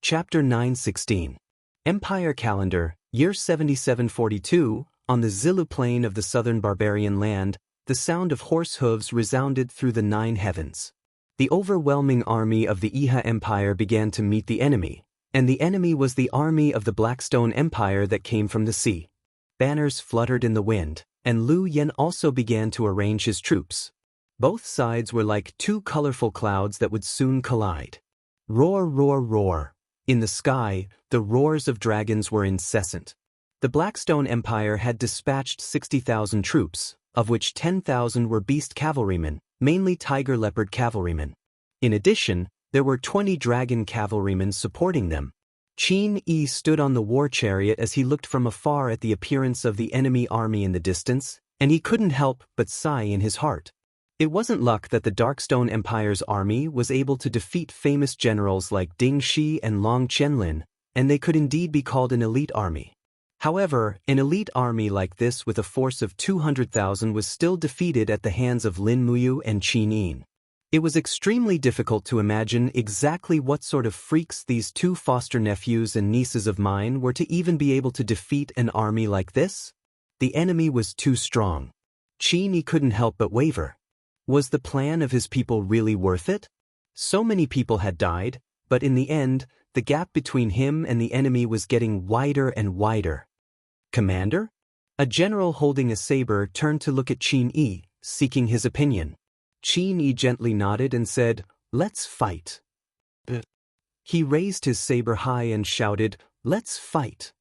Chapter 916. Empire Calendar, Year 7742, on the Zilu plain of the southern barbarian land, the sound of horse hooves resounded through the 9 heavens. The overwhelming army of the Iha Empire began to meet the enemy, and the enemy was the army of the Blackstone Empire that came from the sea. Banners fluttered in the wind, and Lu Yen also began to arrange his troops. Both sides were like 2 colorful clouds that would soon collide. Roar, roar, roar. In the sky, the roars of dragons were incessant. The Blackstone Empire had dispatched 60,000 troops, of which 10,000 were beast cavalrymen, mainly tiger leopard cavalrymen. In addition, there were 20 dragon cavalrymen supporting them. Qin Yi stood on the war chariot as he looked from afar at the appearance of the enemy army in the distance, and he couldn't help but sigh in his heart. It wasn't luck that the Darkstone Empire's army was able to defeat famous generals like Ding Shi and Wang Lin, and they could indeed be called an elite army. However, an elite army like this with a force of 200,000 was still defeated at the hands of Lin Muyu and Qin Yin. It was extremely difficult to imagine exactly what sort of freaks these 2 foster nephews and nieces of mine were to even be able to defeat an army like this. The enemy was too strong. Qin Yi couldn't help but waver. Was the plan of his people really worth it? So many people had died, but in the end, the gap between him and the enemy was getting wider and wider. Commander? A general holding a saber turned to look at Qin Yi, seeking his opinion. Qin Yi gently nodded and said, "Let's fight." He raised his saber high and shouted, "Let's fight."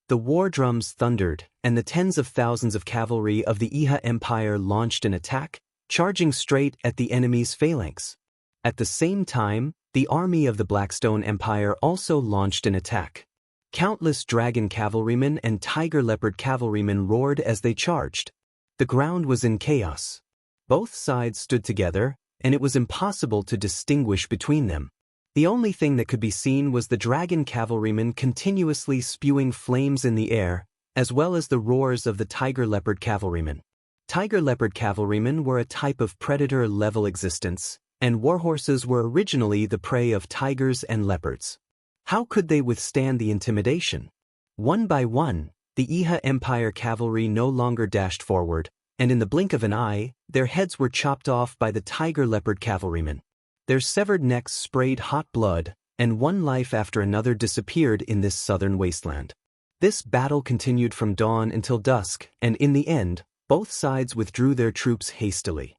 The war drums thundered, and the tens of thousands of cavalry of the Iha Empire launched an attack, charging straight at the enemy's phalanx. At the same time, the army of the Blackstone Empire also launched an attack. Countless dragon cavalrymen and tiger leopard cavalrymen roared as they charged. The ground was in chaos. Both sides stood together, and it was impossible to distinguish between them. The only thing that could be seen was the dragon cavalrymen continuously spewing flames in the air, as well as the roars of the tiger leopard cavalrymen. Tiger leopard cavalrymen were a type of predator-level existence, and warhorses were originally the prey of tigers and leopards. How could they withstand the intimidation? One by one, the Iha Empire cavalry no longer dashed forward, and in the blink of an eye, their heads were chopped off by the tiger leopard cavalrymen. Their severed necks sprayed hot blood, and one life after another disappeared in this southern wasteland. This battle continued from dawn until dusk, and in the end, both sides withdrew their troops hastily.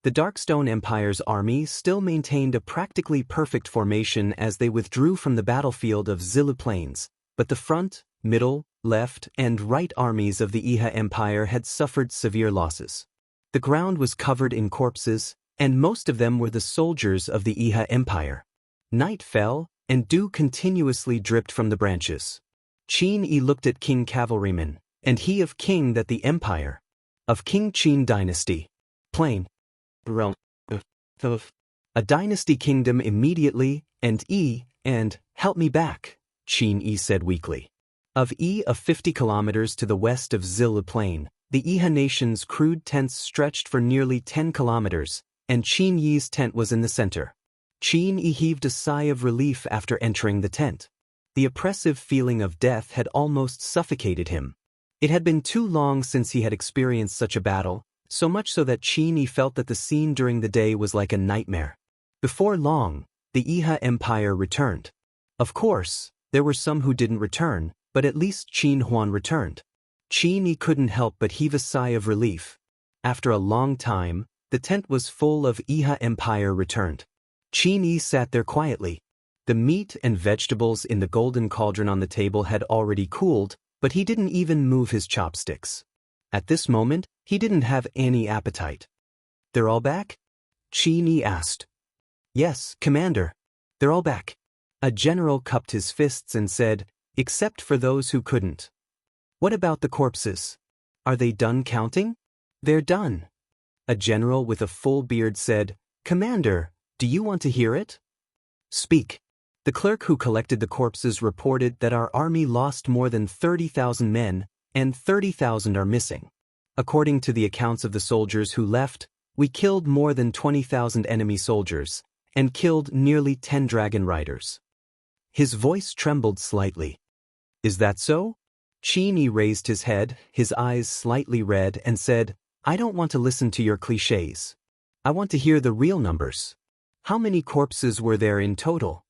The Darkstone Empire's army still maintained a practically perfect formation as they withdrew from the battlefield of Zilu Plains, but the front, middle, left, and right armies of the Iha Empire had suffered severe losses. The ground was covered in corpses, and most of them were the soldiers of the Iha Empire. Night fell, and dew continuously dripped from the branches. Qin Yi looked at King Cavalryman, and he of King that the Empire, of King Qin dynasty, plain, realm, a dynasty kingdom immediately, and help me back, Qin Yi said weakly. Of 50 kilometers to the west of Zilu Plain, the Iha nation's crude tents stretched for nearly 10 kilometers, and Qin Yi's tent was in the center. Qin Yi heaved a sigh of relief after entering the tent. The oppressive feeling of death had almost suffocated him. It had been too long since he had experienced such a battle, so much so that Qin Yi felt that the scene during the day was like a nightmare. Before long, the Iha Empire returned. Of course, there were some who didn't return, but at least Qin Huan returned. Qin Yi couldn't help but heave a sigh of relief. After a long time, the tent was full of Iha Empire returned. Qin Yi sat there quietly. The meat and vegetables in the golden cauldron on the table had already cooled, but he didn't even move his chopsticks. At this moment, he didn't have any appetite. "They're all back?" Qin Yi asked. "Yes, Commander. They're all back." A general cupped his fists and said, "Except for those who couldn't." "What about the corpses? Are they done counting?" "They're done." A general with a full beard said, "Commander, do you want to hear it?" "Speak." The clerk who collected the corpses reported that our army lost more than 30,000 men, and 30,000 are missing. According to the accounts of the soldiers who left, we killed more than 20,000 enemy soldiers, and killed nearly 10 dragon riders. His voice trembled slightly. Is that so? Qin Yi raised his head, his eyes slightly red, and said, I don't want to listen to your cliches. I want to hear the real numbers. How many corpses were there in total?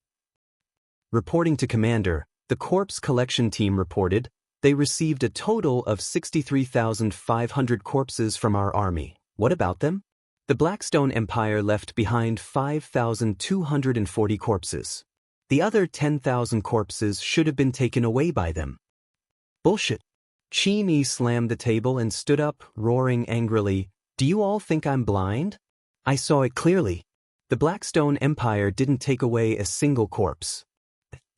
Reporting to Commander, the corpse collection team reported, they received a total of 63,500 corpses from our army. What about them? The Blackstone Empire left behind 5,240 corpses. The other 10,000 corpses should have been taken away by them. Bullshit. Qin Yi slammed the table and stood up, roaring angrily, Do you all think I'm blind? I saw it clearly. The Blackstone Empire didn't take away a single corpse.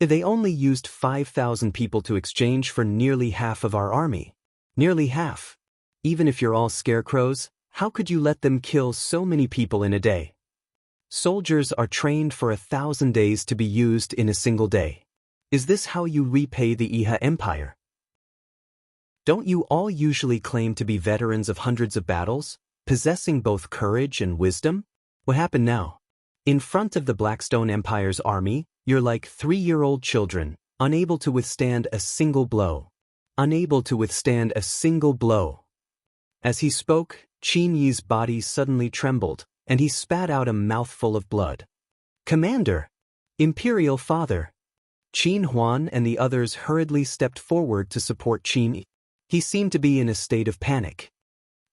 They only used 5,000 people to exchange for nearly half of our army. Nearly half. Even if you're all scarecrows, how could you let them kill so many people in a day? Soldiers are trained for 1,000 days to be used in a single day. Is this how you repay the Iha Empire? Don't you all usually claim to be veterans of hundreds of battles, possessing both courage and wisdom? What happened now? In front of the Blackstone Empire's army, you're like 3-year-old children, unable to withstand a single blow. Unable to withstand a single blow. As he spoke, Qin Yi's body suddenly trembled, and he spat out a mouthful of blood. Commander! Imperial Father! Qin Huan and the others hurriedly stepped forward to support Qin Yi. He seemed to be in a state of panic.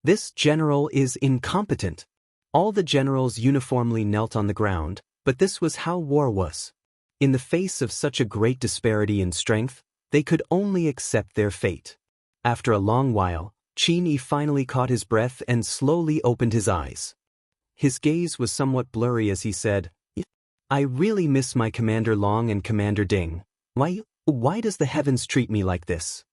This general is incompetent. All the generals uniformly knelt on the ground, but this was how war was. In the face of such a great disparity in strength, they could only accept their fate. After a long while, Qin Yi finally caught his breath and slowly opened his eyes. His gaze was somewhat blurry as he said, I really miss my Commander Long and Commander Ding. Why does the heavens treat me like this?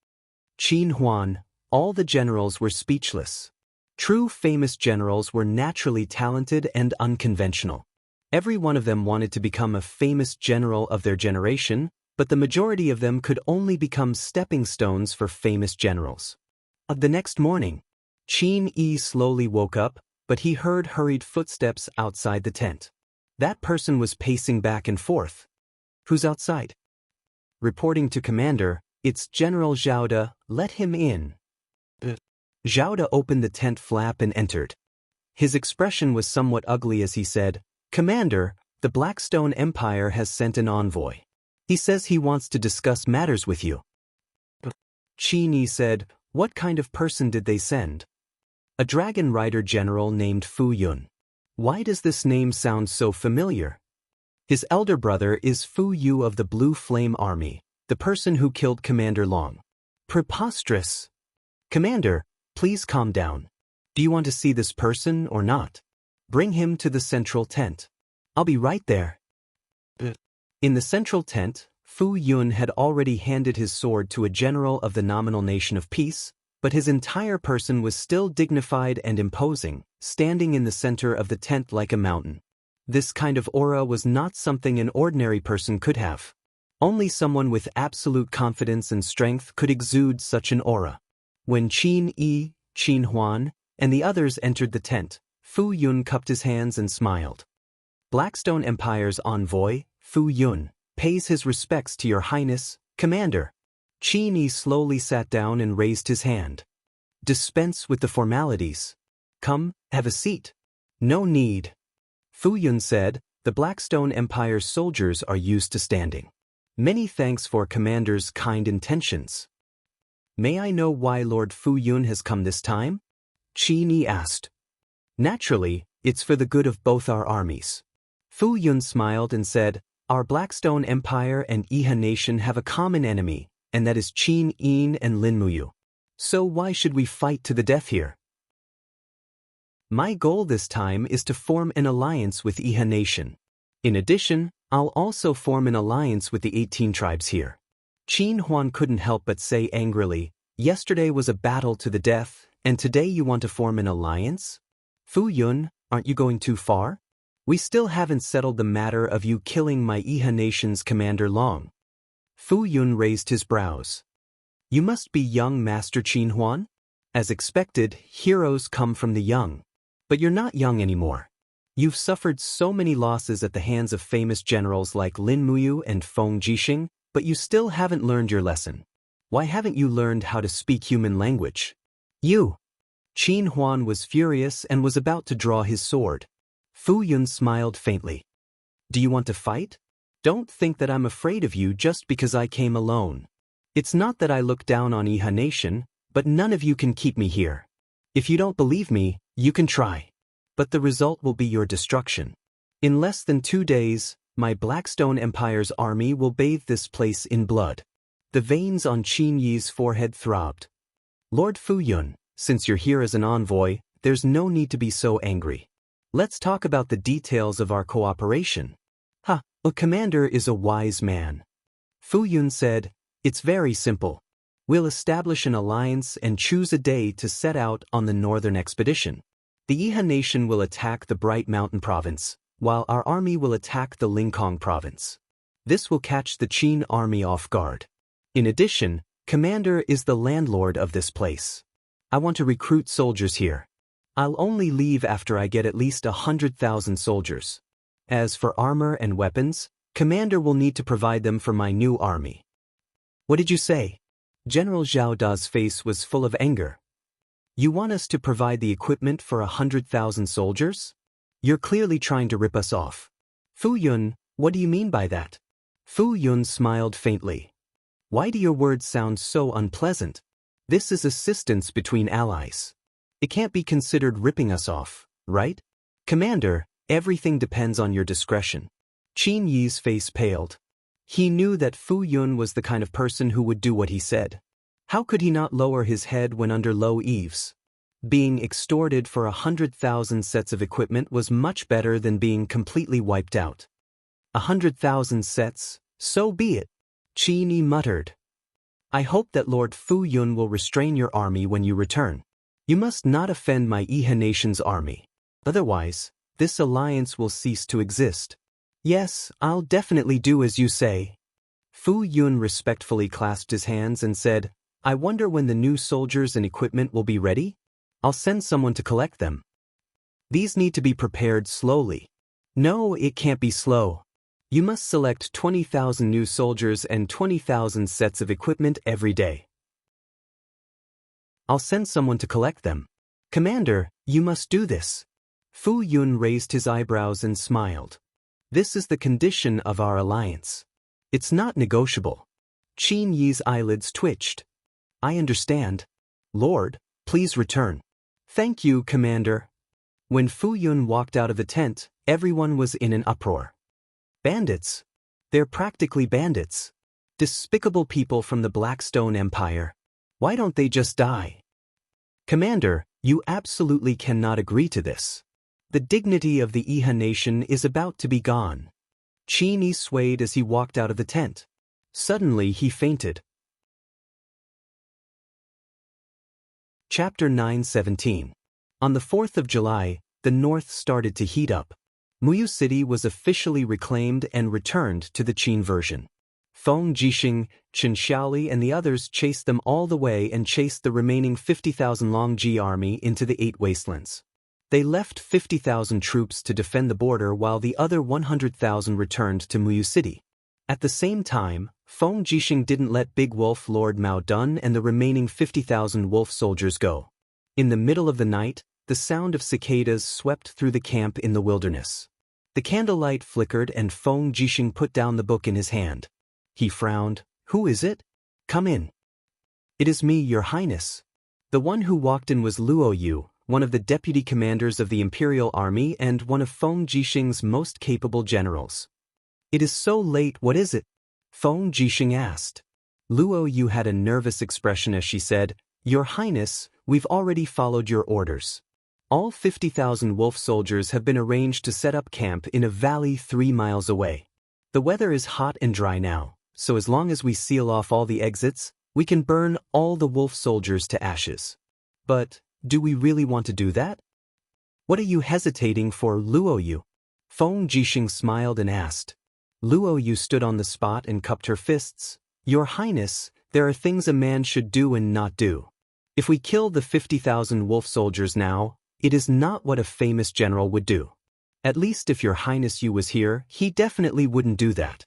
Qin Huan, all the generals were speechless. True famous generals were naturally talented and unconventional. Every one of them wanted to become a famous general of their generation, but the majority of them could only become stepping stones for famous generals. The next morning, Qin Yi slowly woke up, but he heard hurried footsteps outside the tent. That person was pacing back and forth. Who's outside? Reporting to Commander, it's General Zhao De, let him in. Zhao De opened the tent flap and entered. His expression was somewhat ugly as he said, Commander, the Blackstone Empire has sent an envoy. He says he wants to discuss matters with you. Qin Yi said, What kind of person did they send? A dragon rider general named Fu Yun. Why does this name sound so familiar? His elder brother is Fu Yu of the Blue Flame Army, the person who killed Commander Long. Preposterous. Commander, please calm down. Do you want to see this person or not? Bring him to the central tent. I'll be right there. In the central tent, Fu Yun had already handed his sword to a general of the nominal nation of peace, but his entire person was still dignified and imposing, standing in the center of the tent like a mountain. This kind of aura was not something an ordinary person could have. Only someone with absolute confidence and strength could exude such an aura. When Qin Yi, Qin Huan, and the others entered the tent, Fu Yun cupped his hands and smiled. Blackstone Empire's envoy, Fu Yun, pays his respects to your highness, Commander. Qin Yi slowly sat down and raised his hand. Dispense with the formalities. Come, have a seat. No need. Fu Yun said, the Blackstone Empire's soldiers are used to standing. Many thanks for Commander's kind intentions. May I know why Lord Fu Yun has come this time? Qin Yi asked. Naturally, it's for the good of both our armies. Fu Yun smiled and said, Our Blackstone Empire and Iha Nation have a common enemy, and that is Qin Yin and Lin Muyu. So why should we fight to the death here? My goal this time is to form an alliance with Iha Nation. In addition, I'll also form an alliance with the 18 tribes here. Qin Huan couldn't help but say angrily, Yesterday was a battle to the death, and today you want to form an alliance? Fu Yun, aren't you going too far? We still haven't settled the matter of you killing my Iha Nation's Commander Long. Fu Yun raised his brows. You must be young, Master Qin Huan? As expected, heroes come from the young. But you're not young anymore. You've suffered so many losses at the hands of famous generals like Lin Muyu and Feng Jixing, but you still haven't learned your lesson. Why haven't you learned how to speak human language? You! Qin Huan was furious and was about to draw his sword. Fu Yun smiled faintly. Do you want to fight? Don't think that I'm afraid of you just because I came alone. It's not that I look down on Iha Nation, but none of you can keep me here. If you don't believe me, you can try. But the result will be your destruction. In less than 2 days, my Blackstone Empire's army will bathe this place in blood. The veins on Qin Yi's forehead throbbed. Lord Fu Yun, since you're here as an envoy, there's no need to be so angry. Let's talk about the details of our cooperation. A commander is a wise man. Fu Yun said, it's very simple. We'll establish an alliance and choose a day to set out on the northern expedition. The Iha Nation will attack the Bright Mountain province, while our army will attack the Lingkong province. This will catch the Qin army off guard. In addition, Commander is the landlord of this place. I want to recruit soldiers here. I'll only leave after I get at least 100,000 soldiers. As for armor and weapons, Commander will need to provide them for my new army. What did you say? General Zhao Da's face was full of anger. You want us to provide the equipment for 100,000 soldiers? You're clearly trying to rip us off. Fu Yun, what do you mean by that? Fu Yun smiled faintly. Why do your words sound so unpleasant? This is assistance between allies. It can't be considered ripping us off, right? Commander, everything depends on your discretion. Qin Yi's face paled. He knew that Fu Yun was the kind of person who would do what he said. How could he not lower his head when under low eaves? Being extorted for 100,000 sets of equipment was much better than being completely wiped out. 100,000 sets, so be it. Qin Yi muttered. I hope that Lord Fu Yun will restrain your army when you return. You must not offend my Iha Nation's army. Otherwise, this alliance will cease to exist. Yes, I'll definitely do as you say. Fu Yun respectfully clasped his hands and said, I wonder when the new soldiers and equipment will be ready? I'll send someone to collect them. These need to be prepared slowly. No, it can't be slow. You must select 20,000 new soldiers and 20,000 sets of equipment every day. I'll send someone to collect them. Commander, you must do this. Fu Yun raised his eyebrows and smiled. This is the condition of our alliance. It's not negotiable. Qin Yi's eyelids twitched. I understand. Lord, please return. Thank you, Commander. When Fu Yun walked out of the tent, everyone was in an uproar. Bandits. They're practically bandits. Despicable people from the Blackstone Empire. Why don't they just die? Commander, you absolutely cannot agree to this. The dignity of the Iha Nation is about to be gone. Qin Yi swayed as he walked out of the tent. Suddenly he fainted. Chapter 9:17. On the 4th of July, the north started to heat up. Muyu City was officially reclaimed and returned to the Qin version. Feng Jixing, Chen Xiaoli and the others chased them all the way and chased the remaining 50,000 Longji army into the 8 wastelands. They left 50,000 troops to defend the border while the other 100,000 returned to Muyu City. At the same time, Feng Jixing didn't let Big Wolf Lord Mao Dun and the remaining 50,000 wolf soldiers go. In the middle of the night, the sound of cicadas swept through the camp in the wilderness. The candlelight flickered and Feng Jixing put down the book in his hand. He frowned. Who is it? Come in. It is me, Your Highness. The one who walked in was Luo Yu, one of the deputy commanders of the Imperial Army and one of Feng Jixing's most capable generals. It is so late, what is it? Feng Jixing asked. Luo Yu had a nervous expression as she said, Your Highness, we've already followed your orders. All 50,000 wolf soldiers have been arranged to set up camp in a valley 3 miles away. The weather is hot and dry now, so as long as we seal off all the exits, we can burn all the wolf soldiers to ashes. But, do we really want to do that? What are you hesitating for, Luo Yu? Feng Jixing smiled and asked. Luo Yu stood on the spot and cupped her fists. Your Highness, there are things a man should do and not do. If we kill the 50,000 wolf soldiers now, it is not what a famous general would do. At least if your highness you was here, he definitely wouldn't do that.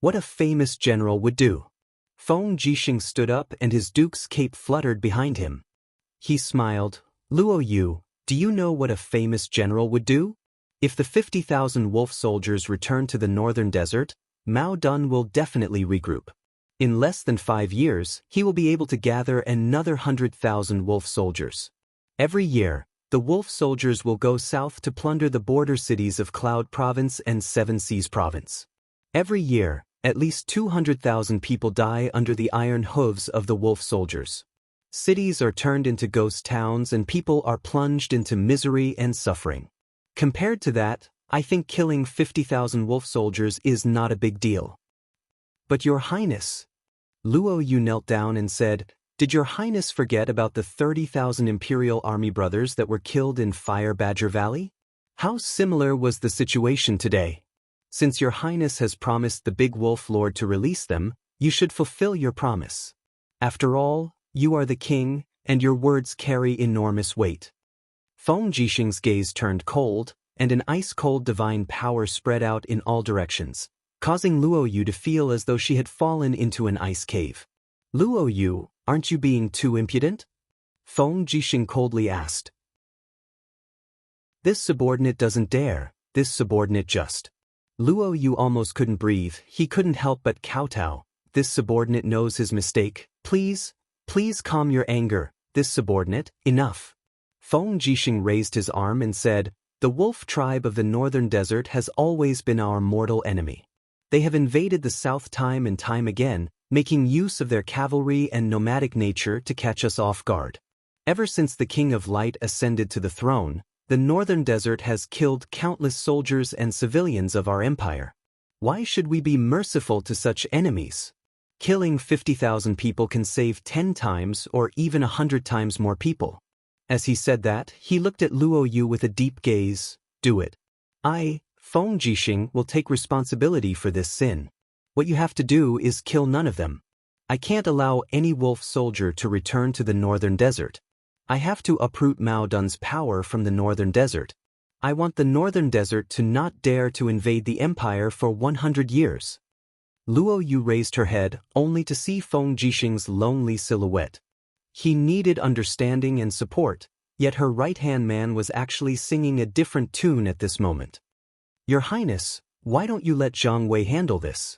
What a famous general would do. Feng Jixing stood up and his duke's cape fluttered behind him. He smiled. Luo Yu, do you know what a famous general would do? If the 50,000 wolf soldiers return to the northern desert, Mao Dun will definitely regroup. In less than 5 years, he will be able to gather another 100,000 wolf soldiers. Every year, the wolf soldiers will go south to plunder the border cities of Cloud Province and Seven Seas Province. Every year, at least 200,000 people die under the iron hooves of the wolf soldiers. Cities are turned into ghost towns and people are plunged into misery and suffering. Compared to that, I think killing 50,000 wolf soldiers is not a big deal. But Your Highness, Luo Yu knelt down and said, did Your Highness forget about the 30,000 Imperial Army brothers that were killed in Fire Badger Valley? How similar was the situation today? Since Your Highness has promised the Big Wolf Lord to release them, you should fulfill your promise. After all, you are the king, and your words carry enormous weight. Feng Jixing's gaze turned cold, and an ice-cold divine power spread out in all directions, causing Luo Yu to feel as though she had fallen into an ice cave. Luo Yu, aren't you being too impudent? Feng Jixing coldly asked. This subordinate doesn't dare, this subordinate just. Luo Yu almost couldn't breathe, he couldn't help but kowtow. This subordinate knows his mistake, please calm your anger, this subordinate, enough. Feng Jixing raised his arm and said, the wolf tribe of the northern desert has always been our mortal enemy. They have invaded the south time and time again, making use of their cavalry and nomadic nature to catch us off guard. Ever since the King of Light ascended to the throne, the northern desert has killed countless soldiers and civilians of our empire. Why should we be merciful to such enemies? Killing 50,000 people can save 10 times or even 100 times more people. As he said that, he looked at Luo Yu with a deep gaze. Do it. I, Feng Jixing, will take responsibility for this sin. What you have to do is kill none of them. I can't allow any wolf soldier to return to the northern desert. I have to uproot Mao Dun's power from the northern desert. I want the northern desert to not dare to invade the empire for 100 years. Luo Yu raised her head, only to see Feng Jixing's lonely silhouette. He needed understanding and support, yet her right-hand man was actually singing a different tune at this moment. Your Highness, why don't you let Zhang Wei handle this?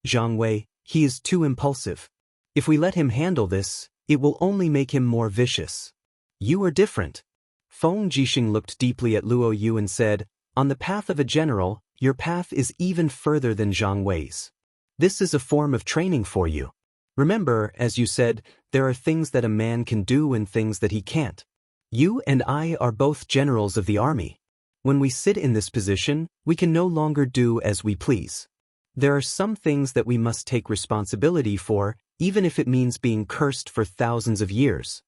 Zhang Wei, he is too impulsive. If we let him handle this, it will only make him more vicious. You are different. Feng Jixing looked deeply at Luo Yu and said, on the path of a general, your path is even further than Zhang Wei's. This is a form of training for you. Remember, as you said, there are things that a man can do and things that he can't. You and I are both generals of the army. When we sit in this position, we can no longer do as we please. There are some things that we must take responsibility for, even if it means being cursed for thousands of years.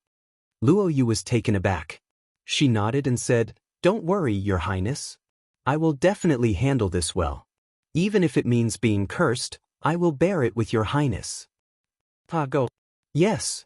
Luo Yu was taken aback. She nodded and said, don't worry, Your Highness. I will definitely handle this well. Even if it means being cursed, I will bear it with Your Highness. Go. Yes.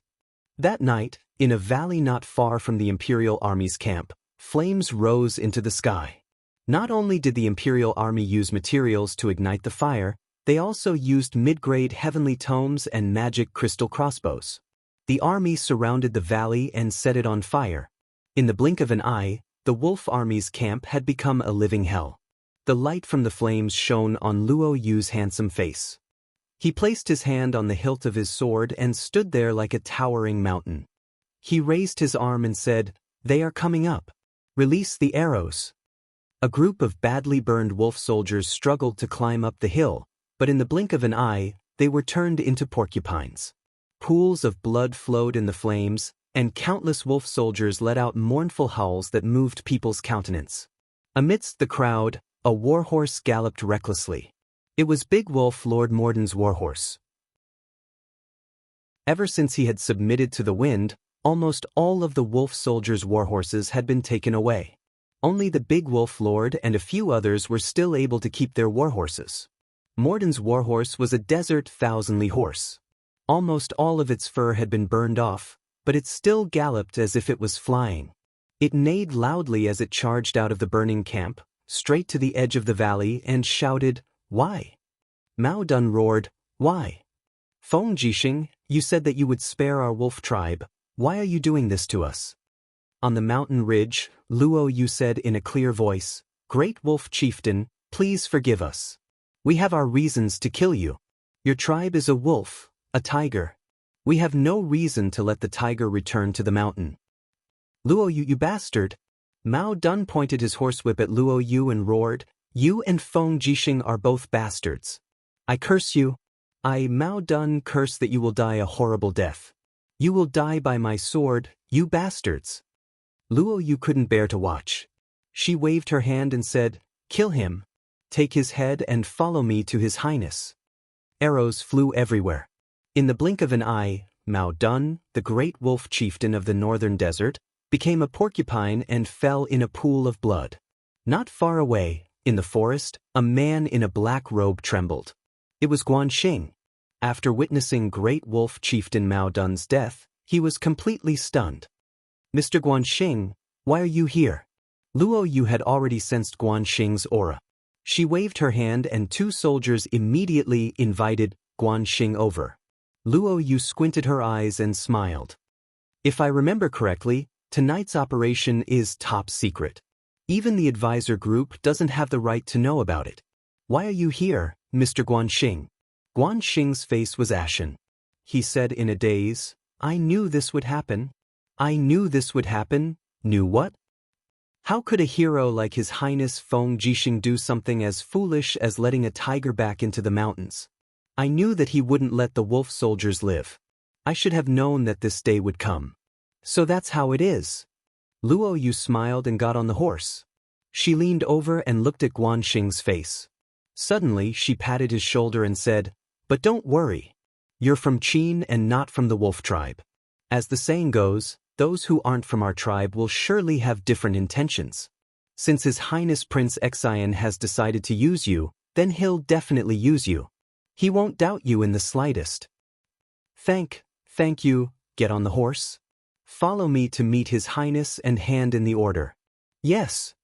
That night, in a valley not far from the Imperial Army's camp, flames rose into the sky. Not only did the Imperial Army use materials to ignite the fire, they also used mid-grade heavenly tomes and magic crystal crossbows. The army surrounded the valley and set it on fire. In the blink of an eye, the Wolf Army's camp had become a living hell. The light from the flames shone on Luo Yu's handsome face. He placed his hand on the hilt of his sword and stood there like a towering mountain. He raised his arm and said, "They are coming up. Release the arrows." A group of badly burned wolf soldiers struggled to climb up the hill, but in the blink of an eye, they were turned into porcupines. Pools of blood flowed in the flames, and countless wolf soldiers let out mournful howls that moved people's countenance. Amidst the crowd, a warhorse galloped recklessly. It was Big Wolf Lord Morden's warhorse. Ever since he had submitted to the wind, almost all of the wolf soldiers' warhorses had been taken away. Only the Big Wolf Lord and a few others were still able to keep their warhorses. Morden's warhorse was a desert thousandly horse. Almost all of its fur had been burned off, but it still galloped as if it was flying. It neighed loudly as it charged out of the burning camp, straight to the edge of the valley and shouted, "Why?" Mao Dun roared, "Why? Feng Jixing, you said that you would spare our wolf tribe. Why are you doing this to us?" On the mountain ridge, Luo Yu said in a clear voice, "Great Wolf Chieftain, please forgive us. We have our reasons to kill you. Your tribe is a wolf, a tiger. We have no reason to let the tiger return to the mountain." "Luo Yu, you bastard!" Mao Dun pointed his horsewhip at Luo Yu and roared, "You and Feng Jixing are both bastards. I curse you. I, Mao Dun, curse that you will die a horrible death. You will die by my sword, you bastards." Luo Yu couldn't bear to watch. She waved her hand and said, "Kill him. Take his head and follow me to his highness." Arrows flew everywhere. In the blink of an eye, Mao Dun, the great wolf chieftain of the northern desert, became a porcupine and fell in a pool of blood. Not far away, in the forest, a man in a black robe trembled. It was Guanxing. After witnessing great wolf chieftain Mao Dun's death, he was completely stunned. "Mr. Guanxing, why are you here?" Luo Yu had already sensed Guanxing's aura. She waved her hand and two soldiers immediately invited Guanxing over. Luo Yu squinted her eyes and smiled. "If I remember correctly, tonight's operation is top secret. Even the advisor group doesn't have the right to know about it. Why are you here, Mr. Guanxing?" Guanxing's face was ashen. He said in a daze, "I knew this would happen. I knew this would happen." "Knew what?" "How could a hero like His Highness Feng Jixing do something as foolish as letting a tiger back into the mountains? I knew that he wouldn't let the wolf soldiers live. I should have known that this day would come. So that's how it is." Luo Yu smiled and got on the horse. She leaned over and looked at Guanxing's face. Suddenly she patted his shoulder and said, "But don't worry. You're from Qin and not from the wolf tribe. As the saying goes, those who aren't from our tribe will surely have different intentions. Since His Highness Prince Xian has decided to use you, then he'll definitely use you. He won't doubt you in the slightest. Thank you, get on the horse. Follow me to meet His Highness and hand in the order." "Yes."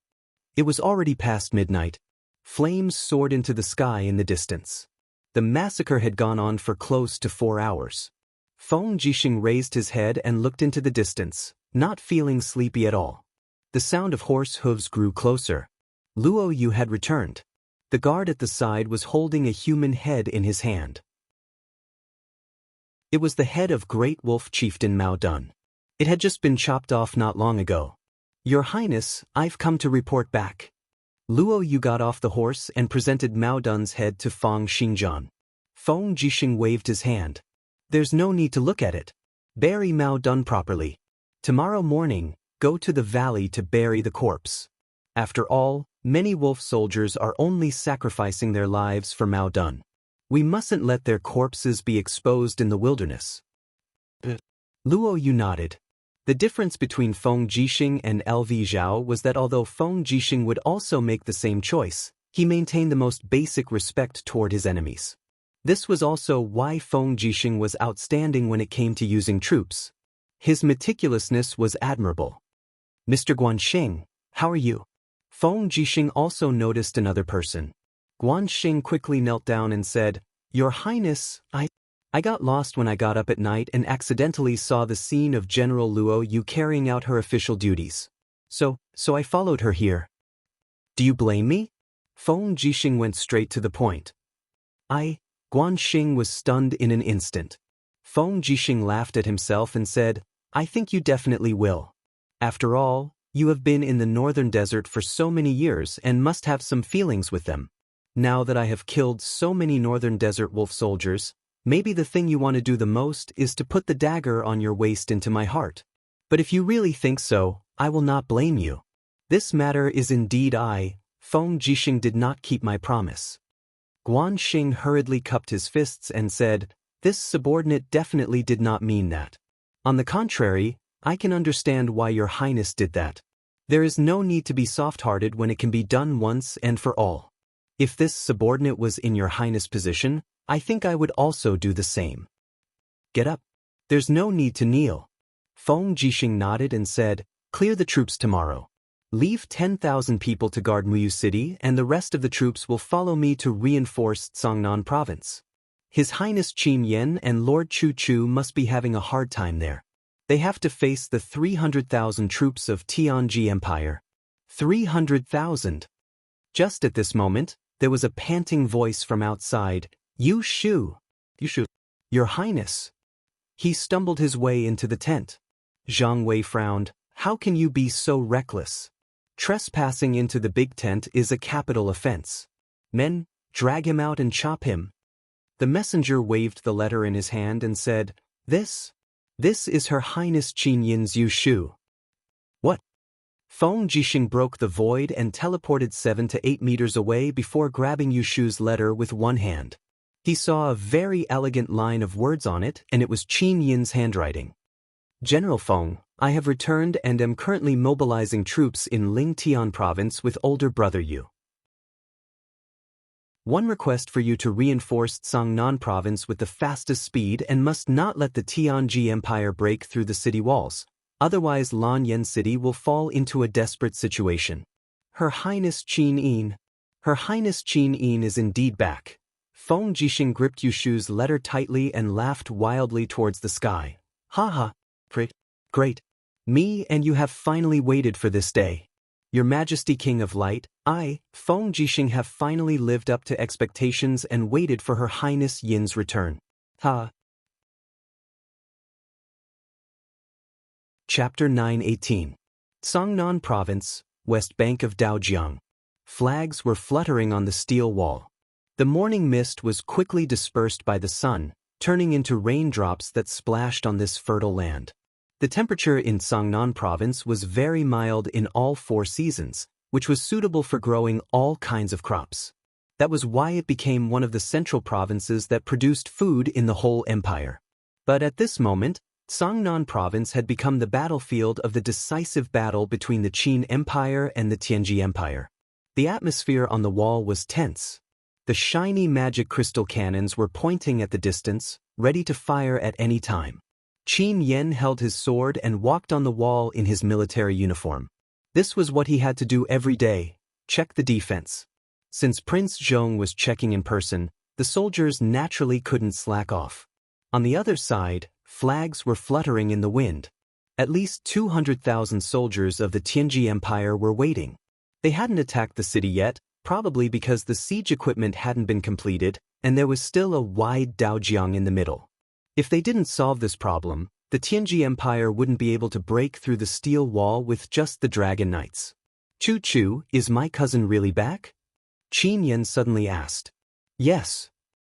It was already past midnight. Flames soared into the sky in the distance. The massacre had gone on for close to 4 hours. Feng Jixing raised his head and looked into the distance, not feeling sleepy at all. The sound of horse hooves grew closer. Luo Yu had returned. The guard at the side was holding a human head in his hand. It was the head of Great Wolf Chieftain Mao Dun. It had just been chopped off not long ago. "Your Highness, I've come to report back." Luo Yu got off the horse and presented Mao Dun's head to Feng Xingjian. Feng Jixing waved his hand. "There's no need to look at it. Bury Mao Dun properly. Tomorrow morning, go to the valley to bury the corpse. After all, many wolf soldiers are only sacrificing their lives for Mao Dun. We mustn't let their corpses be exposed in the wilderness." Luo Yu nodded. The difference between Feng Jixing and LV Zhao was that although Feng Jixing would also make the same choice, he maintained the most basic respect toward his enemies. This was also why Feng Jixing was outstanding when it came to using troops. His meticulousness was admirable. "Mr. Guanxing, how are you?" Feng Jixing also noticed another person. Guanxing quickly knelt down and said, "Your Highness, I got lost when I got up at night and accidentally saw the scene of General Luo Yu carrying out her official duties. So I followed her here." "Do you blame me?" Feng Jixing went straight to the point. Guanxing was stunned in an instant. Feng Jixing laughed at himself and said, "I think you definitely will. After all, you have been in the northern desert for so many years and must have some feelings with them. Now that I have killed so many northern desert wolf soldiers, maybe the thing you want to do the most is to put the dagger on your waist into my heart. But if you really think so, I will not blame you. This matter is indeed Feng Jixing did not keep my promise." Guanxing hurriedly cupped his fists and said, "This subordinate definitely did not mean that. On the contrary, I can understand why your Highness did that. There is no need to be soft-hearted when it can be done once and for all. If this subordinate was in your Highness' position, I think I would also do the same. Get up. There's no need to kneel." Feng Jixing nodded and said, "Clear the troops tomorrow. Leave 10,000 people to guard Muyu City and the rest of the troops will follow me to reinforce Cangnan Province. His Highness Qin Yen and Lord Chu Chu must be having a hard time there. They have to face the 300,000 troops of Tianji Empire. 300,000. Just at this moment, there was a panting voice from outside. You Shu. Your Highness. He stumbled his way into the tent. Zhang Wei frowned. How can you be so reckless? Trespassing into the big tent is a capital offense. Men, drag him out and chop him. The messenger waved the letter in his hand and said, This is Her Highness Qin Yin's Yu Shu. What? Feng Jixing broke the void and teleported 7 to 8 meters away before grabbing Yu Shu's letter with one hand. He saw a very elegant line of words on it and it was Qin Yin's handwriting. General Feng, I have returned and am currently mobilizing troops in Lingtian Province with older brother Yu. One request for you to reinforce Cangnan Province with the fastest speed and must not let the Tianji Empire break through the city walls, otherwise Lanyan City will fall into a desperate situation. Her Highness Qin Yin. Her Highness Qin Yin is indeed back. Feng Jixing gripped Yushu's letter tightly and laughed wildly towards the sky. Haha. Great. Me and you have finally waited for this day. Your Majesty King of Light, I, Feng Jixing have finally lived up to expectations and waited for Her Highness Yin's return. Ha. Chapter 918. Cangnan Province, west bank of Daojiang. Flags were fluttering on the steel wall. The morning mist was quickly dispersed by the sun, turning into raindrops that splashed on this fertile land. The temperature in Cangnan Province was very mild in all 4 seasons, which was suitable for growing all kinds of crops. That was why it became one of the central provinces that produced food in the whole empire. But at this moment, Cangnan Province had become the battlefield of the decisive battle between the Qin Empire and the Tianji Empire. The atmosphere on the wall was tense. The shiny magic crystal cannons were pointing at the distance, ready to fire at any time. Qin Yen held his sword and walked on the wall in his military uniform. This was what he had to do every day, check the defense. Since Prince Zhong was checking in person, the soldiers naturally couldn't slack off. On the other side, flags were fluttering in the wind. At least 200,000 soldiers of the Tianji Empire were waiting. They hadn't attacked the city yet, probably because the siege equipment hadn't been completed, and there was still a wide Daojiang in the middle. If they didn't solve this problem, the Tianji Empire wouldn't be able to break through the steel wall with just the Dragon Knights. Chu Chu, is my cousin really back? Qin Yen suddenly asked. Yes.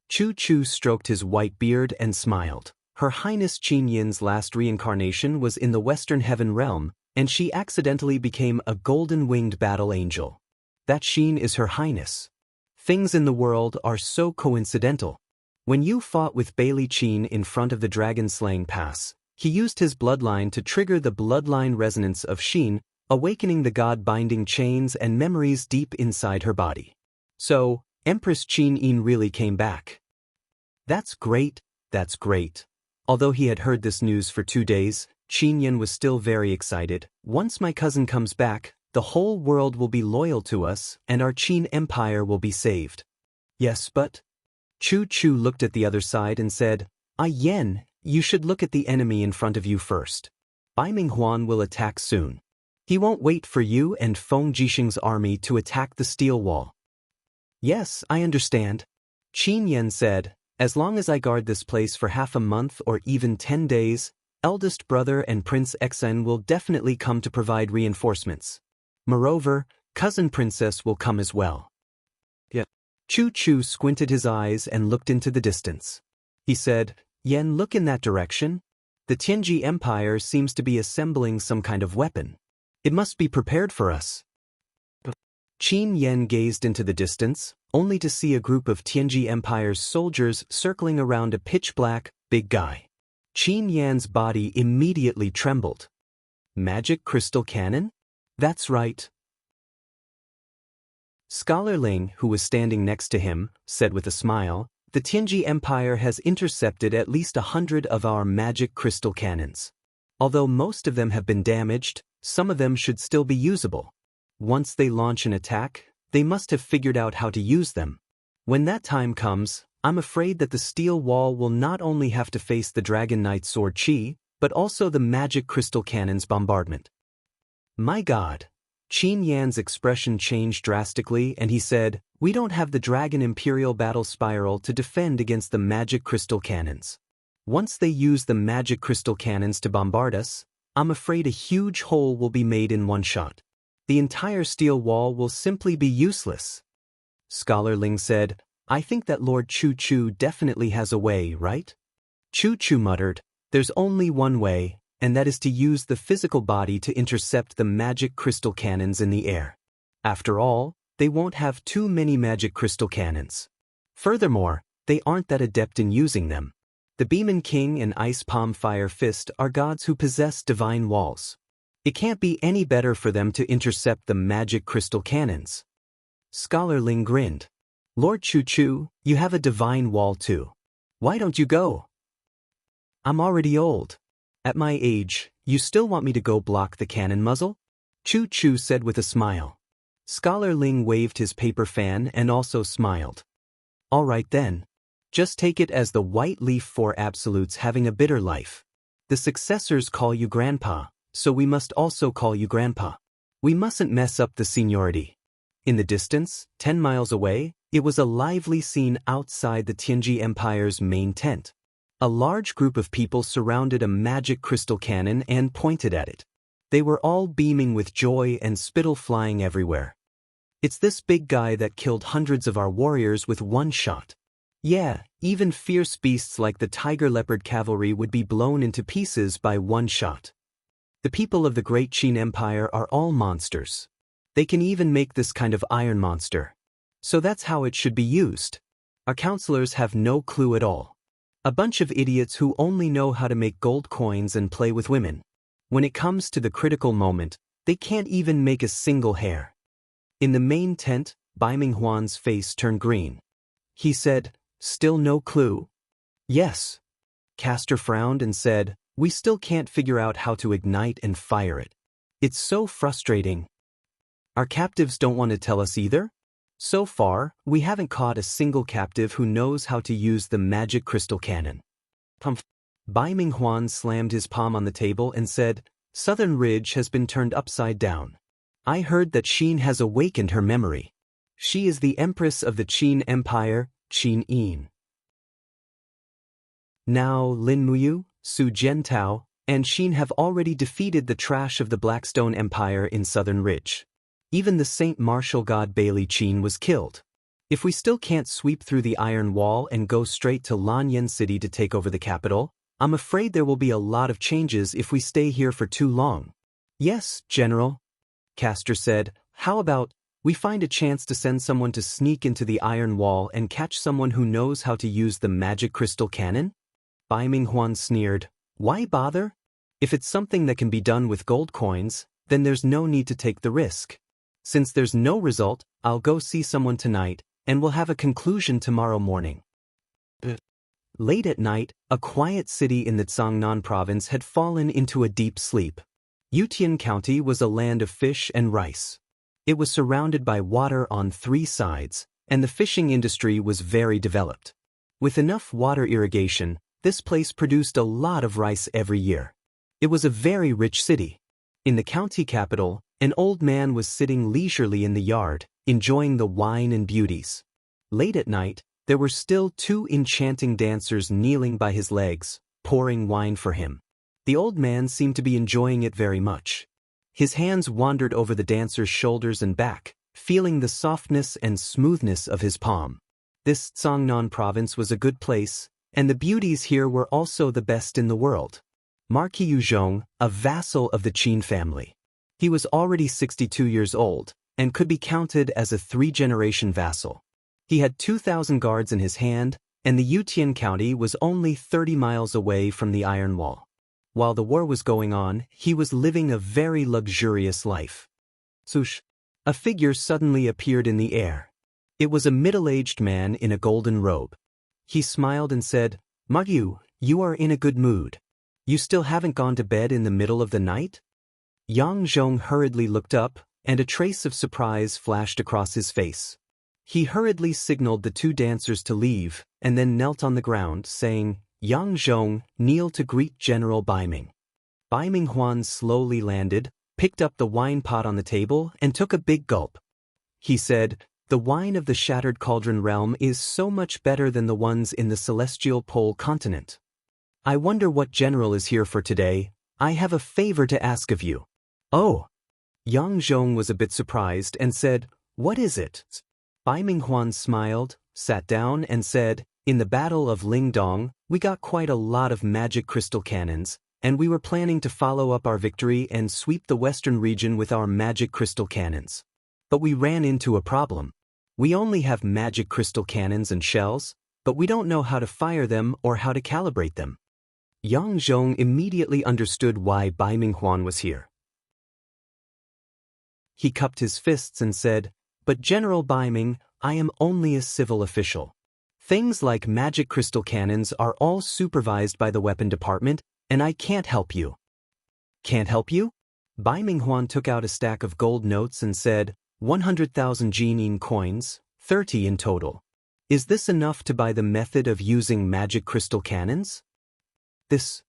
Chu Chu stroked his white beard and smiled. Her Highness Qin Yin's last reincarnation was in the Western Heaven Realm, and she accidentally became a golden-winged battle angel. That Qin is Her Highness. Things in the world are so coincidental. When you fought with Bailey Qin in front of the dragon-slaying pass, he used his bloodline to trigger the bloodline resonance of Qin, awakening the god-binding chains and memories deep inside her body. So, Empress Qin Yin really came back. That's great, that's great. Although he had heard this news for 2 days, Qin Yen was still very excited. Once my cousin comes back, the whole world will be loyal to us and our Qin Empire will be saved. Yes, but... Chu Chu looked at the other side and said, Yen, you should look at the enemy in front of you first. Bai Minghuan will attack soon. He won't wait for you and Feng Jixing's army to attack the steel wall. Yes, I understand. Qin Yen said, as long as I guard this place for half a month or even 10 days, eldest brother and Prince Xen will definitely come to provide reinforcements. Moreover, cousin princess will come as well. Chu Chu squinted his eyes and looked into the distance. He said, Yen, look in that direction. The Tianji Empire seems to be assembling some kind of weapon. It must be prepared for us. Qin Yen gazed into the distance, only to see a group of Tianji Empire's soldiers circling around a pitch-black, big guy. Qin Yan's body immediately trembled. Magic crystal cannon? That's right. Scholar Ling, who was standing next to him, said with a smile, the Tianji Empire has intercepted at least 100 of our magic crystal cannons. Although most of them have been damaged, some of them should still be usable. once they launch an attack, they must have figured out how to use them. When that time comes, I'm afraid that the steel wall will not only have to face the Dragon Knight's sword chi, but also the magic crystal cannon's bombardment. My God. Qin Yan's expression changed drastically and he said, "We don't have the Dragon Imperial Battle Spiral to defend against the magic crystal cannons. Once they use the magic crystal cannons to bombard us, I'm afraid a huge hole will be made in one shot. The entire steel wall will simply be useless." Scholar Ling said, "I think that Lord Chu Chu definitely has a way, right?" Chu Chu muttered, "There's only one way, and that is to use the physical body to intercept the magic crystal cannons in the air. After all, they won't have too many magic crystal cannons. Furthermore, they aren't that adept in using them. The Beeman King and Ice Palm Fire Fist are gods who possess divine walls. It can't be any better for them to intercept the magic crystal cannons." Scholar Ling grinned. "Lord Chu Chu, you have a divine wall too. Why don't you go?" "I'm already old. At my age, you still want me to go block the cannon muzzle?" Chu Chu said with a smile. Scholar Ling waved his paper fan and also smiled. "All right then. Just take it as the white leaf for absolutes having a bitter life. The successors call you Grandpa, so we must also call you Grandpa. We mustn't mess up the seniority." In the distance, 10 miles away, it was a lively scene outside the Tianji Empire's main tent. A large group of people surrounded a magic crystal cannon and pointed at it. They were all beaming with joy and spittle flying everywhere. "It's this big guy that killed hundreds of our warriors with one shot. Yeah, even fierce beasts like the tiger leopard cavalry would be blown into pieces by one shot. The people of the Great Qin Empire are all monsters. They can even make this kind of iron monster. So that's how it should be used. Our counselors have no clue at all. A bunch of idiots who only know how to make gold coins and play with women. When it comes to the critical moment, they can't even make a single hair." In the main tent, Bai Minghuan's face turned green. He said, "Still no clue?" "Yes." Castor frowned and said, "We still can't figure out how to ignite and fire it. It's so frustrating." "Our captives don't want to tell us either?" "So far, we haven't caught a single captive who knows how to use the magic crystal cannon." Pumph. Bai Minghuan slammed his palm on the table and said, "Southern Ridge has been turned upside down. I heard that Qin has awakened her memory. She is the Empress of the Qin Empire, Qin Yin. Now Lin Muyu, Su Jiantao, and Qin have already defeated the trash of the Blackstone Empire in Southern Ridge. Even the Saint Martial God Bailey Qin was killed. If we still can't sweep through the Iron Wall and go straight to Lanyan City to take over the capital, I'm afraid there will be a lot of changes if we stay here for too long." "Yes, General," Castor said. "How about we find a chance to send someone to sneak into the Iron Wall and catch someone who knows how to use the magic crystal cannon?" Bai Minghuan sneered. "Why bother? If it's something that can be done with gold coins, then there's no need to take the risk. Since there's no result, I'll go see someone tonight, and we'll have a conclusion tomorrow morning." Late at night, a quiet city in the Zhangnan province had fallen into a deep sleep. Yutian County was a land of fish and rice. It was surrounded by water on 3 sides, and the fishing industry was very developed. With enough water irrigation, this place produced a lot of rice every year. It was a very rich city. In the county capital, an old man was sitting leisurely in the yard, enjoying the wine and beauties. Late at night, there were still 2 enchanting dancers kneeling by his legs, pouring wine for him. The old man seemed to be enjoying it very much. His hands wandered over the dancer's shoulders and back, feeling the softness and smoothness of his palm. This Zhangnan province was a good place, and the beauties here were also the best in the world. Marquis Yuzhong, a vassal of the Qin family. He was already 62 years old, and could be counted as a 3-generation vassal. He had 2,000 guards in his hand, and the Yutian County was only 30 miles away from the Iron Wall. While the war was going on, he was living a very luxurious life. Swoosh! A figure suddenly appeared in the air. It was a middle-aged man in a golden robe. He smiled and said, "Marquis, you are in a good mood. You still haven't gone to bed in the middle of the night?" Yang Zhong hurriedly looked up, and a trace of surprise flashed across his face. He hurriedly signaled the two dancers to leave, and then knelt on the ground, saying, "Yang Zhong, kneel to greet General Baiming." Baiming Huan slowly landed, picked up the wine pot on the table, and took a big gulp. He said, "The wine of the Shattered Cauldron realm is so much better than the ones in the Celestial Pole continent. I wonder what general is here for today. I have a favor to ask of you." "Oh." Yang Zhong was a bit surprised and said, "What is it?" Baiming Huan smiled, sat down, and said, "In the Battle of Lingdong, we got quite a lot of magic crystal cannons, and we were planning to follow up our victory and sweep the western region with our magic crystal cannons. But we ran into a problem. We only have magic crystal cannons and shells, but we don't know how to fire them or how to calibrate them." Yang Zhong immediately understood why Baiming Huan was here. He cupped his fists and said, "But General Baiming, I am only a civil official. Things like magic crystal cannons are all supervised by the weapon department, and I can't help you." "Can't help you?" Baiming Huan took out a stack of gold notes and said, 100,000 Jinin coins, 30 in total. Is this enough to buy the method of using magic crystal cannons? This.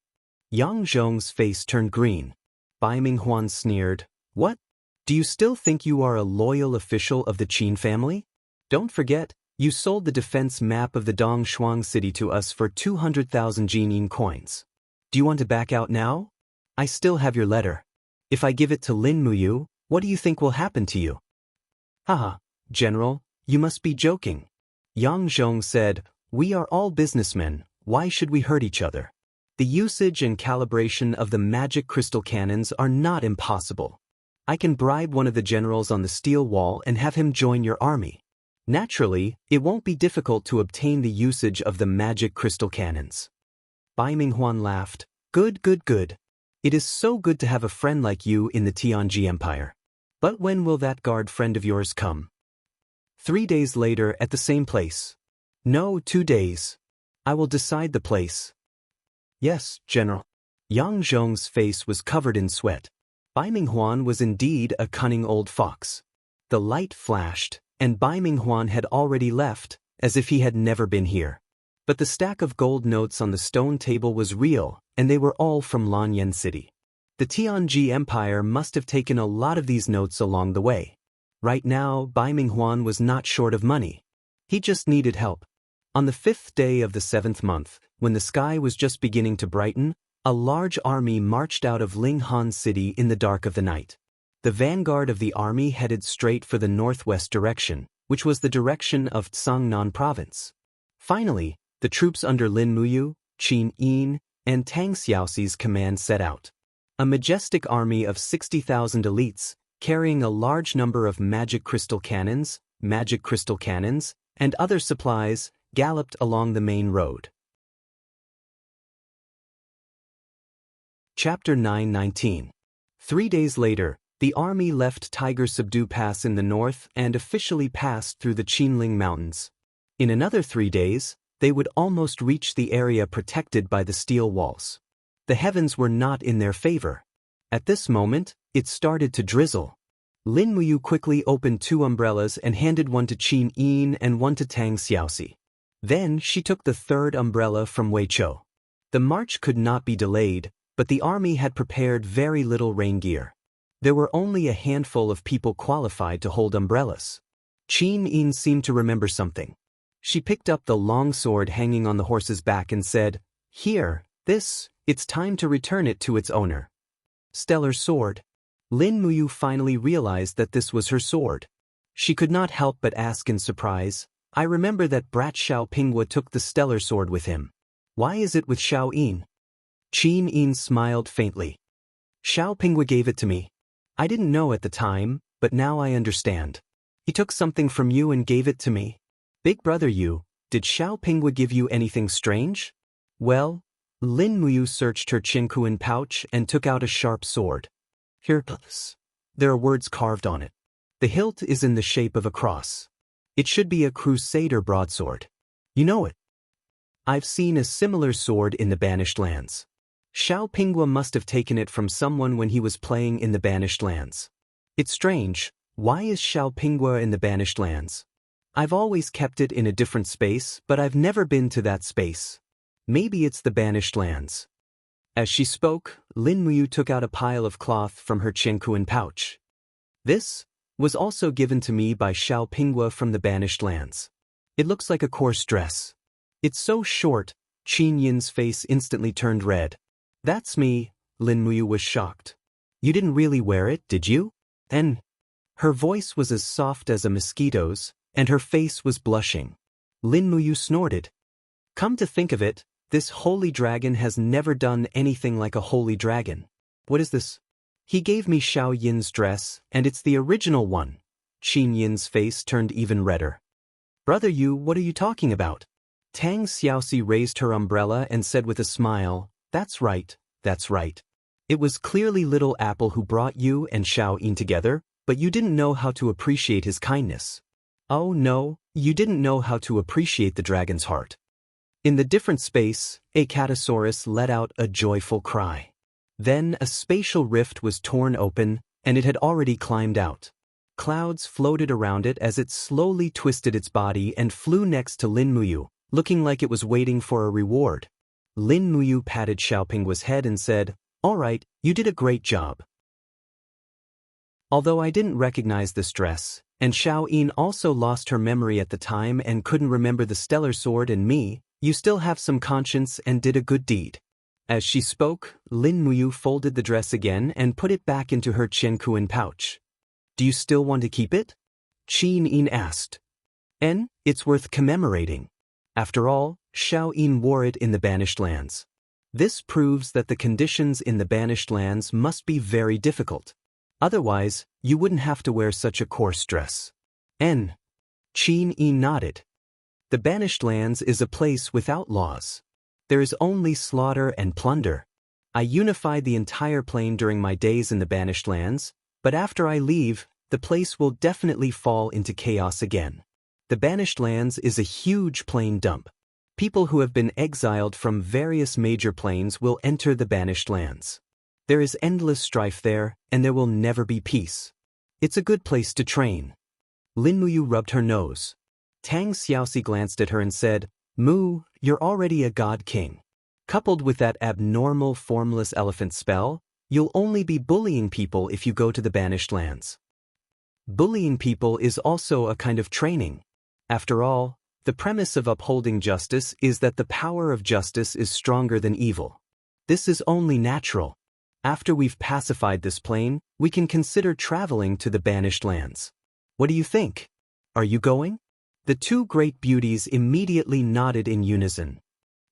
Yang Zhong's face turned green. Baiming Huan sneered, "What? Do you still think you are a loyal official of the Qin family? Don't forget, you sold the defense map of the Dong Shuang city to us for 200,000 Jinin coins. Do you want to back out now? I still have your letter. If I give it to Lin Muyu, what do you think will happen to you?" "Haha, General, you must be joking." Yang Zhong said, "We are all businessmen, why should we hurt each other? The usage and calibration of the magic crystal cannons are not impossible. I can bribe one of the generals on the steel wall and have him join your army. Naturally, it won't be difficult to obtain the usage of the magic crystal cannons." Baiming Huan laughed. Good. It is so good to have a friend like you in the Tianji Empire. But when will that guard friend of yours come?" 3 days later at the same place." "No, 2 days. I will decide the place." "Yes, General." Yang Zhong's face was covered in sweat. Baiming Huan was indeed a cunning old fox. The light flashed, and Baiming Huan had already left, as if he had never been here. But the stack of gold notes on the stone table was real, and they were all from Lanyan City. The Tianji Empire must have taken a lot of these notes along the way. Right now, Baiming Huan was not short of money. He just needed help. On the 5th day of the 7th month, when the sky was just beginning to brighten, a large army marched out of Linghan City in the dark of the night. The vanguard of the army headed straight for the northwest direction, which was the direction of Tsangnan province. Finally, the troops under Lin Muyu, Qin Yin, and Tang Xiaoxi's command set out. A majestic army of 60,000 elites, carrying a large number of magic crystal cannons, and other supplies, galloped along the main road. Chapter 9:19. 3 days later, the army left Tiger Subdu Pass in the north and officially passed through the Qinling Mountains. In another 3 days, they would almost reach the area protected by the steel walls. The heavens were not in their favor. At this moment, it started to drizzle. Lin Muyu quickly opened 2 umbrellas and handed one to Qin Yin and one to Tang Xiaoxi. Then she took the 3rd umbrella from Wei Chou. The march could not be delayed, but the army had prepared very little rain gear. There were only a handful of people qualified to hold umbrellas. Qin Yin seemed to remember something. She picked up the long sword hanging on the horse's back and said, "Here, it's time to return it to its owner." Stellar sword. Lin Muyu finally realized that this was her sword. She could not help but ask in surprise, "I remember that brat Xiao Pinghua took the stellar sword with him. Why is it with Xiao Yin?" Qin Yin smiled faintly. "Xiao Pinghua gave it to me. I didn't know at the time, but now I understand. He took something from you and gave it to me. Big brother you, did Xiao Pinghua give you anything strange?" "Well," Lin Muyu searched her Qinkuan pouch and took out a sharp sword. "Here, there are words carved on it. The hilt is in the shape of a cross. It should be a crusader broadsword. You know it. I've seen a similar sword in the Banished Lands. Xiao Pinghua must have taken it from someone when he was playing in the Banished Lands. It's strange, why is Xiaopingua in the banished lands? I've always kept it in a different space, but I've never been to that space. Maybe it's the banished lands. As she spoke, Lin Muyu took out a pile of cloth from her Qiankuan pouch. This was also given to me by Xiaopingua from the banished lands. It looks like a coarse dress. It's so short, Qin Yin's face instantly turned red. That's me, Lin Muyu was shocked. You didn't really wear it, did you? And her voice was as soft as a mosquito's, and her face was blushing. Lin Muyu snorted. Come to think of it, this holy dragon has never done anything like a holy dragon. What is this? He gave me Xiao Yin's dress, and it's the original one. Qin Yin's face turned even redder. Brother Yu, what are you talking about? Tang Xiaoxi raised her umbrella and said with a smile, That's right, that's right. It was clearly Little Apple who brought you and Xiao Yin together, but you didn't know how to appreciate his kindness. Oh no, you didn't know how to appreciate the dragon's heart. In the different space, a Catasaurus let out a joyful cry. Then a spatial rift was torn open, and it had already climbed out. Clouds floated around it as it slowly twisted its body and flew next to Lin Muyu, looking like it was waiting for a reward. Lin Muyu patted Xiaopingwa's head and said, All right, you did a great job. Although I didn't recognize this dress, and Xiao Yin also lost her memory at the time and couldn't remember the stellar sword and me, you still have some conscience and did a good deed. As she spoke, Lin Muyu folded the dress again and put it back into her Qiankuan pouch. Do you still want to keep it? Qin Yin asked. It's worth commemorating. After all, Xiao Yin wore it in the banished lands. This proves that the conditions in the banished lands must be very difficult. Otherwise, you wouldn't have to wear such a coarse dress. Qin Yin nodded. The banished lands is a place without laws. There is only slaughter and plunder. I unified the entire plane during my days in the banished lands, but after I leave, the place will definitely fall into chaos again. The banished lands is a huge plane dump. People who have been exiled from various major planes will enter the banished lands. There is endless strife there, and there will never be peace. It's a good place to train. Lin Muyu rubbed her nose. Tang Xiaoxi glanced at her and said, Mu, you're already a god king. Coupled with that abnormal formless elephant spell, you'll only be bullying people if you go to the banished lands. Bullying people is also a kind of training. After all, the premise of upholding justice is that the power of justice is stronger than evil. This is only natural. After we've pacified this plane, we can consider traveling to the banished lands. What do you think? Are you going? The two great beauties immediately nodded in unison.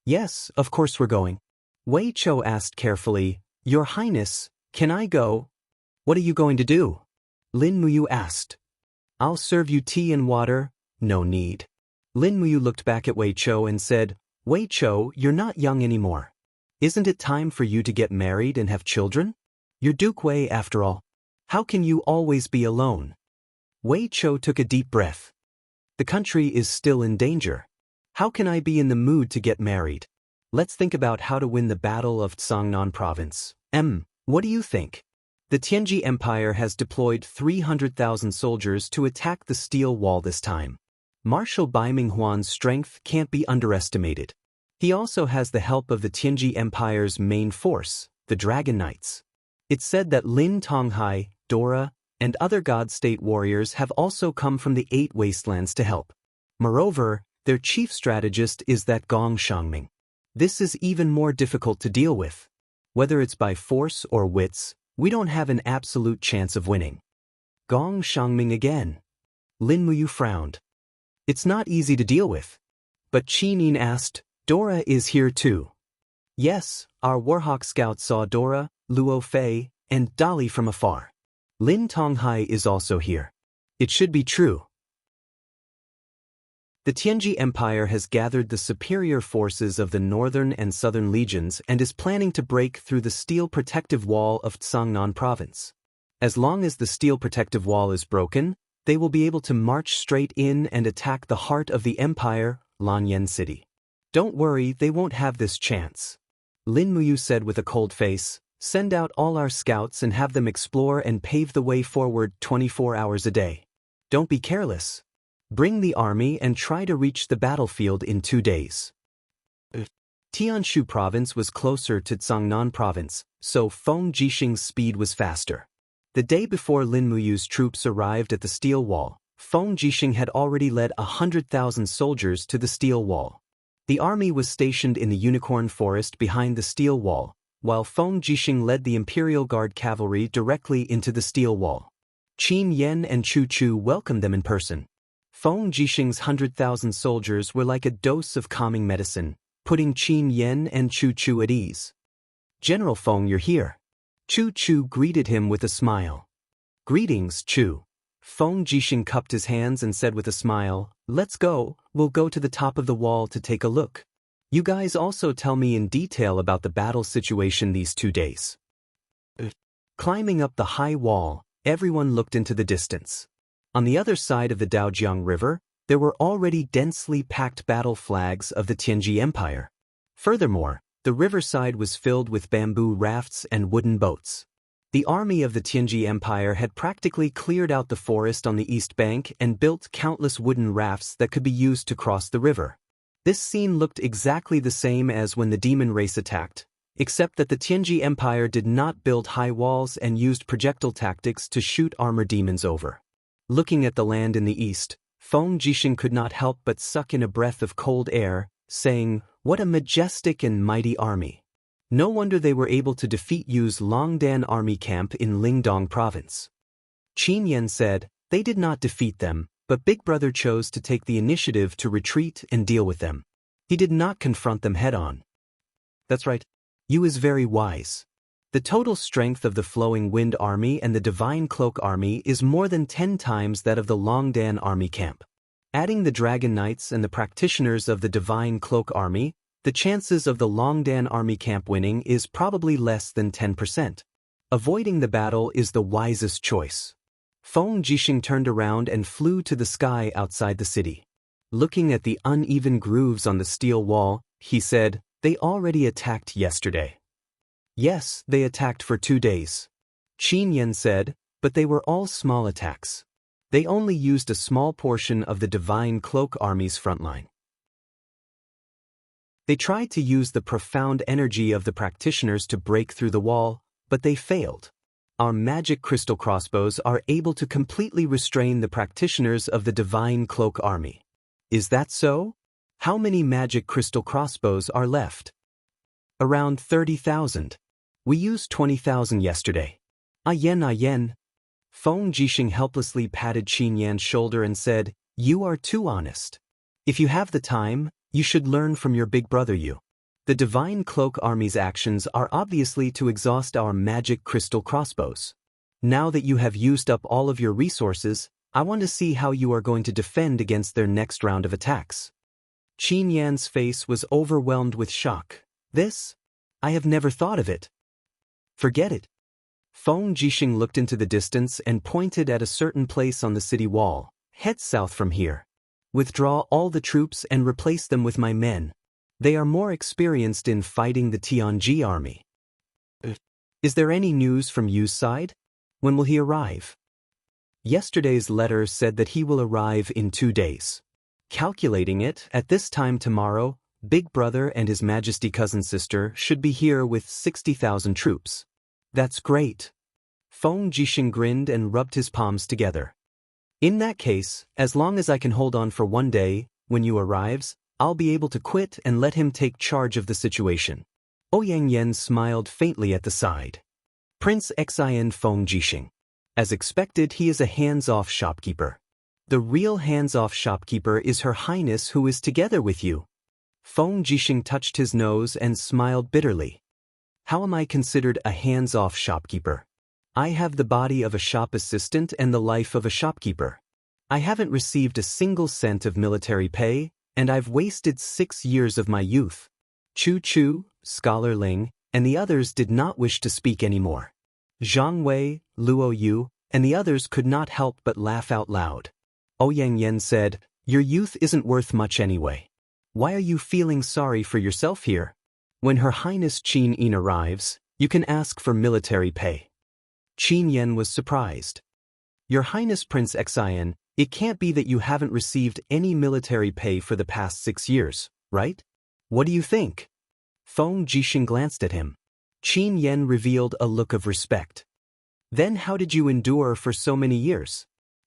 Yes, of course we're going. Wei Chou asked carefully, Your Highness, can I go? What are you going to do? Lin Muyu asked. I'll serve you tea and water. No need. Lin Muyu looked back at Wei Chou and said, Wei Chou, you're not young anymore. Isn't it time for you to get married and have children? You're Duke Wei after all. How can you always be alone? Wei Chou took a deep breath. The country is still in danger. How can I be in the mood to get married? Let's think about how to win the battle of Tsangnan province. What do you think? The Tianji Empire has deployed 300,000 soldiers to attack the steel wall this time. Marshal Bai Minghuan's strength can't be underestimated. He also has the help of the Tianji Empire's main force, the Dragon Knights. It's said that Lin Tonghai, Dora, and other God-state warriors have also come from the 8 wastelands to help. Moreover, their chief strategist is that Gong Shangming. This is even more difficult to deal with. Whether it's by force or wits, we don't have an absolute chance of winning. Gong Shangming again. Lin Muyu frowned. It's not easy to deal with. But Qin Yin asked, Dora is here too. Yes, our Warhawk scouts saw Dora, Luo Fei, and Dolly from afar. Lin Tonghai is also here. It should be true. The Tianji Empire has gathered the superior forces of the northern and southern legions and is planning to break through the steel protective wall of Tsangnan province. As long as the steel protective wall is broken, they will be able to march straight in and attack the heart of the empire, Lanyan City. Don't worry, they won't have this chance. Lin Muyu said with a cold face, Send out all our scouts and have them explore and pave the way forward 24 hours a day. Don't be careless. Bring the army and try to reach the battlefield in 2 days. Tianshu province was closer to Zhangnan province, so Feng Jixing's speed was faster. The day before Lin Muyu's troops arrived at the steel wall, Feng Jixing had already led 100,000 soldiers to the steel wall. The army was stationed in the unicorn forest behind the steel wall, while Feng Jixing led the Imperial Guard cavalry directly into the steel wall. Qin Yan and Chu Chu welcomed them in person. Feng Jixing's 100,000 soldiers were like a dose of calming medicine, putting Qin Yan and Chu Chu at ease. General Feng, you're here. Chu Chu greeted him with a smile. Greetings, Chu. Feng Jixing cupped his hands and said with a smile, let's go, we'll go to the top of the wall to take a look. You guys also tell me in detail about the battle situation these 2 days. Climbing up the high wall, everyone looked into the distance. On the other side of the Daojiang River, there were already densely packed battle flags of the Tianji Empire. Furthermore, the riverside was filled with bamboo rafts and wooden boats. The army of the Tianji Empire had practically cleared out the forest on the east bank and built countless wooden rafts that could be used to cross the river. This scene looked exactly the same as when the demon race attacked, except that the Tianji Empire did not build high walls and used projectile tactics to shoot armor demons over. Looking at the land in the east, Feng Jixing could not help but suck in a breath of cold air, saying, what a majestic and mighty army. No wonder they were able to defeat Yu's Longdan army camp in Lingdong province. Qin Yan said, they did not defeat them, but Big Brother chose to take the initiative to retreat and deal with them. He did not confront them head-on. That's right. Yu is very wise. The total strength of the Flowing Wind Army and the Divine Cloak Army is more than 10 times that of the Longdan army camp. Adding the Dragon Knights and the practitioners of the Divine Cloak Army, the chances of the Longdan army camp winning is probably less than 10%. Avoiding the battle is the wisest choice. Feng Jixing turned around and flew to the sky outside the city. Looking at the uneven grooves on the steel wall, he said, they already attacked yesterday. Yes, they attacked for 2 days. Qin Yan said, but they were all small attacks. They only used a small portion of the Divine Cloak Army's front line. They tried to use the profound energy of the practitioners to break through the wall, but they failed. Our magic crystal crossbows are able to completely restrain the practitioners of the Divine Cloak Army. Is that so? How many magic crystal crossbows are left? Around 30,000. We used 20,000 yesterday. Yen. Feng Jixing helplessly patted Qin Yan's shoulder and said, you are too honest. If you have the time, you should learn from your big brother Yu. The Divine Cloak Army's actions are obviously to exhaust our magic crystal crossbows. Now that you have used up all of your resources, I want to see how you are going to defend against their next round of attacks. Qin Yan's face was overwhelmed with shock. This? I have never thought of it. Forget it. Feng Jixing looked into the distance and pointed at a certain place on the city wall. Head south from here. Withdraw all the troops and replace them with my men. They are more experienced in fighting the Tianji army. Is there any news from Yu's side? When will he arrive? Yesterday's letter said that he will arrive in 2 days. Calculating it, at this time tomorrow, Big Brother and His Majesty cousin sister should be here with 60,000 troops. That's great. Feng Jixing grinned and rubbed his palms together. In that case, as long as I can hold on for 1 day, when Yu arrives, I'll be able to quit and let him take charge of the situation. Ouyang Yan smiled faintly at the side. Prince Xin Feng Jixing. As expected, he is a hands-off shopkeeper. The real hands-off shopkeeper is Her Highness who is together with you. Feng Jixing touched his nose and smiled bitterly. How am I considered a hands-off shopkeeper? I have the body of a shop assistant and the life of a shopkeeper. I haven't received a single cent of military pay, and I've wasted 6 years of my youth. Chu Chu, Scholar Ling, and the others did not wish to speak anymore. Zhang Wei, Luo Yu, and the others could not help but laugh out loud. Ouyang Yan said, your youth isn't worth much anyway. Why are you feeling sorry for yourself here? When Her Highness Qin Yin arrives, You can ask for military pay. Qin Yan was surprised. Your Highness Prince Xian, it can't be that you haven't received any military pay for the past 6 years, right? What do you think? Feng Jixing glanced at him. Qin Yan revealed a look of respect. Then how did you endure for so many years?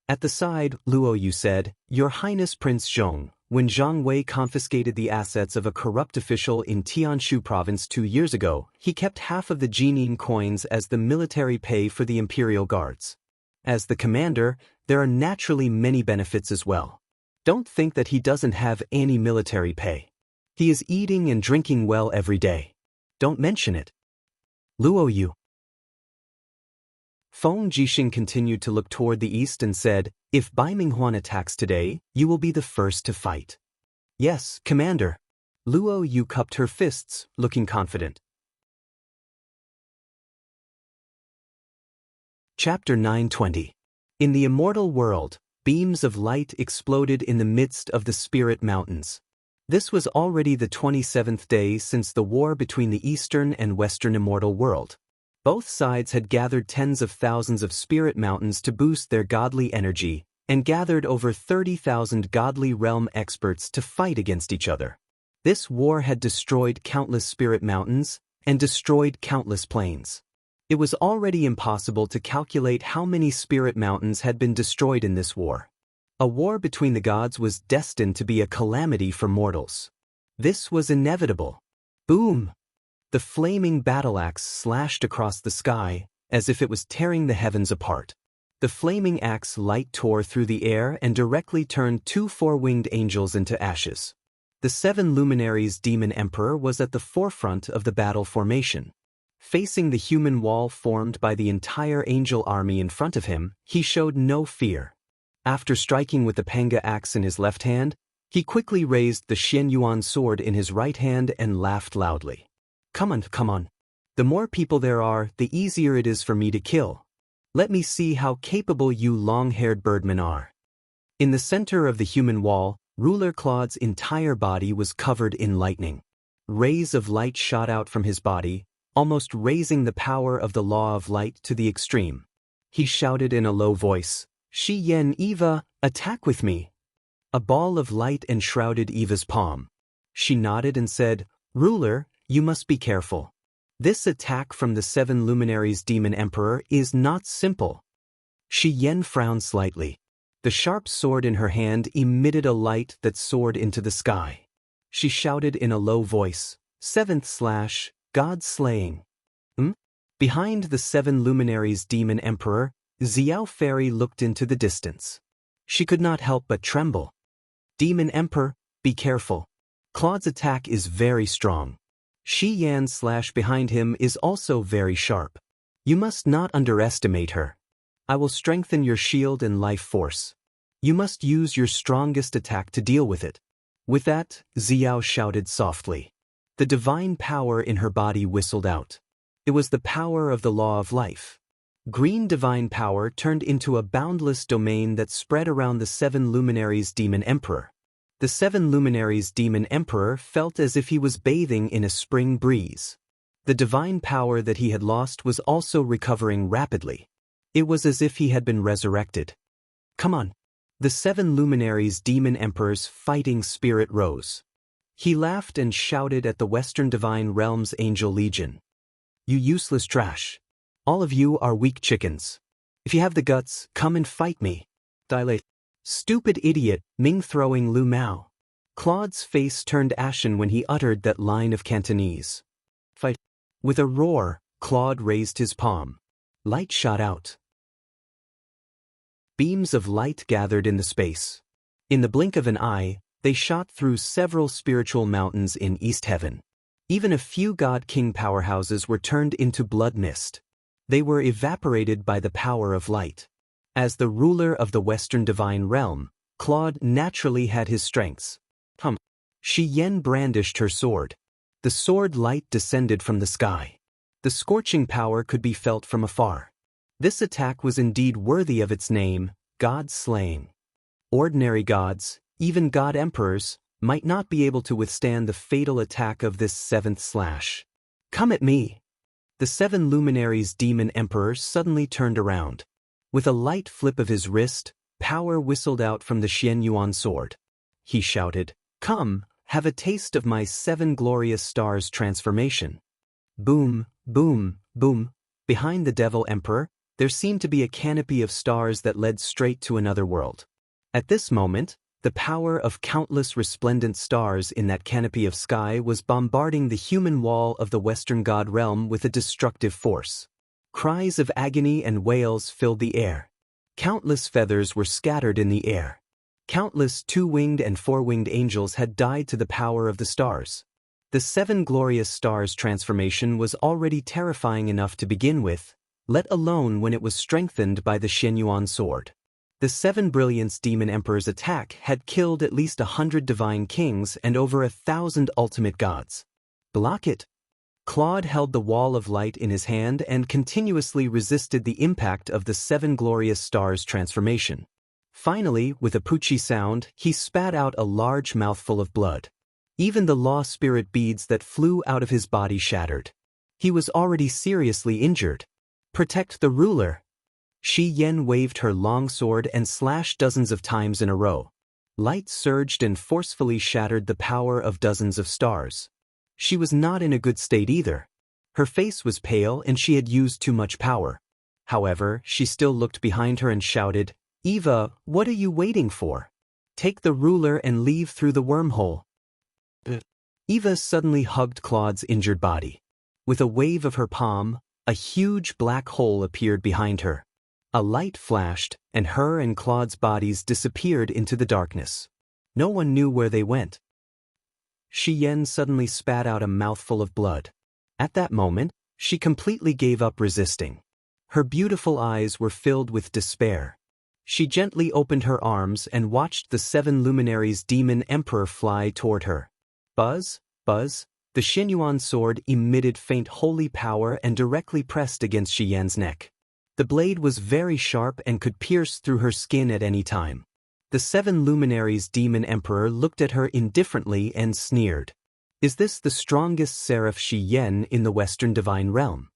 At the side, Luo Yu said, Your Highness Prince Zhong, when Zhang Wei confiscated the assets of a corrupt official in Tianshu province 2 years ago, he kept half of the Jining coins as the military pay for the imperial guards. As the commander, there are naturally many benefits as well. Don't think that he doesn't have any military pay. He is eating and drinking well every day. Don't mention it. Luo Yu. Feng Jixing continued to look toward the east and said, If Bai Minghuan attacks today, you will be the first to fight. Yes, Commander. Luo Yu cupped her fists, looking confident. Chapter 920. In the immortal world, beams of light exploded in the midst of the Spirit Mountains. This was already the 27th day since the war between the eastern and western immortal world. Both sides had gathered tens of thousands of spirit mountains to boost their godly energy, and gathered over 30,000 godly realm experts to fight against each other. This war had destroyed countless spirit mountains, and destroyed countless planes. It was already impossible to calculate how many spirit mountains had been destroyed in this war. A war between the gods was destined to be a calamity for mortals. This was inevitable. Boom! The flaming battle axe slashed across the sky, as if it was tearing the heavens apart. The flaming axe light tore through the air and directly turned 2 four-winged angels into ashes. The 7 luminaries demon emperor was at the forefront of the battle formation. Facing the human wall formed by the entire angel army in front of him, he showed no fear. After striking with the panga axe in his left hand, he quickly raised the Xianyuan sword in his right hand and laughed loudly. Come on. The more people there are, the easier it is for me to kill. Let me see how capable you long-haired birdmen are. In the center of the human wall, Ruler Claude's entire body was covered in lightning. Rays of light shot out from his body, almost raising the power of the law of light to the extreme. He shouted in a low voice, Shi Yen Eva, attack with me. A ball of light enshrouded Eva's palm. She nodded and said, Ruler, you must be careful. This attack from the 7 luminaries demon emperor is not simple. Shi Yen frowned slightly. The sharp sword in her hand emitted a light that soared into the sky. She shouted in a low voice, 7th / God slaying. Behind the 7 luminaries demon emperor, Xiao Fairy looked into the distance. She could not help but tremble. Demon Emperor, be careful. Claude's attack is very strong. Shi Yan's slash behind him is also very sharp. You must not underestimate her. I will strengthen your shield and life force. You must use your strongest attack to deal with it. With that, Xiao shouted softly. The divine power in her body whistled out. It was the power of the law of life. Green divine power turned into a boundless domain that spread around the 7 luminaries demon emperor. The 7 luminaries demon emperor felt as if he was bathing in a spring breeze. The divine power that he had lost was also recovering rapidly. It was as if he had been resurrected. Come on. The 7 luminaries demon emperor's fighting spirit rose. He laughed and shouted at the Western Divine Realms Angel Legion. You useless trash. All of you are weak chickens. If you have the guts, come and fight me. Dilate. Stupid idiot, Ming throwing Lu Mao. Claude's face turned ashen when he uttered that line of Cantonese. Fight. With a roar, Claude raised his palm. Light shot out. Beams of light gathered in the space. In the blink of an eye, they shot through several spiritual mountains in East Heaven. Even a few God King powerhouses were turned into blood mist. They were evaporated by the power of light. As the ruler of the Western Divine Realm, Claude naturally had his strengths. Shi Yen brandished her sword. The sword light descended from the sky. The scorching power could be felt from afar. This attack was indeed worthy of its name, God slaying. Ordinary gods, even god emperors, might not be able to withstand the fatal attack of this 7th slash. Come at me. The 7 luminaries demon emperor suddenly turned around. With a light flip of his wrist, power whistled out from the Xianyuan sword. He shouted, "Come, have a taste of my 7 glorious stars transformation." Boom, boom, boom. Behind the devil emperor, there seemed to be a canopy of stars that led straight to another world. At this moment, the power of countless resplendent stars in that canopy of sky was bombarding the human wall of the Western God realm with a destructive force. Cries of agony and wails filled the air. Countless feathers were scattered in the air. Countless 2-winged and 4-winged angels had died to the power of the stars. The 7 glorious stars transformation was already terrifying enough to begin with, let alone when it was strengthened by the Xianyuan sword. The 7 brilliance demon emperor's attack had killed at least 100 divine kings and over 1,000 ultimate gods. Block it. Claude held the wall of light in his hand and continuously resisted the impact of the 7 glorious stars transformation. Finally, with a poochie sound, he spat out a large mouthful of blood. Even the law spirit beads that flew out of his body shattered. He was already seriously injured. Protect the ruler. Shi Yen waved her long sword and slashed dozens of times in a row. Light surged and forcefully shattered the power of dozens of stars. She was not in a good state either. Her face was pale and she had used too much power. However, she still looked behind her and shouted, "Eva, what are you waiting for? Take the ruler and leave through the wormhole." Eva suddenly hugged Claude's injured body. With a wave of her palm, a huge black hole appeared behind her. A light flashed, and her and Claude's bodies disappeared into the darkness. No one knew where they went. Shi Yen suddenly spat out a mouthful of blood. At that moment, she completely gave up resisting. Her beautiful eyes were filled with despair. She gently opened her arms and watched the 7 luminaries demon emperor fly toward her. Buzz, buzz, the Xianyuan sword emitted faint holy power and directly pressed against Shi Yen's neck. The blade was very sharp and could pierce through her skin at any time. The 7 luminaries demon emperor looked at her indifferently and sneered. "Is this the strongest seraph Shi Yen in the Western divine realm?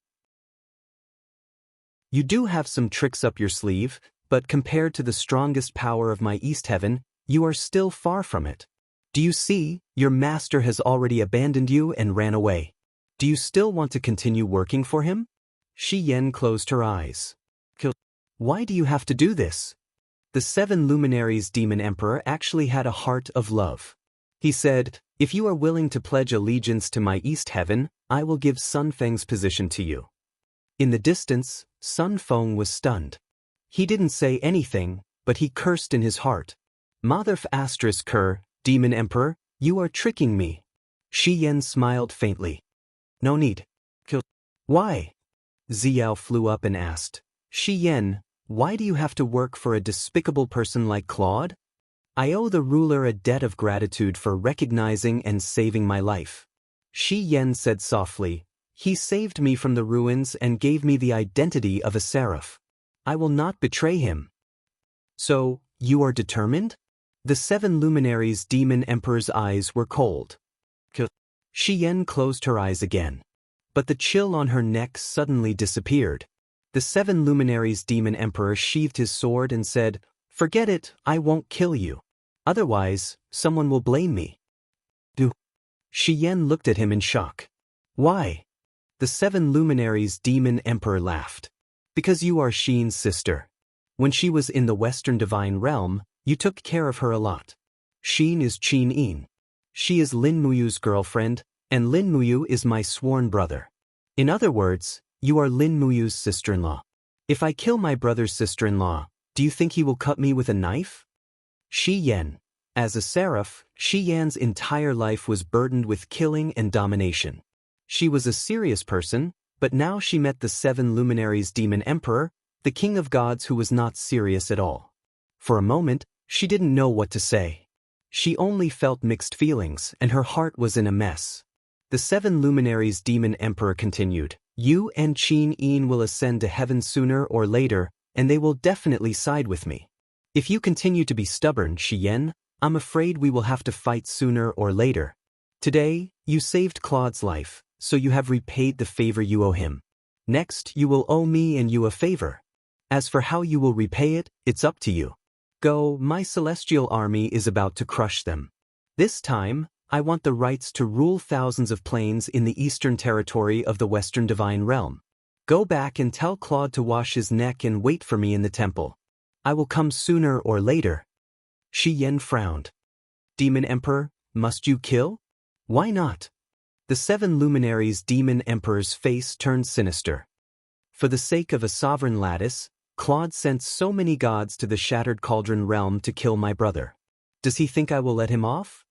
You do have some tricks up your sleeve, but compared to the strongest power of my East Heaven, you are still far from it. Do you see, your master has already abandoned you and ran away. Do you still want to continue working for him?" Shi Yen closed her eyes. "Why do you have to do this?" The 7 luminaries demon emperor actually had a heart of love. He said, "If you are willing to pledge allegiance to my East Heaven, I will give Sun Feng's position to you." In the distance, Sun Feng was stunned. He didn't say anything, but he cursed in his heart. "Mother Cur, demon emperor, you are tricking me." Shi Yen smiled faintly. "No need. Why?" Ziao flew up and asked, "Shi Yen, why do you have to work for a despicable person like Claude?" "I owe the ruler a debt of gratitude for recognizing and saving my life." Shi Yen said softly, "He saved me from the ruins and gave me the identity of a seraph. I will not betray him." "So, you are determined?" The 7 luminaries demon emperor's eyes were cold. Shi Yen closed her eyes again. But the chill on her neck suddenly disappeared. The 7 luminaries demon emperor sheathed his sword and said, "Forget it, I won't kill you. Otherwise, someone will blame me." Shi Yen looked at him in shock. "Why?" The 7 luminaries demon emperor laughed. "Because you are Xin's sister. When she was in the Western divine realm, you took care of her a lot. Xin is Qin Yin. She is Lin Muyu's girlfriend, and Lin Muyu is my sworn brother. In other words, you are Lin Muyu's sister-in-law. If I kill my brother's sister-in-law, do you think he will cut me with a knife?" Shi Yen. As a seraph, Shi Yan's entire life was burdened with killing and domination. She was a serious person, but now she met the 7 luminaries demon emperor, the king of gods who was not serious at all. For a moment, she didn't know what to say. She only felt mixed feelings, and her heart was in a mess. The 7 luminaries demon emperor continued, "You and Qin Yin will ascend to heaven sooner or later, and they will definitely side with me. If you continue to be stubborn, Shi Yen, I'm afraid we will have to fight sooner or later. Today, you saved Claude's life, so you have repaid the favor you owe him. Next, you will owe me and you a favor. As for how you will repay it, it's up to you. Go, my celestial army is about to crush them. This time, I want the rights to rule thousands of planes in the eastern territory of the Western Divine Realm. Go back and tell Claude to wash his neck and wait for me in the temple. I will come sooner or later. Shi Yan frowned. Demon Emperor, must you kill? Why not? The 7 luminaries' Demon Emperor's face turned sinister. For the sake of a sovereign lattice, Claude sent so many gods to the Shattered Cauldron realm to kill my brother. Does he think I will let him off?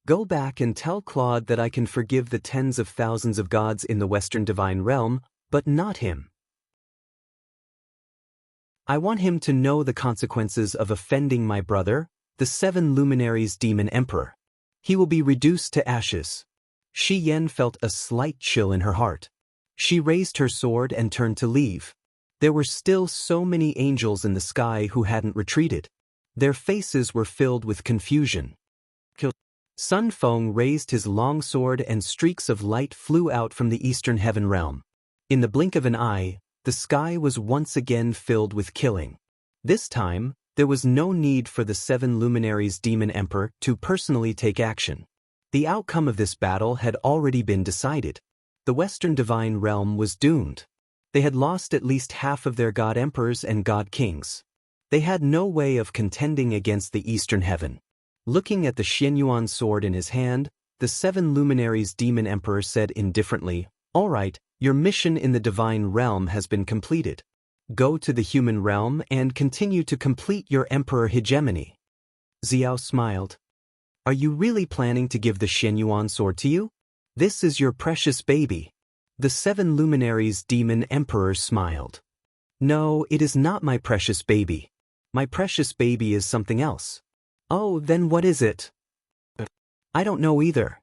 Go back and tell Claude that I can forgive the tens of thousands of gods in the Western Divine Realm, but not him. I want him to know the consequences of offending my brother, the 7 luminaries' Demon Emperor. He will be reduced to ashes. Shi Yan felt a slight chill in her heart. She raised her sword and turned to leave. There were still so many angels in the sky who hadn't retreated. Their faces were filled with confusion. Sun Feng raised his long sword and streaks of light flew out from the eastern heaven realm. In the blink of an eye, the sky was once again filled with killing. This time, there was no need for the 7 luminaries' Demon Emperor to personally take action. The outcome of this battle had already been decided. The Western Divine Realm was doomed. They had lost at least half of their god emperors and god kings. They had no way of contending against the Eastern Heaven. Looking at the Xianyuan sword in his hand, the 7 luminaries' Demon Emperor said indifferently, "All right, your mission in the Divine Realm has been completed. Go to the human realm and continue to complete your emperor hegemony." Xiao smiled. Are you really planning to give the Xianyuan sword to you? This is your precious baby. The 7 luminaries' Demon Emperor smiled. No, it is not my precious baby. My precious baby is something else. Oh, then what is it? I don't know either.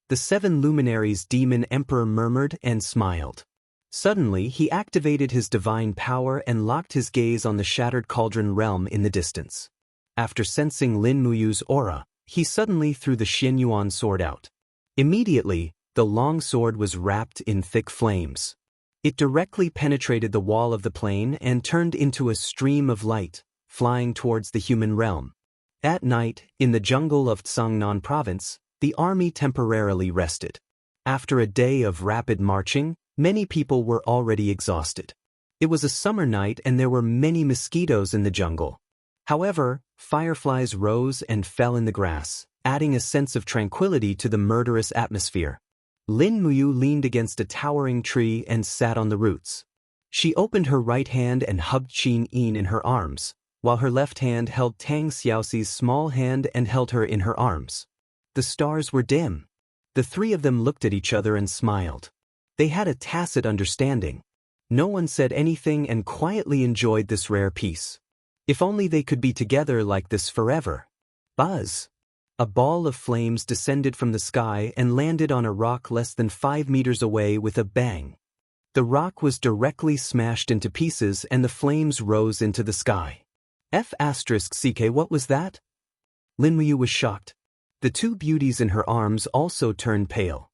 The 7 luminaries' Demon Emperor murmured and smiled. Suddenly, he activated his divine power and locked his gaze on the Shattered Cauldron realm in the distance. After sensing Lin Muyu's aura, he suddenly threw the Xianyuan sword out. Immediately, the long sword was wrapped in thick flames. It directly penetrated the wall of the plane and turned into a stream of light, flying towards the human realm. At night, in the jungle of Tsangnan province, the army temporarily rested. After a day of rapid marching, many people were already exhausted. It was a summer night and there were many mosquitoes in the jungle. However, fireflies rose and fell in the grass, adding a sense of tranquility to the murderous atmosphere. Lin Muyu leaned against a towering tree and sat on the roots. She opened her right hand and hugged Qin Yin in her arms, while her left hand held Tang Xiaoxi's small hand and held her in her arms. The stars were dim. The 3 of them looked at each other and smiled. They had a tacit understanding. No one said anything and quietly enjoyed this rare peace. If only they could be together like this forever. Buzz! A ball of flames descended from the sky and landed on a rock less than 5 meters away with a bang. The rock was directly smashed into pieces and the flames rose into the sky. F***ck, what was that? Lin Muyu was shocked. The 2 beauties in her arms also turned pale.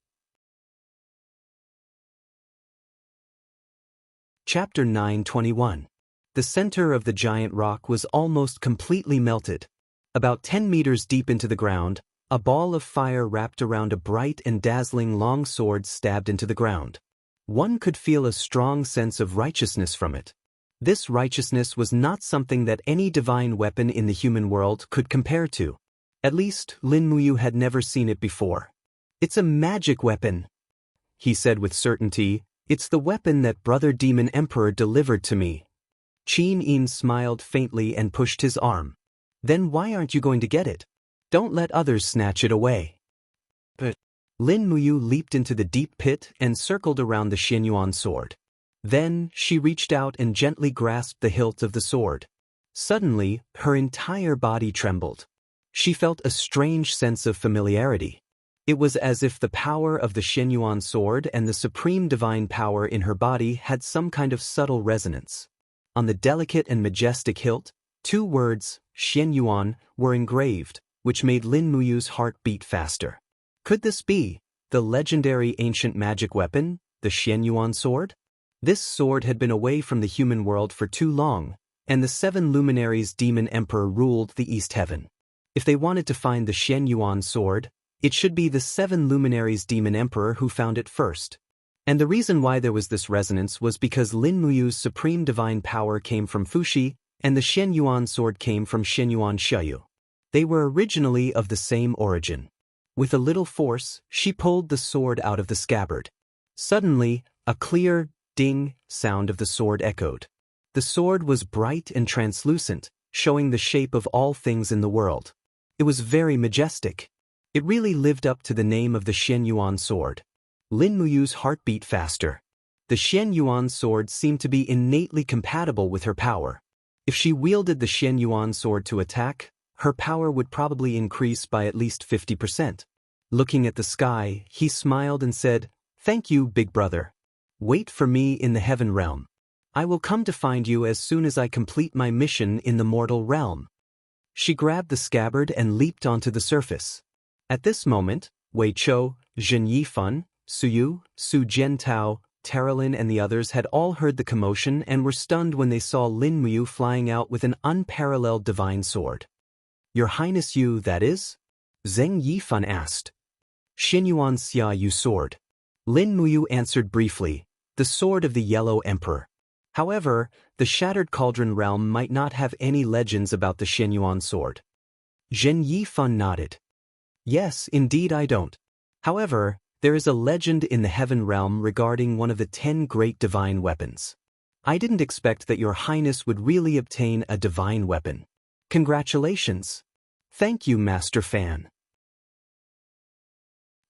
Chapter 9:21. The center of the giant rock was almost completely melted. About 10 meters deep into the ground, a ball of fire wrapped around a bright and dazzling long sword stabbed into the ground. One could feel a strong sense of righteousness from it. This righteousness was not something that any divine weapon in the human world could compare to. At least, Lin Muyu had never seen it before. It's a magic weapon, he said with certainty. It's the weapon that Brother Demon Emperor delivered to me. Qin Yin smiled faintly and pushed his arm. Then why aren't you going to get it? Don't let others snatch it away. But Lin Muyu leaped into the deep pit and circled around the Xianyuan sword. Then, she reached out and gently grasped the hilt of the sword. Suddenly, her entire body trembled. She felt a strange sense of familiarity. It was as if the power of the Xianyuan sword and the supreme divine power in her body had some kind of subtle resonance. On the delicate and majestic hilt, 2 words, Xianyuan, were engraved, which made Lin Muyu's heart beat faster. Could this be the legendary ancient magic weapon, the Xianyuan sword? This sword had been away from the human world for too long, and the 7 luminaries demon emperor ruled the East Heaven. If they wanted to find the Xianyuan sword, it should be the 7 luminaries demon emperor who found it first. And the reason why there was this resonance was because Lin Muyu's supreme divine power came from Fuxi, and the Xianyuan sword came from Xianyuan Xiaoyu. They were originally of the same origin. With a little force, she pulled the sword out of the scabbard. Suddenly, a clear, ding sound of the sword echoed. The sword was bright and translucent, showing the shape of all things in the world. It was very majestic. It really lived up to the name of the Xianyuan sword. Lin Muyu's heart beat faster. The Xianyuan sword seemed to be innately compatible with her power. If she wielded the Xianyuan sword to attack, her power would probably increase by at least 50%. Looking at the sky, he smiled and said, "Thank you, big brother. Wait for me in the heaven realm. I will come to find you as soon as I complete my mission in the mortal realm." She grabbed the scabbard and leaped onto the surface. At this moment, Wei Chou, Zhen Yifan, Suyu, Su Jiantao, Taralin and the others had all heard the commotion and were stunned when they saw Lin Muyu flying out with an unparalleled divine sword. "Your Highness, you, that is?" Zheng Yifan asked. "Xianyuan Xiaoyu sword." Lin Muyu answered briefly, "The sword of the Yellow Emperor." However, the Shattered Cauldron realm might not have any legends about the Xianyuan sword. Zhen Yifan nodded. "Yes, indeed I don't. However, there is a legend in the heaven realm regarding one of the 10 great divine weapons. I didn't expect that your Highness would really obtain a divine weapon. Congratulations. Thank you, Master Fan."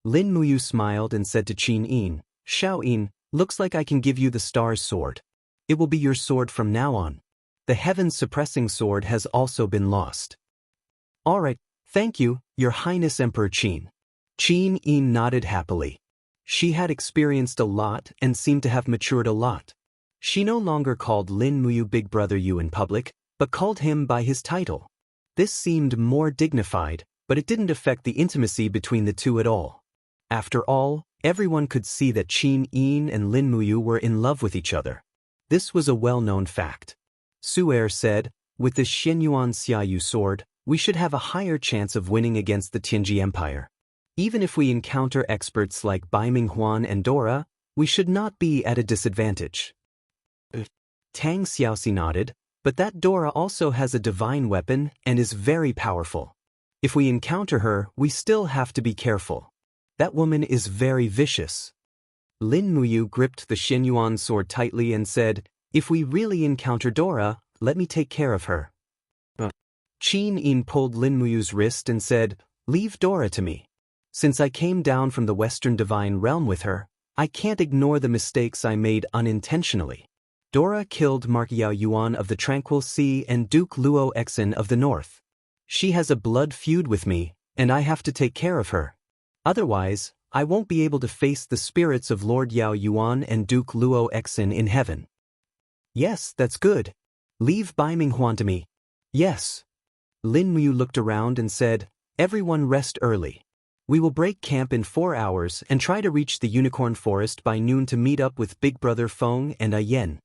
Lin Muyu smiled and said to Qin Yin, "Xiao Yin, looks like I can give you the Star's sword. It will be your sword from now on. The Heaven's suppressing sword has also been lost." "All right, thank you, Your Highness Emperor Qin." Qin Yin nodded happily. She had experienced a lot and seemed to have matured a lot. She no longer called Lin Muyu Big Brother Yu in public, but called him by his title. This seemed more dignified, but it didn't affect the intimacy between the two at all. After all, everyone could see that Qin Yin and Lin Muyu were in love with each other. This was a well-known fact. Su'er said, "With the Xianyuan Xiaoyu sword, we should have a higher chance of winning against the Tianji Empire. Even if we encounter experts like Bai Minghuan and Dora, we should not be at a disadvantage." Tang Xiaoxi nodded, "But that Dora also has a divine weapon and is very powerful. If we encounter her, we still have to be careful. That woman is very vicious." Lin Muyu gripped the Xianyuan sword tightly and said, "If we really encounter Dora, let me take care of her." Qin Yin pulled Lin Muyu's wrist and said, "Leave Dora to me. Since I came down from the Western Divine Realm with her, I can't ignore the mistakes I made unintentionally. Dora killed Mark Yao Yuan of the Tranquil Sea and Duke Luo Exin of the North. She has a blood feud with me, and I have to take care of her. Otherwise, I won't be able to face the spirits of Lord Yao Yuan and Duke Luo Exin in heaven." "Yes, that's good. Leave Bai Minghuan to me." "Yes." Lin Muyu looked around and said, "Everyone rest early. We will break camp in 4 hours and try to reach the Unicorn Forest by noon to meet up with Big Brother Feng and Ayen."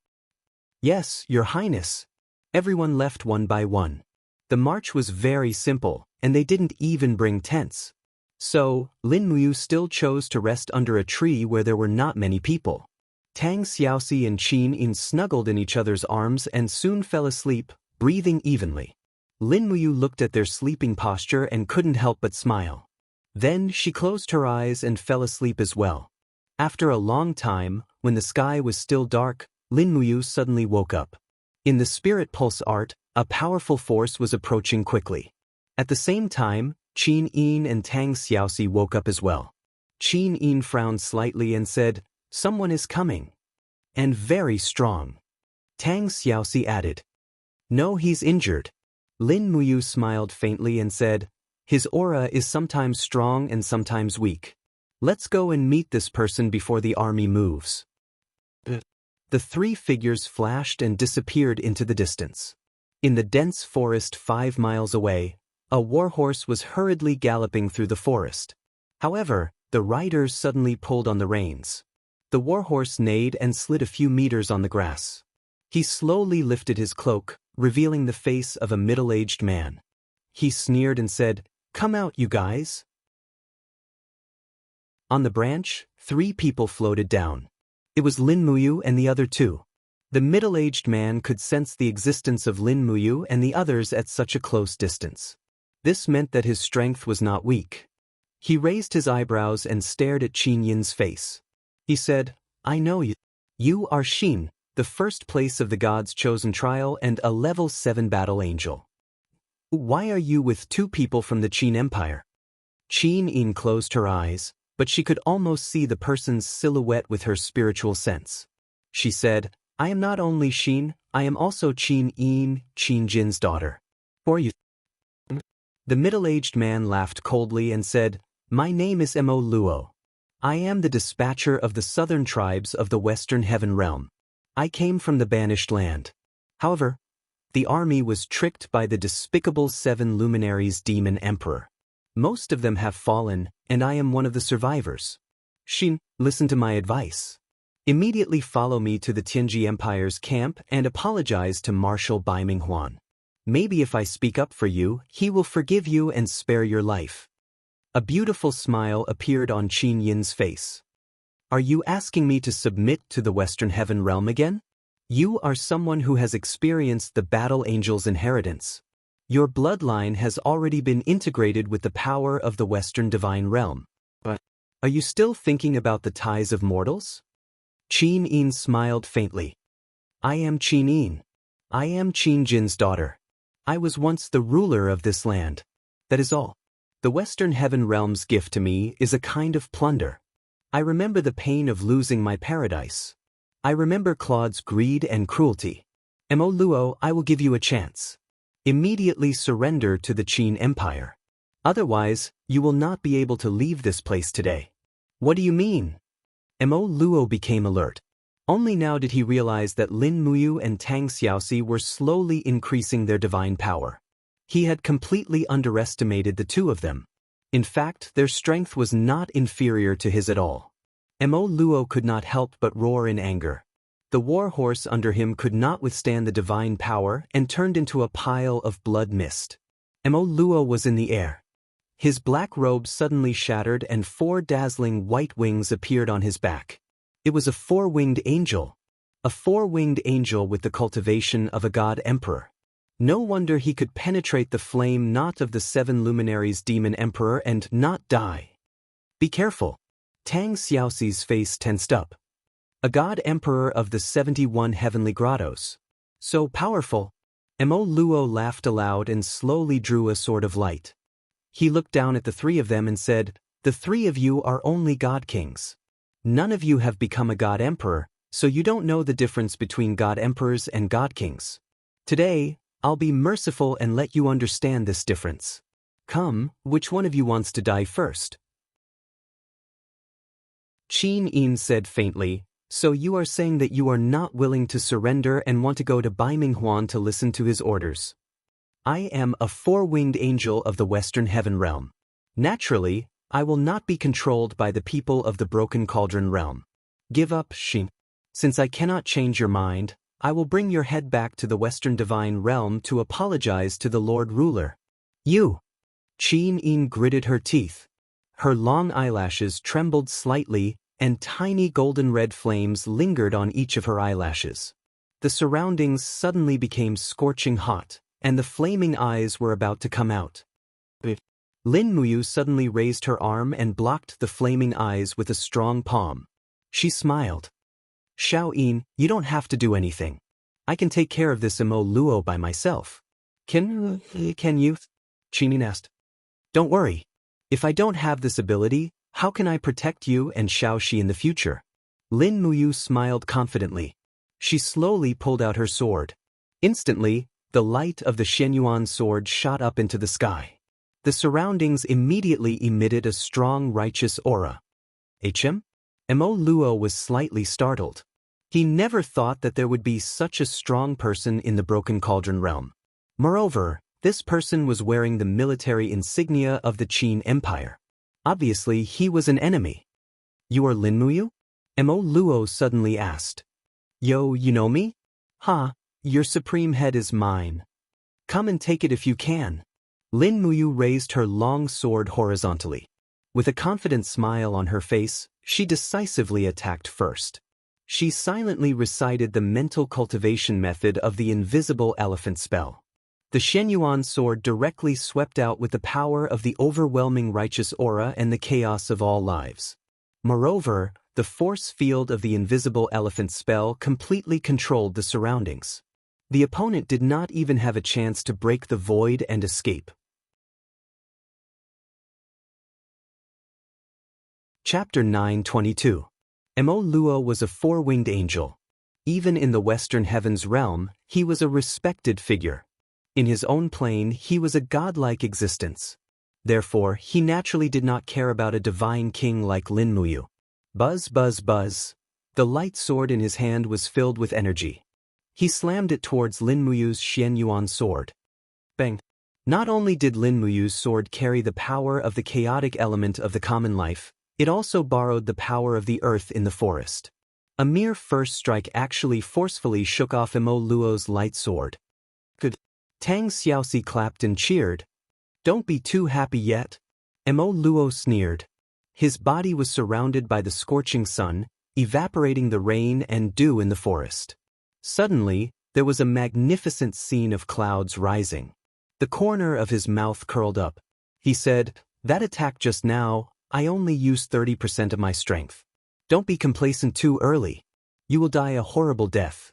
"Yes, Your Highness." Everyone left one by one. The march was very simple, and they didn't even bring tents. So, Lin Muyu still chose to rest under a tree where there were not many people. Tang Xiaoxi and Qin Yin snuggled in each other's arms and soon fell asleep, breathing evenly. Lin Muyu looked at their sleeping posture and couldn't help but smile. Then she closed her eyes and fell asleep as well. After a long time, when the sky was still dark, Lin Muyu suddenly woke up. In the Spirit Pulse art, a powerful force was approaching quickly. At the same time, Qin Yin and Tang Xiaoxi woke up as well. Qin Yin frowned slightly and said, "Someone is coming. And very strong." Tang Xiaoxi added, "No, he's injured." Lin Muyu smiled faintly and said, "His aura is sometimes strong and sometimes weak. Let's go and meet this person before the army moves." The 3 figures flashed and disappeared into the distance. In the dense forest 5 miles away, a warhorse was hurriedly galloping through the forest. However, the riders suddenly pulled on the reins. The warhorse neighed and slid a few meters on the grass. He slowly lifted his cloak, revealing the face of a middle-aged man. He sneered and said, "Come out, you guys." On the branch, 3 people floated down. It was Lin Muyu and the other 2. The middle-aged man could sense the existence of Lin Muyu and the others at such a close distance. This meant that his strength was not weak. He raised his eyebrows and stared at Qin Yin's face. He said, "I know you. You are Xin, the first place of the gods' chosen trial and a level 7 battle angel. Why are you with 2 people from the Qin Empire?" Qin Yin closed her eyes, but she could almost see the person's silhouette with her spiritual sense. She said, "I am not only Xin, I am also Qin Yin, Qin Jin's daughter. For you." The middle-aged man laughed coldly and said, "My name is Mo Luo. I am the dispatcher of the southern tribes of the Western Heaven Realm. I came from the banished land. However, the army was tricked by the despicable 7 luminaries demon emperor. Most of them have fallen, and I am one of the survivors. Xin, listen to my advice. Immediately follow me to the Tianji Empire's camp and apologize to Marshal Bai Minghuan. Maybe if I speak up for you, he will forgive you and spare your life." A beautiful smile appeared on Qin Yin's face. "Are you asking me to submit to the Western Heaven Realm again? You are someone who has experienced the Battle Angel's inheritance. Your bloodline has already been integrated with the power of the Western Divine Realm. But are you still thinking about the ties of mortals?" Qin Yin smiled faintly. "I am Qin Yin. I am Qin Jin's daughter. I was once the ruler of this land. That is all. The Western Heaven Realm's gift to me is a kind of plunder. I remember the pain of losing my paradise. I remember Claude's greed and cruelty. Mo Luo, I will give you a chance. Immediately surrender to the Qin Empire. Otherwise, you will not be able to leave this place today." "What do you mean?" Mo Luo became alert. Only now did he realize that Lin Muyu and Tang Xiaoxi were slowly increasing their divine power. He had completely underestimated the 2 of them. In fact, their strength was not inferior to his at all. Mo Luo could not help but roar in anger. The war horse under him could not withstand the divine power and turned into a pile of blood mist. Mo Luo was in the air. His black robe suddenly shattered and 4 dazzling white wings appeared on his back. It was a 4-winged angel. A 4-winged angel with the cultivation of a god emperor. No wonder he could penetrate the flame knot of the 7 luminaries demon emperor and not die. "Be careful." Tang Xiaoxi's face tensed up. A god emperor of the 71 heavenly grottos. So powerful. Mo Luo laughed aloud and slowly drew a sword of light. He looked down at the 3 of them and said, "The 3 of you are only god kings. None of you have become a god emperor, so you don't know the difference between god emperors and god kings. Today, I'll be merciful and let you understand this difference. Come, which one of you wants to die first?" Qin Yin said faintly, "So you are saying that you are not willing to surrender and want to go to Bai Minghuan to listen to his orders? I am a 4-winged angel of the Western Heaven Realm. Naturally, I will not be controlled by the people of the Broken Cauldron Realm. Give up, Xin. Since I cannot change your mind, I will bring your head back to the Western Divine Realm to apologize to the Lord Ruler." "You!" Qin Yin gritted her teeth. Her long eyelashes trembled slightly, and tiny golden red flames lingered on each of her eyelashes. The surroundings suddenly became scorching hot, and the flaming eyes were about to come out. Lin Muyu suddenly raised her arm and blocked the flaming eyes with a strong palm. She smiled. "Xiao Yin, you don't have to do anything. I can take care of this Mo Luo by myself." Can you?" Qin Yin asked. "Don't worry. If I don't have this ability, how can I protect you and Xiaoxi in the future?" Lin Muyu smiled confidently. She slowly pulled out her sword. Instantly, the light of the Shenyuan sword shot up into the sky. The surroundings immediately emitted a strong righteous aura. Mo Luo was slightly startled. He never thought that there would be such a strong person in the Broken Cauldron Realm. Moreover, this person was wearing the military insignia of the Qin Empire. Obviously, he was an enemy. "You are Lin Muyu?" Mo Luo suddenly asked. Yo, you know me? Ha, your supreme head is mine. Come and take it if you can. Lin Muyu raised her long sword horizontally. With a confident smile on her face, she decisively attacked first. She silently recited the mental cultivation method of the invisible elephant spell. The Xianyuan sword directly swept out with the power of the overwhelming righteous aura and the chaos of all lives. Moreover, the force field of the invisible elephant spell completely controlled the surroundings. The opponent did not even have a chance to break the void and escape. Chapter 922. Mo Luo was a four-winged angel. Even in the Western Heavens realm, he was a respected figure. In his own plane, he was a godlike existence. Therefore, he naturally did not care about a divine king like Lin Muyu. Buzz, buzz, buzz. The light sword in his hand was filled with energy. He slammed it towards Lin Muyu's Xianyuan sword. Bang! Not only did Lin Muyu's sword carry the power of the chaotic element of the common life, it also borrowed the power of the earth in the forest. A mere first strike actually forcefully shook off Mo Luo's light sword. Good. Tang Xiaoxi clapped and cheered. Don't be too happy yet. Mo Luo sneered. His body was surrounded by the scorching sun, evaporating the rain and dew in the forest. Suddenly, there was a magnificent scene of clouds rising. The corner of his mouth curled up. He said, "That attack just now, I only used 30% of my strength. Don't be complacent too early. You will die a horrible death."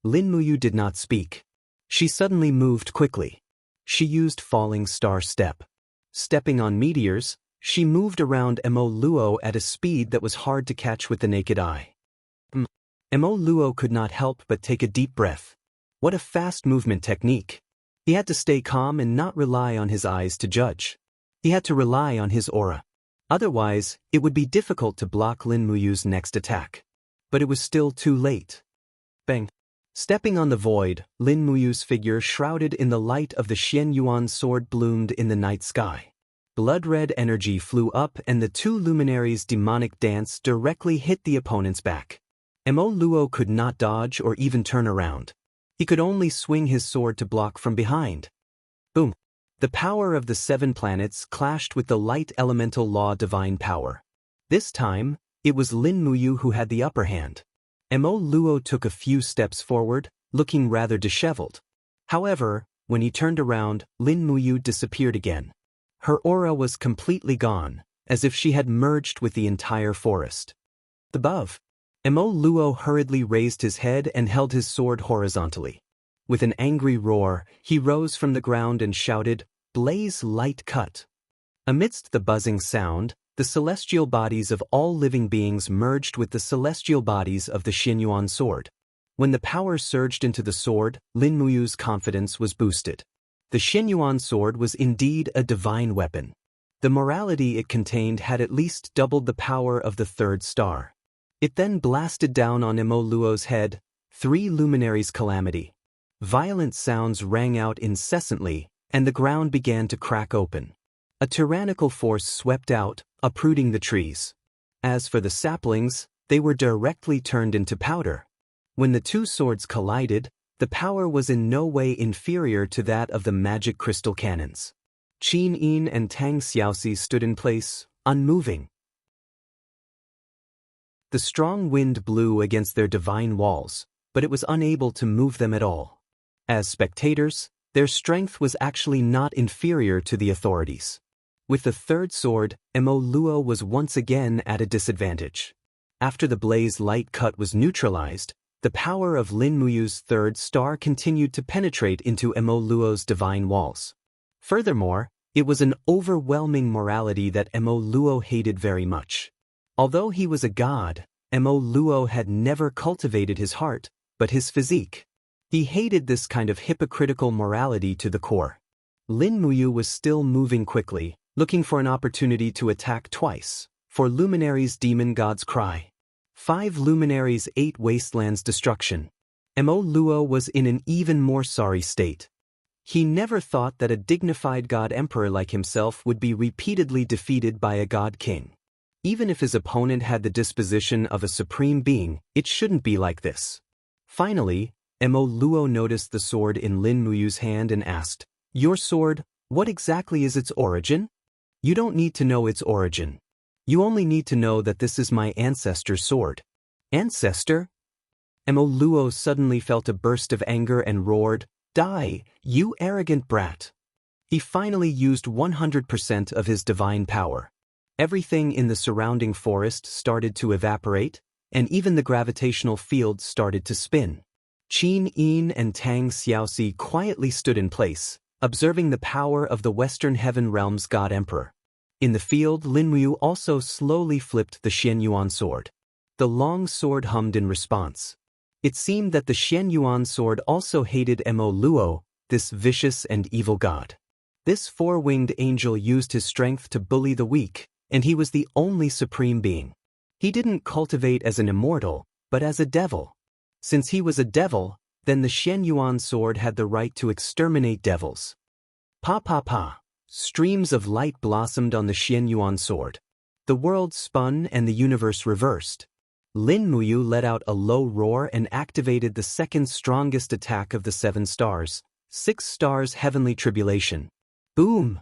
Lin Muyu did not speak. She suddenly moved quickly. She used falling star step. Stepping on meteors, she moved around Mo Luo at a speed that was hard to catch with the naked eye. Mo Luo could not help but take a deep breath. What a fast movement technique. He had to stay calm and not rely on his eyes to judge. He had to rely on his aura. Otherwise, it would be difficult to block Lin Muyu's next attack. But it was still too late. Bang! Stepping on the void, Lin Muyu's figure shrouded in the light of the Xianyuan sword bloomed in the night sky. Blood-red energy flew up and the two luminaries' demonic dance directly hit the opponent's back. Mo Luo could not dodge or even turn around. He could only swing his sword to block from behind. Boom! The power of the 7 planets clashed with the light elemental law divine power. This time, it was Lin Muyu who had the upper hand. Mo Luo took a few steps forward, looking rather disheveled. However, when he turned around, Lin Muyu disappeared again. Her aura was completely gone, as if she had merged with the entire forest. Above, Mo Luo hurriedly raised his head and held his sword horizontally. With an angry roar, he rose from the ground and shouted, "Blaze light cut." Amidst the buzzing sound, the celestial bodies of all living beings merged with the celestial bodies of the Xianyuan sword. When the power surged into the sword, Lin Muyu's confidence was boosted. The Xianyuan sword was indeed a divine weapon. The morality it contained had at least doubled the power of the third star. It then blasted down on Mo Luo's head, 3 luminaries' calamity. Violent sounds rang out incessantly, and the ground began to crack open. A tyrannical force swept out, uprooting the trees. As for the saplings, they were directly turned into powder. When the two swords collided, the power was in no way inferior to that of the magic crystal cannons. Qin Yin and Tang Xiaoxi stood in place, unmoving. The strong wind blew against their divine walls, but it was unable to move them at all. As spectators, their strength was actually not inferior to the authorities. With the third sword, Mo Luo was once again at a disadvantage. After the blaze light cut was neutralized, the power of Lin Muyu's third star continued to penetrate into Mo Luo's divine walls. Furthermore, it was an overwhelming morality that Mo Luo hated very much. Although he was a god, Mo Luo had never cultivated his heart, but his physique. He hated this kind of hypocritical morality to the core. Lin Muyu was still moving quickly, looking for an opportunity to attack twice, for Luminary's demon god's cry. 5 luminaries, 8 wastelands destruction. Mo Luo was in an even more sorry state. He never thought that a dignified god emperor like himself would be repeatedly defeated by a god king. Even if his opponent had the disposition of a supreme being, it shouldn't be like this. Finally, Mo Luo noticed the sword in Lin Muyu's hand and asked, "Your sword, what exactly is its origin?" "You don't need to know its origin. You only need to know that this is my ancestor's sword." "Ancestor?" Mo Luo suddenly felt a burst of anger and roared, "Die, you arrogant brat!" He finally used 100% of his divine power. Everything in the surrounding forest started to evaporate, and even the gravitational field started to spin. Qin Yin and Tang Xiaoxi quietly stood in place, observing the power of the Western Heaven Realm's God Emperor. In the field, Lin Muyu also slowly flipped the Xianyuan sword. The long sword hummed in response. It seemed that the Xianyuan sword also hated Mo Luo, this vicious and evil god. This four-winged angel used his strength to bully the weak, and he was the only supreme being. He didn't cultivate as an immortal, but as a devil. Since he was a devil, then the Xianyuan sword had the right to exterminate devils. Pa pa pa. Streams of light blossomed on the Xianyuan sword. The world spun and the universe reversed. Lin Muyu let out a low roar and activated the second strongest attack of the 7 stars, 6 stars heavenly tribulation. Boom!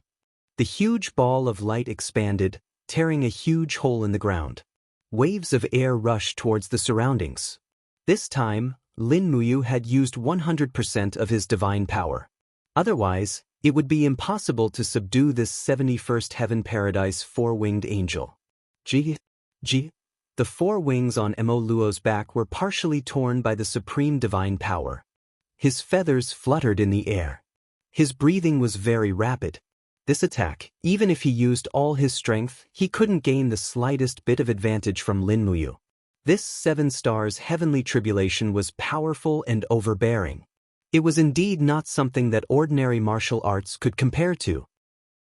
The huge ball of light expanded, tearing a huge hole in the ground. Waves of air rushed towards the surroundings. This time, Lin Muyu had used 100% of his divine power. Otherwise, it would be impossible to subdue this 71st heaven paradise four-winged angel. G. The 4 wings on Mo Luo's back were partially torn by the supreme divine power. His feathers fluttered in the air. His breathing was very rapid. This attack, even if he used all his strength, he couldn't gain the slightest bit of advantage from Lin Muyu. This 7 stars heavenly tribulation was powerful and overbearing. It was indeed not something that ordinary martial arts could compare to.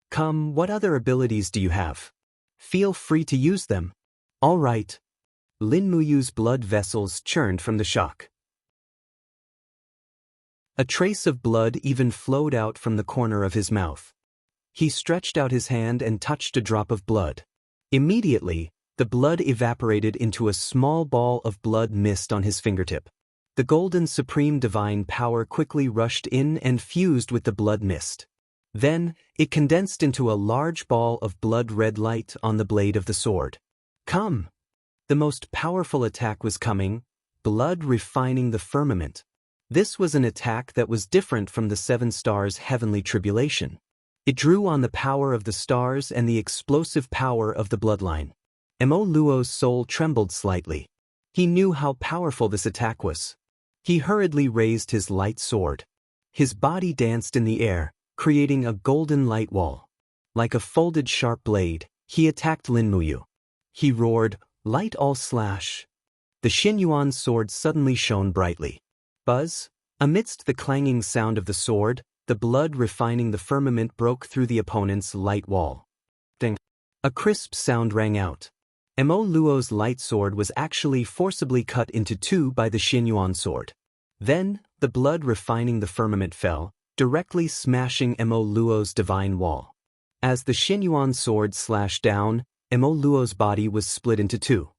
Come, what other abilities do you have? Feel free to use them. All right. Lin Muyu's blood vessels churned from the shock. A trace of blood even flowed out from the corner of his mouth. He stretched out his hand and touched a drop of blood. Immediately, the blood evaporated into a small ball of blood mist on his fingertip. The golden supreme divine power quickly rushed in and fused with the blood mist. Then, it condensed into a large ball of blood-red light on the blade of the sword. Come! The most powerful attack was coming, blood refining the firmament. This was an attack that was different from the 7 stars heavenly tribulation. It drew on the power of the stars and the explosive power of the bloodline. Mo Luo's soul trembled slightly. He knew how powerful this attack was. He hurriedly raised his light sword. His body danced in the air, creating a golden light wall. Like a folded sharp blade, he attacked Lin Muyu. He roared, "Light all slash!" The Xianyuan sword suddenly shone brightly. Buzz! Amidst the clanging sound of the sword, the blood refining the firmament broke through the opponent's light wall. Ding! A crisp sound rang out. Mo Luo's light sword was actually forcibly cut into 2 by the Xianyuan sword. Then, the blood refining the firmament fell, directly smashing Mo Luo's divine wall. As the Xianyuan sword slashed down, Mo Luo's body was split into 2.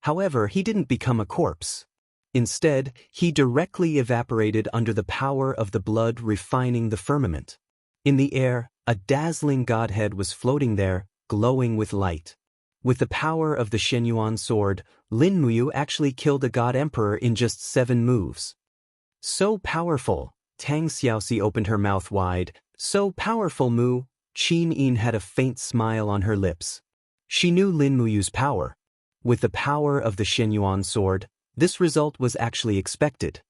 However, he didn't become a corpse. Instead, he directly evaporated under the power of the blood refining the firmament. In the air, a dazzling godhead was floating there, glowing with light. With the power of the Xianyuan sword, Lin Muyu actually killed a god emperor in just 7 moves. So powerful! Tang Xiaoxi opened her mouth wide. So powerful, Mu! Qin Yin had a faint smile on her lips. She knew Lin Muyu's power. With the power of the Xianyuan sword, this result was actually expected.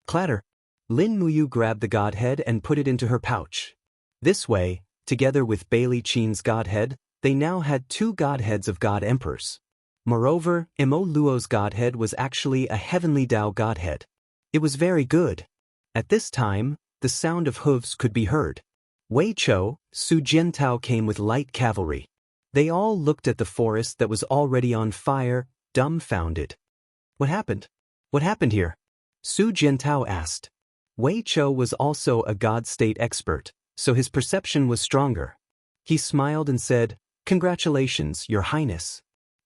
Clatter! Lin Muyu grabbed the godhead and put it into her pouch. This way, together with Bailey Qin's godhead, they now had 2 godheads of god emperors. Moreover, Mo Luo's godhead was actually a heavenly Dao godhead. It was very good. At this time, the sound of hooves could be heard. Wei Chou, Su Jiantao came with light cavalry. They all looked at the forest that was already on fire, dumbfounded. What happened? What happened here? Su Jiantao asked. Wei Chou was also a god state expert, so his perception was stronger. He smiled and said, "Congratulations, Your Highness.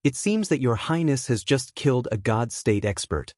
It seems that your highness has just killed a god-state expert.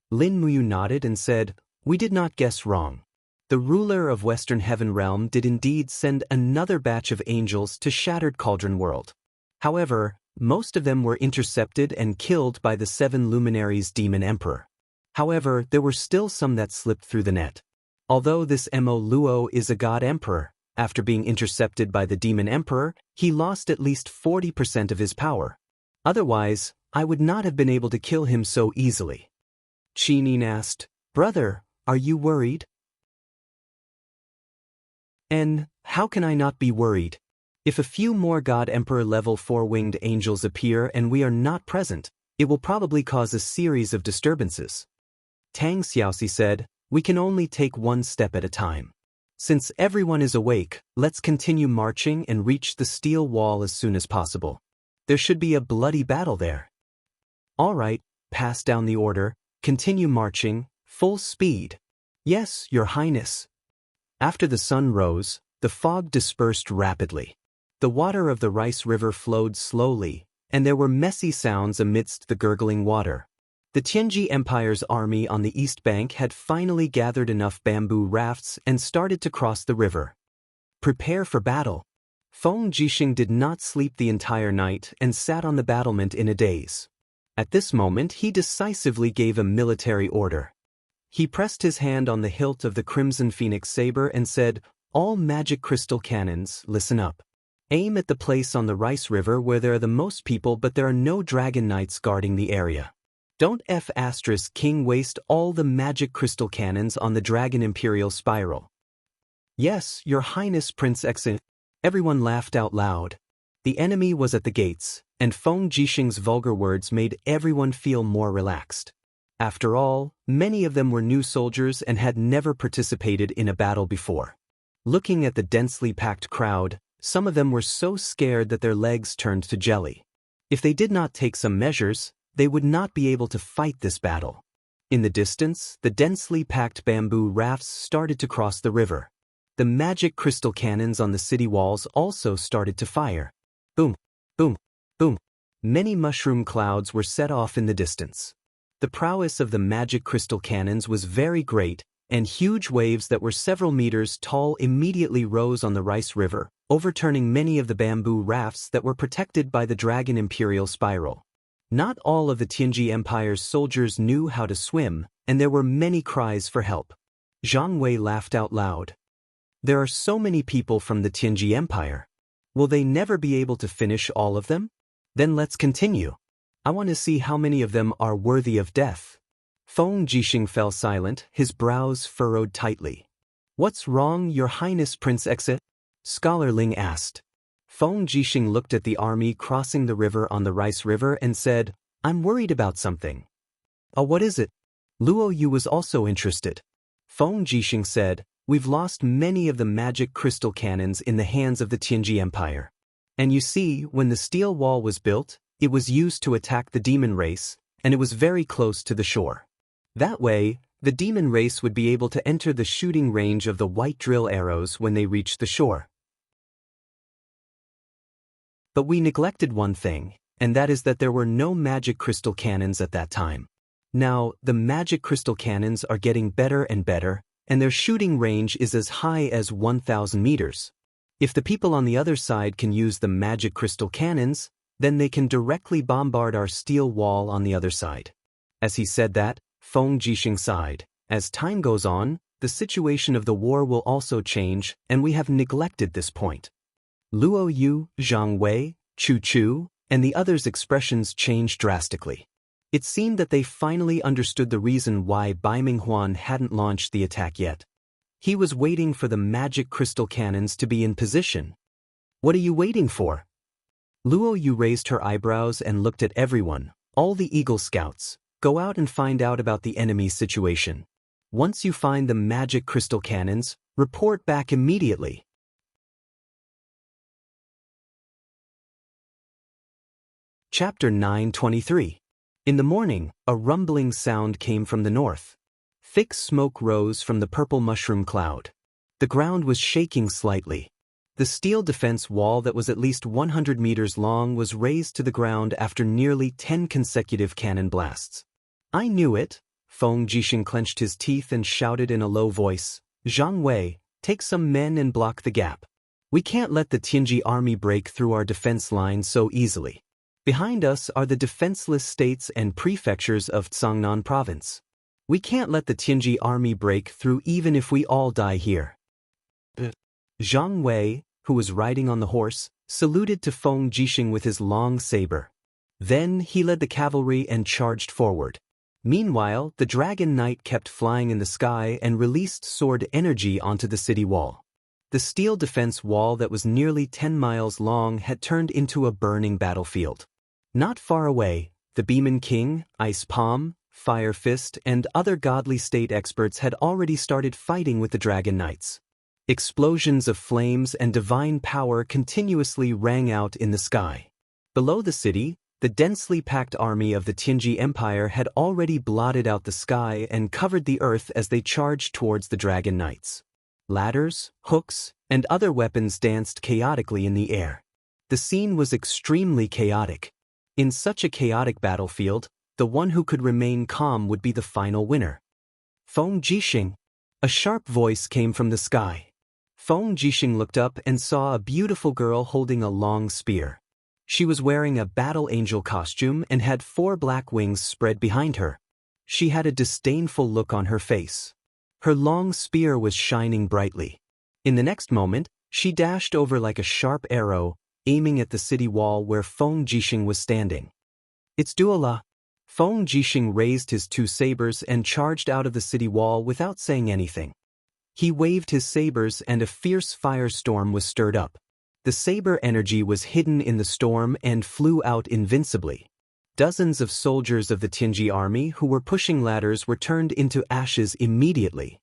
Lin Muyu nodded and said, "We did not guess wrong. The ruler of Western Heaven Realm did indeed send another batch of angels to Shattered Cauldron World. However, most of them were intercepted and killed by the 7 luminaries Demon Emperor. However, there were still some that slipped through the net. Although this Mo Luo is a god emperor, after being intercepted by the Demon Emperor, he lost at least 40% of his power. Otherwise, I would not have been able to kill him so easily." Qinin asked, "Brother, are you worried?" "And how can I not be worried? If a few more God Emperor level 4 winged angels appear and we are not present, it will probably cause a series of disturbances." Tang Xiaoxi said, "We can only take one step at a time. Since everyone is awake, let's continue marching and reach the steel wall as soon as possible. There should be a bloody battle there." "All right, pass down the order, continue marching, full speed." "Yes, Your Highness." After the sun rose, the fog dispersed rapidly. The water of the Rice River flowed slowly, and there were messy sounds amidst the gurgling water. The Tianji Empire's army on the east bank had finally gathered enough bamboo rafts and started to cross the river. "Prepare for battle." Feng Jixing did not sleep the entire night and sat on the battlement in a daze. At this moment he decisively gave a military order. He pressed his hand on the hilt of the Crimson Phoenix saber and said, "All magic crystal cannons, listen up. Aim at the place on the Rice River where there are the most people but there are no dragon knights guarding the area. Don't King waste all the magic crystal cannons on the Dragon Imperial Spiral." "Yes, Your Highness Prince Exit." Everyone laughed out loud. The enemy was at the gates, and Feng Jixing's vulgar words made everyone feel more relaxed. After all, many of them were new soldiers and had never participated in a battle before. Looking at the densely packed crowd, some of them were so scared that their legs turned to jelly. If they did not take some measures, they would not be able to fight this battle. In the distance, the densely packed bamboo rafts started to cross the river. The magic crystal cannons on the city walls also started to fire. Boom, boom, boom. Many mushroom clouds were set off in the distance. The prowess of the magic crystal cannons was very great, and huge waves that were several meters tall immediately rose on the Rice River, overturning many of the bamboo rafts that were protected by the Dragon Imperial Spiral. Not all of the Tianji Empire's soldiers knew how to swim, and there were many cries for help. Zhang Wei laughed out loud. "There are so many people from the Tianji Empire. Will they never be able to finish all of them? Then let's continue. I want to see how many of them are worthy of death." Feng Jixing fell silent, his brows furrowed tightly. "What's wrong, Your Highness Prince Exit?" Scholar Ling asked. Feng Jixing looked at the army crossing the river on the Rice River and said, "I'm worried about something." "Oh, what is it?" Luo Yu was also interested. Feng Jixing said, "We've lost many of the magic crystal cannons in the hands of the Tianji Empire. And you see, when the steel wall was built, it was used to attack the demon race, and it was very close to the shore. That way, the demon race would be able to enter the shooting range of the white drill arrows when they reached the shore. But we neglected one thing, and that is that there were no magic crystal cannons at that time. Now, the magic crystal cannons are getting better and better, and their shooting range is as high as 1,000 meters. If the people on the other side can use the magic crystal cannons, then they can directly bombard our steel wall on the other side." As he said that, Feng Jixing sighed. "As time goes on, the situation of the war will also change, and we have neglected this point." Luo Yu, Zhang Wei, Chu Chu, and the others' expressions changed drastically. It seemed that they finally understood the reason why Bai Minghuan hadn't launched the attack yet. He was waiting for the magic crystal cannons to be in position. "What are you waiting for?" Luo Yu raised her eyebrows and looked at everyone. "All the Eagle Scouts, go out and find out about the enemy's situation. Once you find the magic crystal cannons, report back immediately." Chapter 923. In the morning, a rumbling sound came from the north. Thick smoke rose from the purple mushroom cloud. The ground was shaking slightly. The steel defense wall that was at least 100 meters long was razed to the ground after nearly 10 consecutive cannon blasts. I knew it. Feng Jixing clenched his teeth and shouted in a low voice, "Zhang Wei, take some men and block the gap. We can't let the Tianji army break through our defense line so easily. Behind us are the defenseless states and prefectures of Tsangnan province. We can't let the Tianji army break through even if we all die here." Zhang Wei, who was riding on the horse, saluted to Feng Jixing with his long saber. Then he led the cavalry and charged forward. Meanwhile, the Dragon Knight kept flying in the sky and released sword energy onto the city wall. The steel defense wall that was nearly 10 miles long had turned into a burning battlefield. Not far away, the Beeman King, Ice Palm, Fire Fist, and other godly state experts had already started fighting with the Dragon Knights. Explosions of flames and divine power continuously rang out in the sky. Below the city, the densely packed army of the Tianji Empire had already blotted out the sky and covered the earth as they charged towards the Dragon Knights. Ladders, hooks, and other weapons danced chaotically in the air. The scene was extremely chaotic. In such a chaotic battlefield, the one who could remain calm would be the final winner. "Feng Jixing!" A sharp voice came from the sky. Feng Jixing looked up and saw a beautiful girl holding a long spear. She was wearing a battle angel costume and had 4 black wings spread behind her. She had a disdainful look on her face. Her long spear was shining brightly. In the next moment, she dashed over like a sharp arrow, aiming at the city wall where Feng Jixing was standing. "It's Duola." Feng Jixing raised his 2 sabers and charged out of the city wall without saying anything. He waved his sabers and a fierce firestorm was stirred up. The saber energy was hidden in the storm and flew out invincibly. Dozens of soldiers of the Tianji army who were pushing ladders were turned into ashes immediately.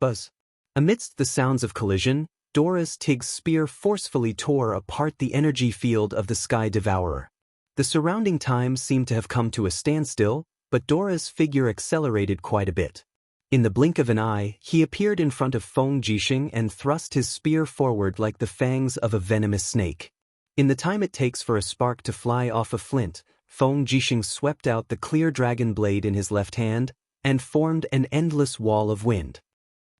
Buzz. Amidst the sounds of collision, Dora's Tig's spear forcefully tore apart the energy field of the Sky Devourer. The surrounding time seemed to have come to a standstill, but Dora's figure accelerated quite a bit. In the blink of an eye, he appeared in front of Feng Jixing and thrust his spear forward like the fangs of a venomous snake. In the time it takes for a spark to fly off a flint, Feng Jixing swept out the clear dragon blade in his left hand and formed an endless wall of wind.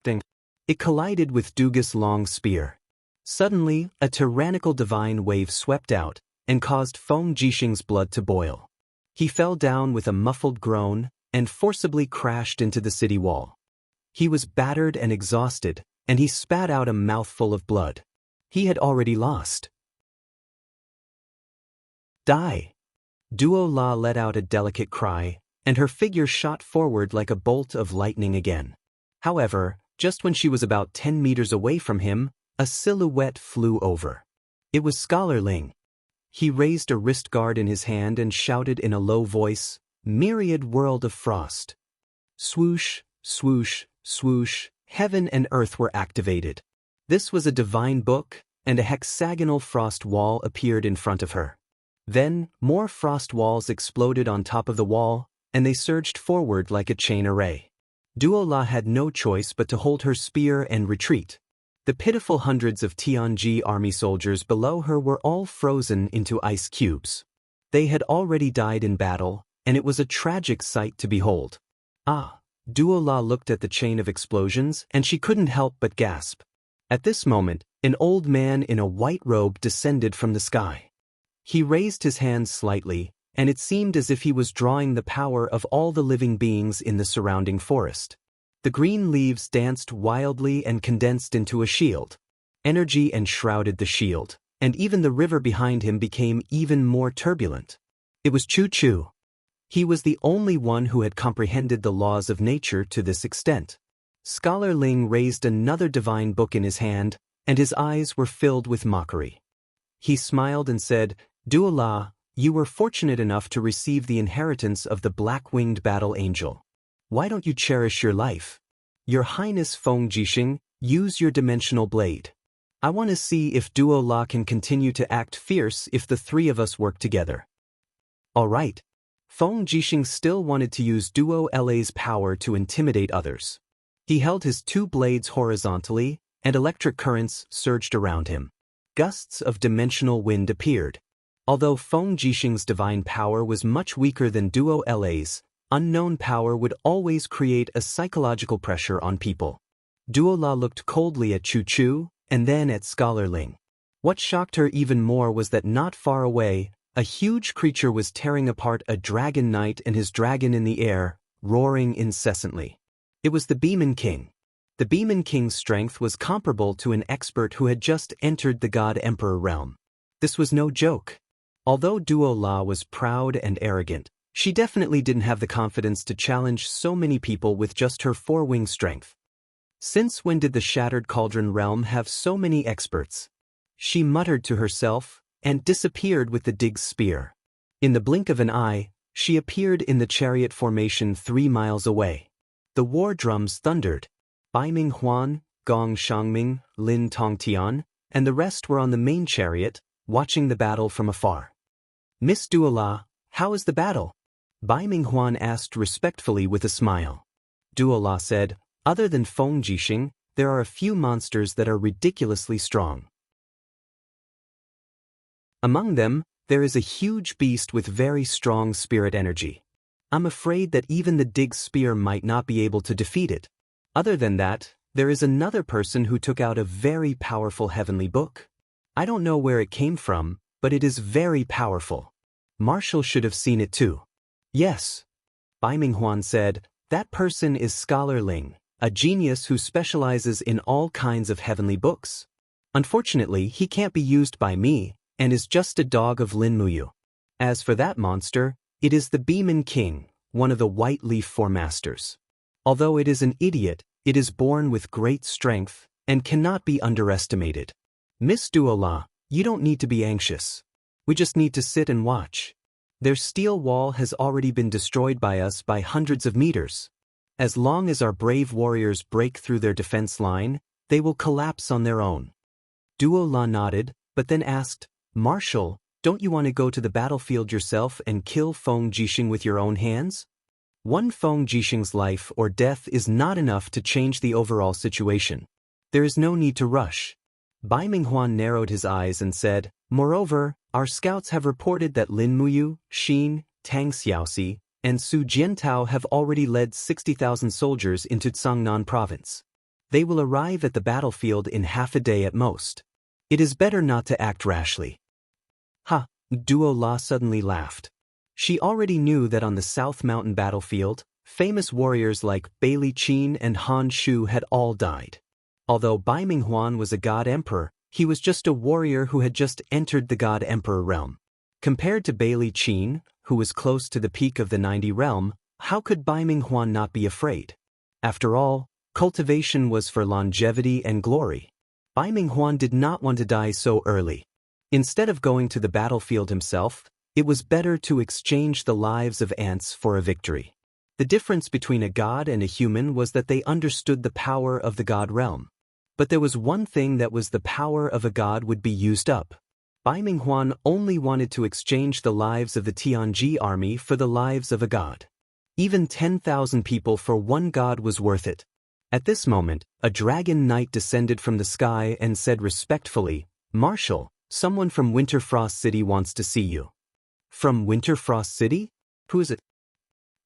Ding! It collided with Duga's long spear. Suddenly, a tyrannical divine wave swept out and caused Feng Jixing's blood to boil. He fell down with a muffled groan and forcibly crashed into the city wall. He was battered and exhausted, and he spat out a mouthful of blood. He had already lost. "Die!" Duo La let out a delicate cry, and her figure shot forward like a bolt of lightning again. However, just when she was about 10 meters away from him, a silhouette flew over. It was Scholar Ling. He raised a wrist guard in his hand and shouted in a low voice, "Myriad world of frost." Swoosh, swoosh, swoosh, heaven and earth were activated. This was a divine book, and a hexagonal frost wall appeared in front of her. Then, more frost walls exploded on top of the wall, and they surged forward like a chain array. Duola had no choice but to hold her spear and retreat. The pitiful hundreds of Tianji army soldiers below her were all frozen into ice cubes. They had already died in battle, and it was a tragic sight to behold. Duola looked at the chain of explosions, and she couldn't help but gasp. At this moment, an old man in a white robe descended from the sky. He raised his hands slightly, and it seemed as if he was drawing the power of all the living beings in the surrounding forest. The green leaves danced wildly and condensed into a shield. Energy enshrouded the shield, and even the river behind him became even more turbulent. It was Chu Chu. He was the only one who had comprehended the laws of nature to this extent. Scholar Ling raised another divine book in his hand, and his eyes were filled with mockery. He smiled and said, "Duola, you were fortunate enough to receive the inheritance of the black-winged battle angel. Why don't you cherish your life? Your Highness Feng Jixing, use your dimensional blade. I want to see if Duola can continue to act fierce if the 3 of us work together." All right. Feng Jixing still wanted to use Duo La's power to intimidate others. He held his 2 blades horizontally, and electric currents surged around him. gusts of dimensional wind appeared. Although Feng Jixing's divine power was much weaker than Duo La's, unknown power would always create a psychological pressure on people. Duo La looked coldly at Chu Chu, and then at Scholar Ling. What shocked her even more was that not far away, a huge creature was tearing apart a dragon knight and his dragon in the air, roaring incessantly. It was the Beeman King. The Beeman King's strength was comparable to an expert who had just entered the God Emperor realm. This was no joke. Although Duo La was proud and arrogant, she definitely didn't have the confidence to challenge so many people with just her four-wing strength. Since when did the Shattered Cauldron realm have so many experts? She muttered to herself, and disappeared with the Dig's spear. In the blink of an eye, she appeared in the chariot formation 3 miles away. The war drums thundered. Bai Ming Huan, Gong Shangming, Lin Tongtian, and the rest were on the main chariot, watching the battle from afar. Miss Duola, how is the battle? Bai Ming Huan asked respectfully with a smile. Duola said, other than Feng Jixing, there are a few monsters that are ridiculously strong. Among them, there is a huge beast with very strong spirit energy. I'm afraid that even the Dig's spear might not be able to defeat it. Other than that, there is another person who took out a very powerful heavenly book. I don't know where it came from, but it is very powerful. Marshall should have seen it too. Yes. Bai Ming Huan said, that person is Scholar Ling, a genius who specializes in all kinds of heavenly books. Unfortunately, he can't be used by me, and is just a dog of Lin Muyu. As for that monster, it is the Beeman King, one of the White Leaf Four Masters. Although it is an idiot, it is born with great strength, and cannot be underestimated. Miss Duola, you don't need to be anxious. We just need to sit and watch. Their steel wall has already been destroyed by us by hundreds of meters. As long as our brave warriors break through their defense line, they will collapse on their own. Duola nodded, but then asked, Marshall, don't you want to go to the battlefield yourself and kill Feng Jixing with your own hands? One Feng Jixing's life or death is not enough to change the overall situation. There is no need to rush. Bai Ming Huan narrowed his eyes and said, moreover, our scouts have reported that Lin Muyu, Xin, Tang Xiaoxi, and Su Jiantao have already led 60,000 soldiers into Cangnan province. They will arrive at the battlefield in half a day at most. It is better not to act rashly. Ha! Duo La suddenly laughed. She already knew that on the South Mountain battlefield, famous warriors like Bailey Qin and Han Shu had all died. Although Bai Ming Huan was a God Emperor, he was just a warrior who had just entered the God Emperor realm. Compared to Bailey Qin, who was close to the peak of the 90 realm, how could Bai Ming Huan not be afraid? After all, cultivation was for longevity and glory. Bai Ming Huan did not want to die so early. Instead of going to the battlefield himself, it was better to exchange the lives of ants for a victory. The difference between a god and a human was that they understood the power of the god realm. But there was one thing that was the power of a god would be used up. Bai Ming Huan only wanted to exchange the lives of the Tianji army for the lives of a god. Even 10,000 people for one god was worth it. At this moment, a dragon knight descended from the sky and said respectfully, Marshal, someone from Winterfrost City wants to see you. From Winterfrost City? Who is it?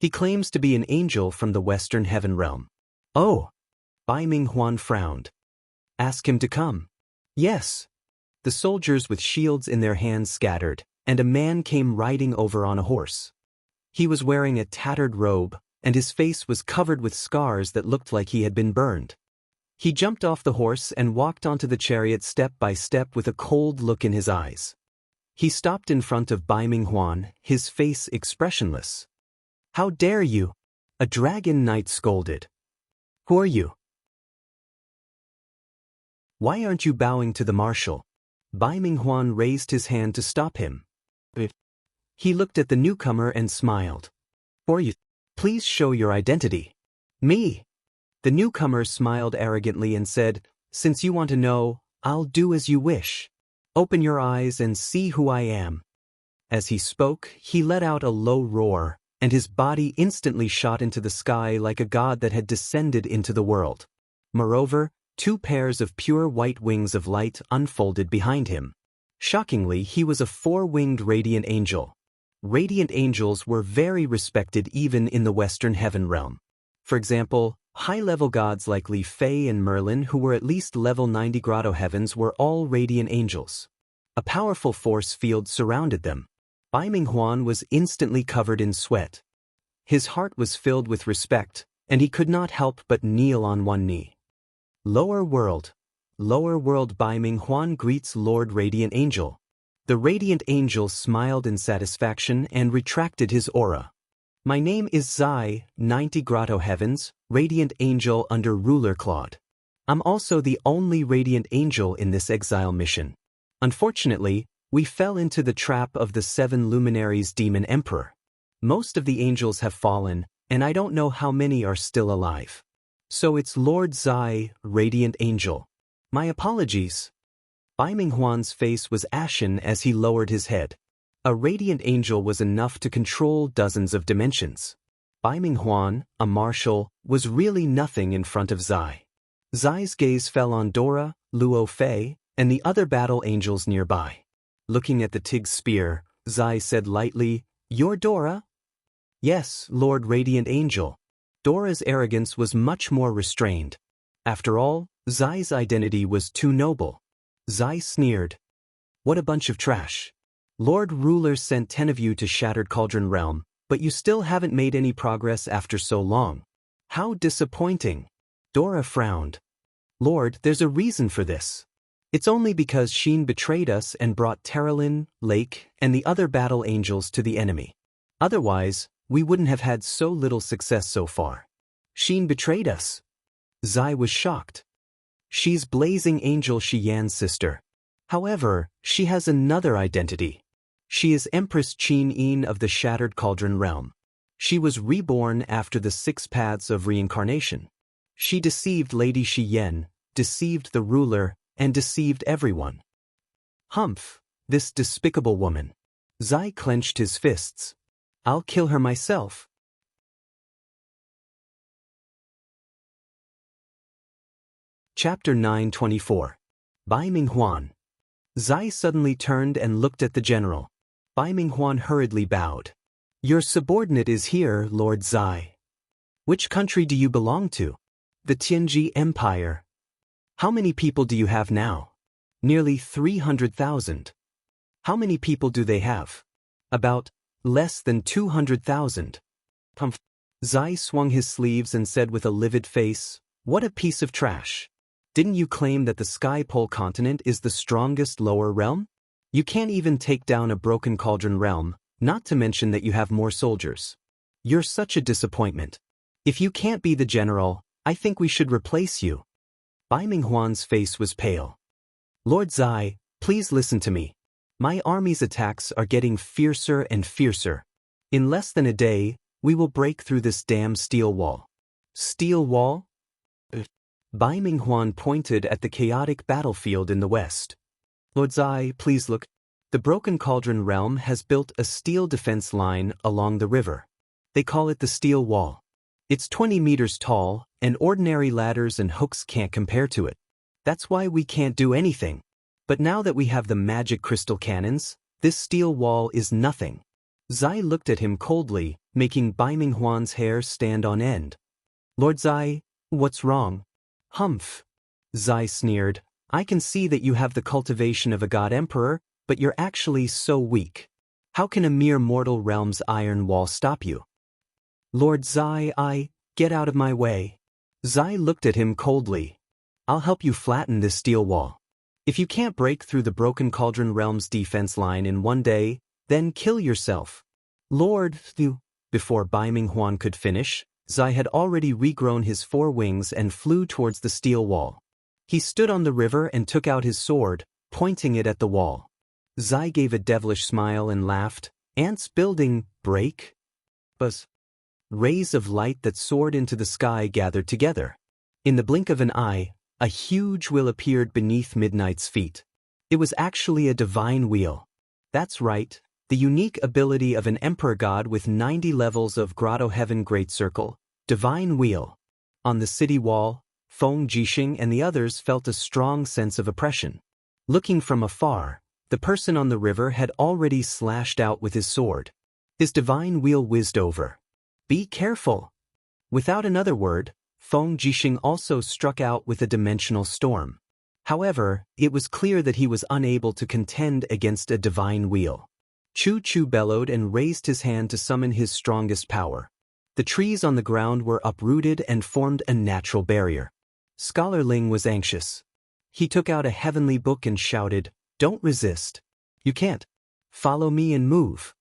He claims to be an angel from the Western Heaven realm. Oh! Bai Ming Huan frowned. Ask him to come. Yes. The soldiers with shields in their hands scattered, and a man came riding over on a horse. He was wearing a tattered robe, and his face was covered with scars that looked like he had been burned. He jumped off the horse and walked onto the chariot step by step with a cold look in his eyes. He stopped in front of Bai Ming Huan, his face expressionless. How dare you? A dragon knight scolded. Who are you? Why aren't you bowing to the marshal? Bai Ming Huan raised his hand to stop him. He looked at the newcomer and smiled. Who are you? Please show your identity. Me. The newcomer smiled arrogantly and said, Since you want to know, I'll do as you wish. Open your eyes and see who I am. As he spoke, he let out a low roar, and his body instantly shot into the sky like a god that had descended into the world. Moreover, 2 pairs of pure white wings of light unfolded behind him. Shockingly, he was a 4-winged radiant angel. Radiant angels were very respected even in the Western Heaven realm. For example, high-level gods like Li Fei and Merlin, who were at least level 90 grotto heavens, were all radiant angels. A powerful force field surrounded them. Bai Minghuan was instantly covered in sweat. His heart was filled with respect, and he could not help but kneel on one knee. Lower world. Lower world. Bai Minghuan greets Lord Radiant Angel. The Radiant Angel smiled in satisfaction and retracted his aura. My name is Zai, 90 Grotto Heavens, Radiant Angel under Ruler Claude. I'm also the only Radiant Angel in this exile mission. Unfortunately, we fell into the trap of the 7 luminaries Demon Emperor. Most of the angels have fallen, and I don't know how many are still alive. So it's Lord Zai, Radiant Angel. My apologies. Bai Minghuan's face was ashen as he lowered his head. A radiant angel was enough to control dozens of dimensions. Bai Minghuan, a marshal, was really nothing in front of Zai. Zai's gaze fell on Dora, Luo Fei, and the other battle angels nearby. Looking at the Tig's spear, Zai said lightly, "You're Dora?" "Yes, Lord Radiant Angel." Dora's arrogance was much more restrained. After all, Zai's identity was too noble. Zai sneered. "What a bunch of trash. Lord Ruler sent 10 of you to Shattered Cauldron Realm, but you still haven't made any progress after so long. How disappointing." Dora frowned. "Lord, there's a reason for this. It's only because Xin betrayed us and brought Terralyn, Lake, and the other battle angels to the enemy. Otherwise, we wouldn't have had so little success so far." "Xin betrayed us?" Zai was shocked. "She's Blazing Angel Xian's sister. However, she has another identity. She is Empress Qin Yin of the Shattered Cauldron Realm. She was reborn after the 6 paths of reincarnation. She deceived Lady Xian, deceived the ruler, and deceived everyone." Humph, this despicable woman. Zai clenched his fists. "I'll kill her myself." Chapter 924. Bai Minghuan. Zai suddenly turned and looked at the general. Bai Minghuan hurriedly bowed. "Your subordinate is here, Lord Zai. Which country do you belong to?" "The Tianji Empire." "How many people do you have now?" "Nearly 300,000. "How many people do they have?" "About less than 200,000. Humph. Zai swung his sleeves and said with a livid face, "What a piece of trash. Didn't you claim that the Sky Pole continent is the strongest lower realm? You can't even take down a broken cauldron realm, not to mention that you have more soldiers. You're such a disappointment. If you can't be the general, I think we should replace you." Bai Minghuan's face was pale. "Lord Zai, please listen to me. My army's attacks are getting fiercer and fiercer. In less than a day, we will break through this damn steel wall." "Steel wall?" Bai Minghuan pointed at the chaotic battlefield in the west. "Lord Zai, please look. The Broken Cauldron Realm has built a steel defense line along the river. They call it the Steel Wall. It's 20 meters tall, and ordinary ladders and hooks can't compare to it. That's why we can't do anything. But now that we have the magic crystal cannons, this steel wall is nothing." Zai looked at him coldly, making Bai Minghuan's hair stand on end. "Lord Zai, what's wrong?" "Humph." Zai sneered. "I can see that you have the cultivation of a god emperor, but you're actually so weak. How can a mere mortal realm's iron wall stop you?" "Lord Zai, get out of my way." Zai looked at him coldly. "I'll help you flatten this steel wall. If you can't break through the Broken Cauldron Realm's defense line in one day, then kill yourself." "Lord Thu." Before Bai Minghuan could finish, Zai had already regrown his 4 wings and flew towards the steel wall. He stood on the river and took out his sword, pointing it at the wall. Zai gave a devilish smile and laughed. "Ants building break?" Buzz. Rays of light that soared into the sky gathered together. In the blink of an eye, a huge wheel appeared beneath Midnight's feet. It was actually a divine wheel. That's right, the unique ability of an emperor god with 90 levels of Grotto Heaven Great Circle, Divine Wheel. On the city wall, Feng Jixing and the others felt a strong sense of oppression. Looking from afar, the person on the river had already slashed out with his sword. His divine wheel whizzed over. "Be careful!" Without another word, Feng Jixing also struck out with a dimensional storm. However, it was clear that he was unable to contend against a divine wheel. Chu Chu bellowed and raised his hand to summon his strongest power. The trees on the ground were uprooted and formed a natural barrier. Scholar Ling was anxious. He took out a heavenly book and shouted, "Don't resist. You can't. Follow me and move."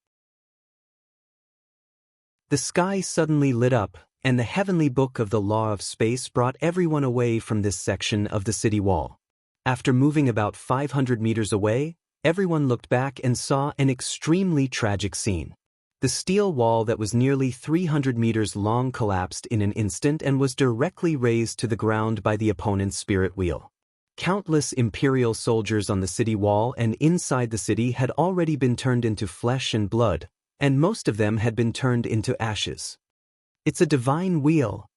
The sky suddenly lit up, and the heavenly book of the law of space brought everyone away from this section of the city wall. After moving about 500 meters away, everyone looked back and saw an extremely tragic scene. The steel wall that was nearly 300 meters long collapsed in an instant and was directly razed to the ground by the opponent's spirit wheel. Countless imperial soldiers on the city wall and inside the city had already been turned into flesh and blood, and most of them had been turned into ashes. "It's a divine wheel."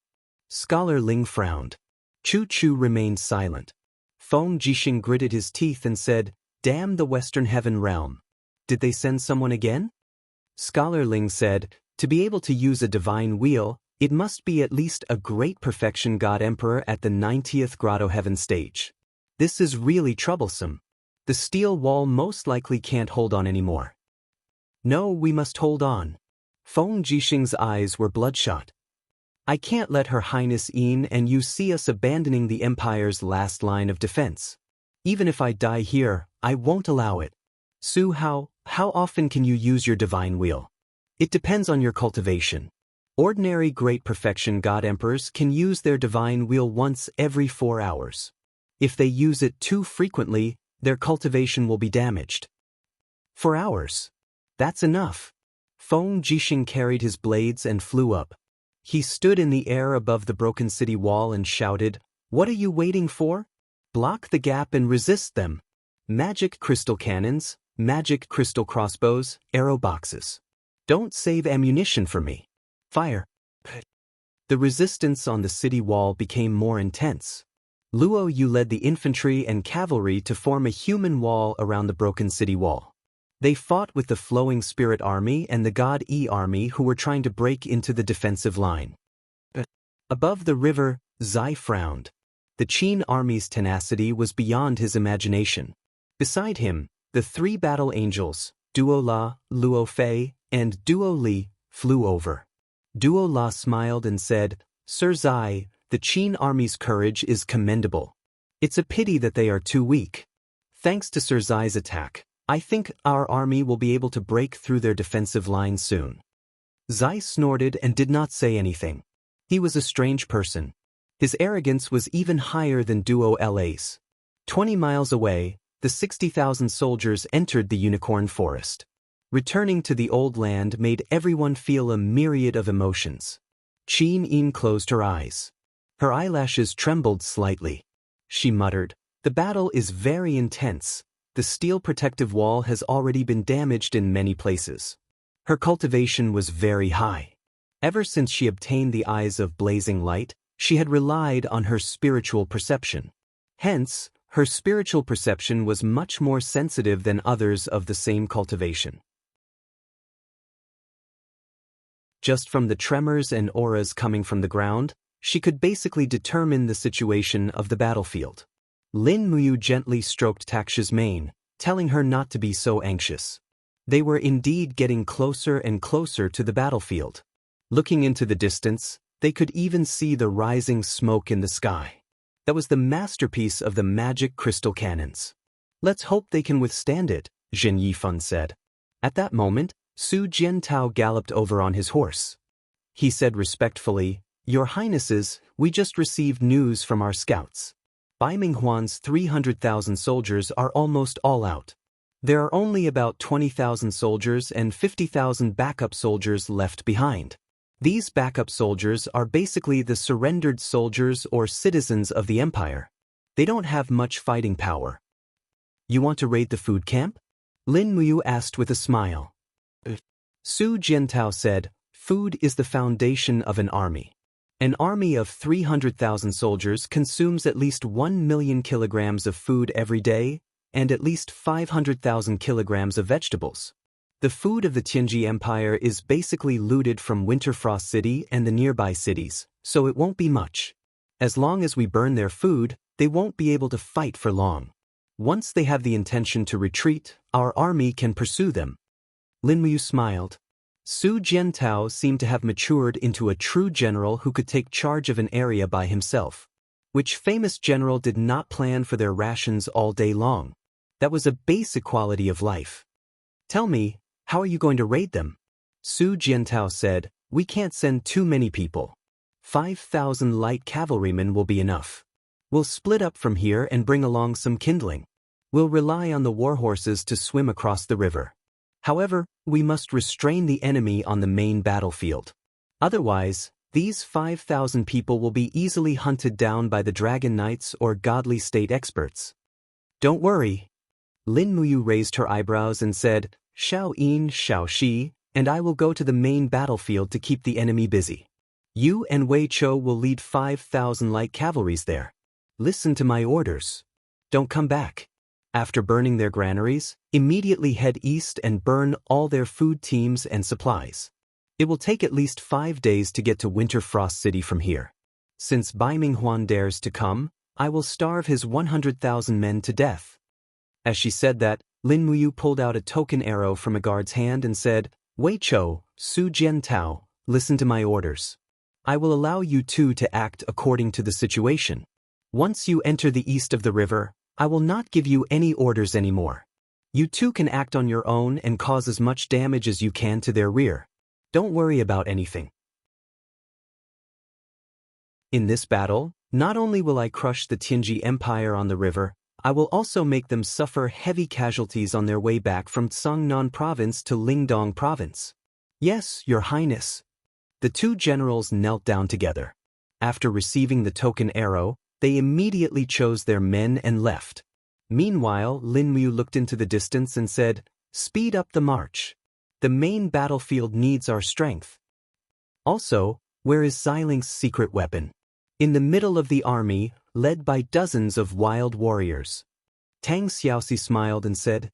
Scholar Ling frowned. Chu Chu remained silent. Feng Jixing gritted his teeth and said, "Damn the Western Heaven realm. Did they send someone again?" Scholar Ling said, "To be able to use a divine wheel, it must be at least a great perfection God Emperor at the 90th Grotto Heaven stage. This is really troublesome. The steel wall most likely can't hold on anymore." "No, we must hold on." Feng Jixing's eyes were bloodshot. "I can't let Her Highness in and you see us abandoning the Empire's last line of defense. Even if I die here, I won't allow it." "Su, how often can you use your divine wheel?" "It depends on your cultivation. Ordinary great perfection God Emperors can use their divine wheel once every 4 hours. If they use it too frequently, their cultivation will be damaged." "4 hours. That's enough." Feng Jixing carried his blades and flew up. He stood in the air above the broken city wall and shouted, "What are you waiting for? Block the gap and resist them. Magic crystal cannons, magic crystal crossbows, arrow boxes. Don't save ammunition for me. Fire." The resistance on the city wall became more intense. Luo Yu led the infantry and cavalry to form a human wall around the broken city wall. They fought with the Flowing Spirit Army and the God E Army who were trying to break into the defensive line. Above the river, Zai frowned. The Qin army's tenacity was beyond his imagination. Beside him, the 3 battle angels, Duo La, Luo Fei, and Duo Li, flew over. Duo La smiled and said, "Sir Zai, the Qin army's courage is commendable. It's a pity that they are too weak. Thanks to Sir Zai's attack, I think our army will be able to break through their defensive line soon." Zai snorted and did not say anything. He was a strange person. His arrogance was even higher than Duo La's. 20 miles away, the 60,000 soldiers entered the Unicorn Forest. Returning to the old land made everyone feel a myriad of emotions. Qin Yin closed her eyes. Her eyelashes trembled slightly. She muttered, "The battle is very intense. The steel protective wall has already been damaged in many places." Her cultivation was very high. Ever since she obtained the eyes of blazing light, she had relied on her spiritual perception. Hence, her spiritual perception was much more sensitive than others of the same cultivation. Just from the tremors and auras coming from the ground, she could basically determine the situation of the battlefield. Lin Muyu gently stroked Taksha's mane, telling her not to be so anxious. They were indeed getting closer and closer to the battlefield. Looking into the distance, they could even see the rising smoke in the sky. That was the masterpiece of the magic crystal cannons. "Let's hope they can withstand it," Zhen Yifan said. At that moment, Su Jiantao galloped over on his horse. He said respectfully, "Your Highnesses, we just received news from our scouts. Bai Minghuan's 300,000 soldiers are almost all out. There are only about 20,000 soldiers and 50,000 backup soldiers left behind. These backup soldiers are basically the surrendered soldiers or citizens of the Empire. They don't have much fighting power." "You want to raid the food camp?" Lin Muyu asked with a smile. Su Jiantao said, "Food is the foundation of an army. An army of 300,000 soldiers consumes at least 1 million kilograms of food every day and at least 500,000 kilograms of vegetables. The food of the Tianji Empire is basically looted from Winterfrost City and the nearby cities, so it won't be much. As long as we burn their food, they won't be able to fight for long. Once they have the intention to retreat, our army can pursue them. Lin Muyu smiled. Su Jiantao seemed to have matured into a true general who could take charge of an area by himself. Which famous general did not plan for their rations all day long? That was a basic quality of life. Tell me, how are you going to raid them? Su Jiantao said, we can't send too many people. 5,000 light cavalrymen will be enough. We'll split up from here and bring along some kindling. We'll rely on the warhorses to swim across the river. However, we must restrain the enemy on the main battlefield. Otherwise, these 5,000 people will be easily hunted down by the Dragon Knights or Godly State experts. Don't worry. Lin Muyu raised her eyebrows and said, Xiao Yin, Xiao Shi, and I will go to the main battlefield to keep the enemy busy. You and Wei Chou will lead 5,000 light cavalries there. Listen to my orders. Don't come back. After burning their granaries, immediately head east and burn all their food teams and supplies. It will take at least 5 days to get to Winterfrost City from here. Since Bai Minghuan dares to come, I will starve his 100,000 men to death. As she said that, Lin Muyu pulled out a token arrow from a guard's hand and said, Wei Chou, Su Jiantao, listen to my orders. I will allow you two to act according to the situation. Once you enter the east of the river, I will not give you any orders anymore. You two can act on your own and cause as much damage as you can to their rear. Don't worry about anything. In this battle, not only will I crush the Tianji Empire on the river, I will also make them suffer heavy casualties on their way back from Songnan Province to Lingdong Province. Yes, Your Highness. The two generals knelt down together. After receiving the token arrow, they immediately chose their men and left. Meanwhile, Lin Muyu looked into the distance and said, Speed up the march. The main battlefield needs our strength. Also, where is Xilinx's secret weapon? In the middle of the army, led by dozens of wild warriors. Tang Xiaoxi smiled and said,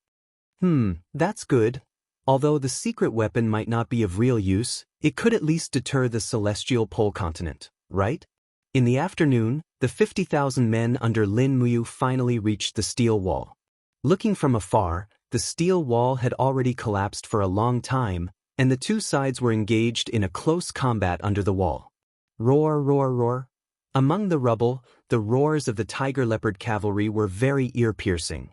that's good. Although the secret weapon might not be of real use, it could at least deter the celestial pole continent, right? In the afternoon, the 50,000 men under Lin Muyu finally reached the steel wall. Looking from afar, the steel wall had already collapsed for a long time, and the two sides were engaged in a close combat under the wall. Roar, roar, roar. Among the rubble, the roars of the tiger leopard cavalry were very ear-piercing.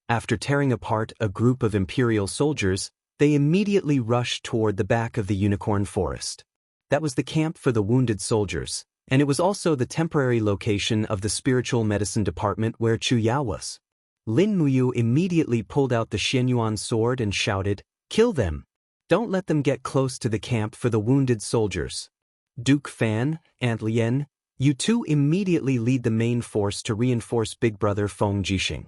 After tearing apart a group of imperial soldiers, they immediately rushed toward the back of the unicorn forest. That was the camp for the wounded soldiers, and it was also the temporary location of the spiritual medicine department where Chu Yao was. Lin Muyu immediately pulled out the Xianyuan sword and shouted, Kill them! Don't let them get close to the camp for the wounded soldiers. Duke Fan, Aunt Lien, you two immediately lead the main force to reinforce Big Brother Feng Jixing.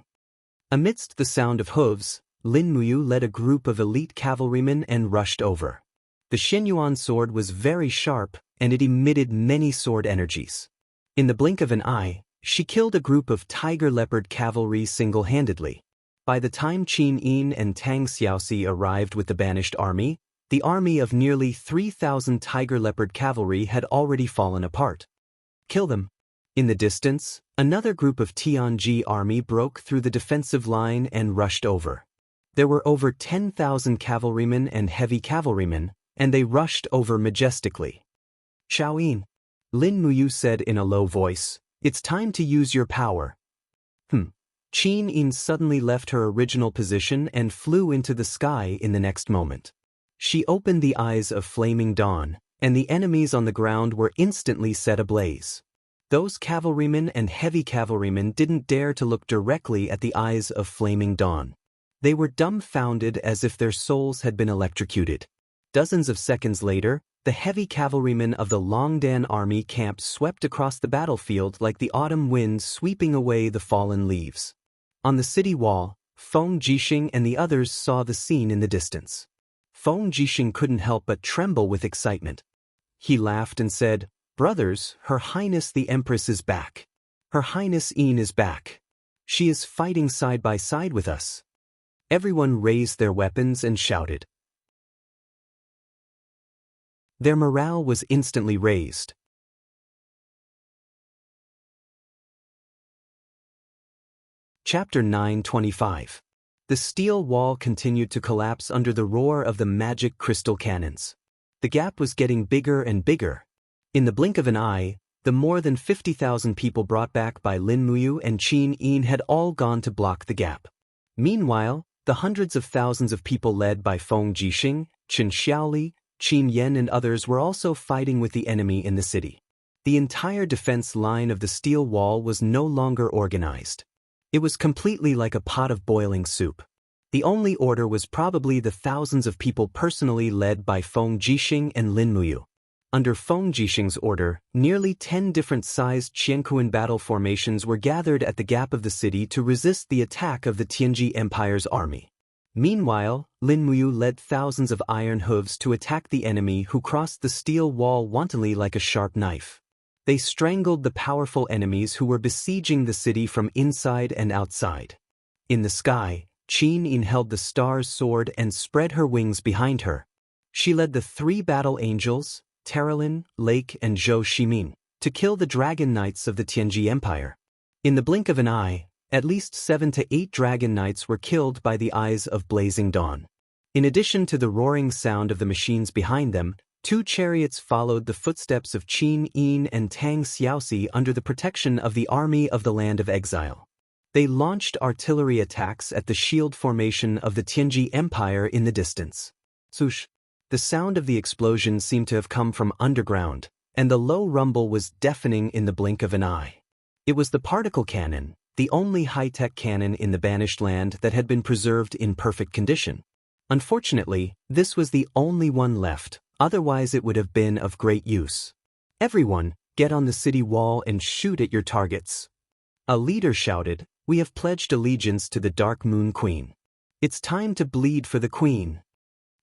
Amidst the sound of hooves, Lin Muyu led a group of elite cavalrymen and rushed over. The Xianyuan sword was very sharp, and it emitted many sword energies. In the blink of an eye, she killed a group of tiger leopard cavalry single-handedly. By the time Qin Yin and Tang Xiaoxi arrived with the banished army, the army of nearly 3,000 tiger leopard cavalry had already fallen apart. Kill them. In the distance, another group of Tianji army broke through the defensive line and rushed over. There were over 10,000 cavalrymen and heavy cavalrymen, and they rushed over majestically. Xiaoyin, Lin Muyu said in a low voice, it's time to use your power. Qin Yin suddenly left her original position and flew into the sky in the next moment. She opened the eyes of Flaming Dawn, and the enemies on the ground were instantly set ablaze. Those cavalrymen and heavy cavalrymen didn't dare to look directly at the eyes of Flaming Dawn. They were dumbfounded as if their souls had been electrocuted. Dozens of seconds later, the heavy cavalrymen of the Longdan army camp swept across the battlefield like the autumn wind sweeping away the fallen leaves. On the city wall, Feng Jixing and the others saw the scene in the distance. Feng Jixing couldn't help but tremble with excitement. He laughed and said, Brothers, Her Highness the Empress is back. Her Highness Yin is back. She is fighting side by side with us. Everyone raised their weapons and shouted. Their morale was instantly raised. Chapter 925. The steel wall continued to collapse under the roar of the magic crystal cannons. The gap was getting bigger and bigger. In the blink of an eye, the more than 50,000 people brought back by Lin Muyu and Qin Yin had all gone to block the gap. Meanwhile, the hundreds of thousands of people led by Feng Jixing, Chen Xiaoli, Qin Yan and others were also fighting with the enemy in the city. The entire defense line of the steel wall was no longer organized. It was completely like a pot of boiling soup. The only order was probably the thousands of people personally led by Feng Jixing and Lin Muyu. Under Feng Jixing's order, nearly 10 different-sized Qianquan battle formations were gathered at the gap of the city to resist the attack of the Tianji Empire's army. Meanwhile, Lin Muyu led thousands of iron hooves to attack the enemy who crossed the steel wall wantonly like a sharp knife. They strangled the powerful enemies who were besieging the city from inside and outside. In the sky, Qin Yin held the star's sword and spread her wings behind her. She led the 3 battle angels, Terralin, Lake and Zhou Shimin, to kill the dragon knights of the Tianji Empire. In the blink of an eye, at least 7 to 8 dragon knights were killed by the eyes of blazing dawn. In addition to the roaring sound of the machines behind them, 2 chariots followed the footsteps of Qin Yin and Tang Xiaoxi under the protection of the army of the Land of Exile. They launched artillery attacks at the shield formation of the Tianji Empire in the distance. Swoosh! The sound of the explosion seemed to have come from underground, and the low rumble was deafening in the blink of an eye. It was the particle cannon, the only high-tech cannon in the Banished Land that had been preserved in perfect condition. Unfortunately, this was the only one left, otherwise it would have been of great use. Everyone, get on the city wall and shoot at your targets. A leader shouted, "We have pledged allegiance to the Dark Moon Queen. It's time to bleed for the Queen."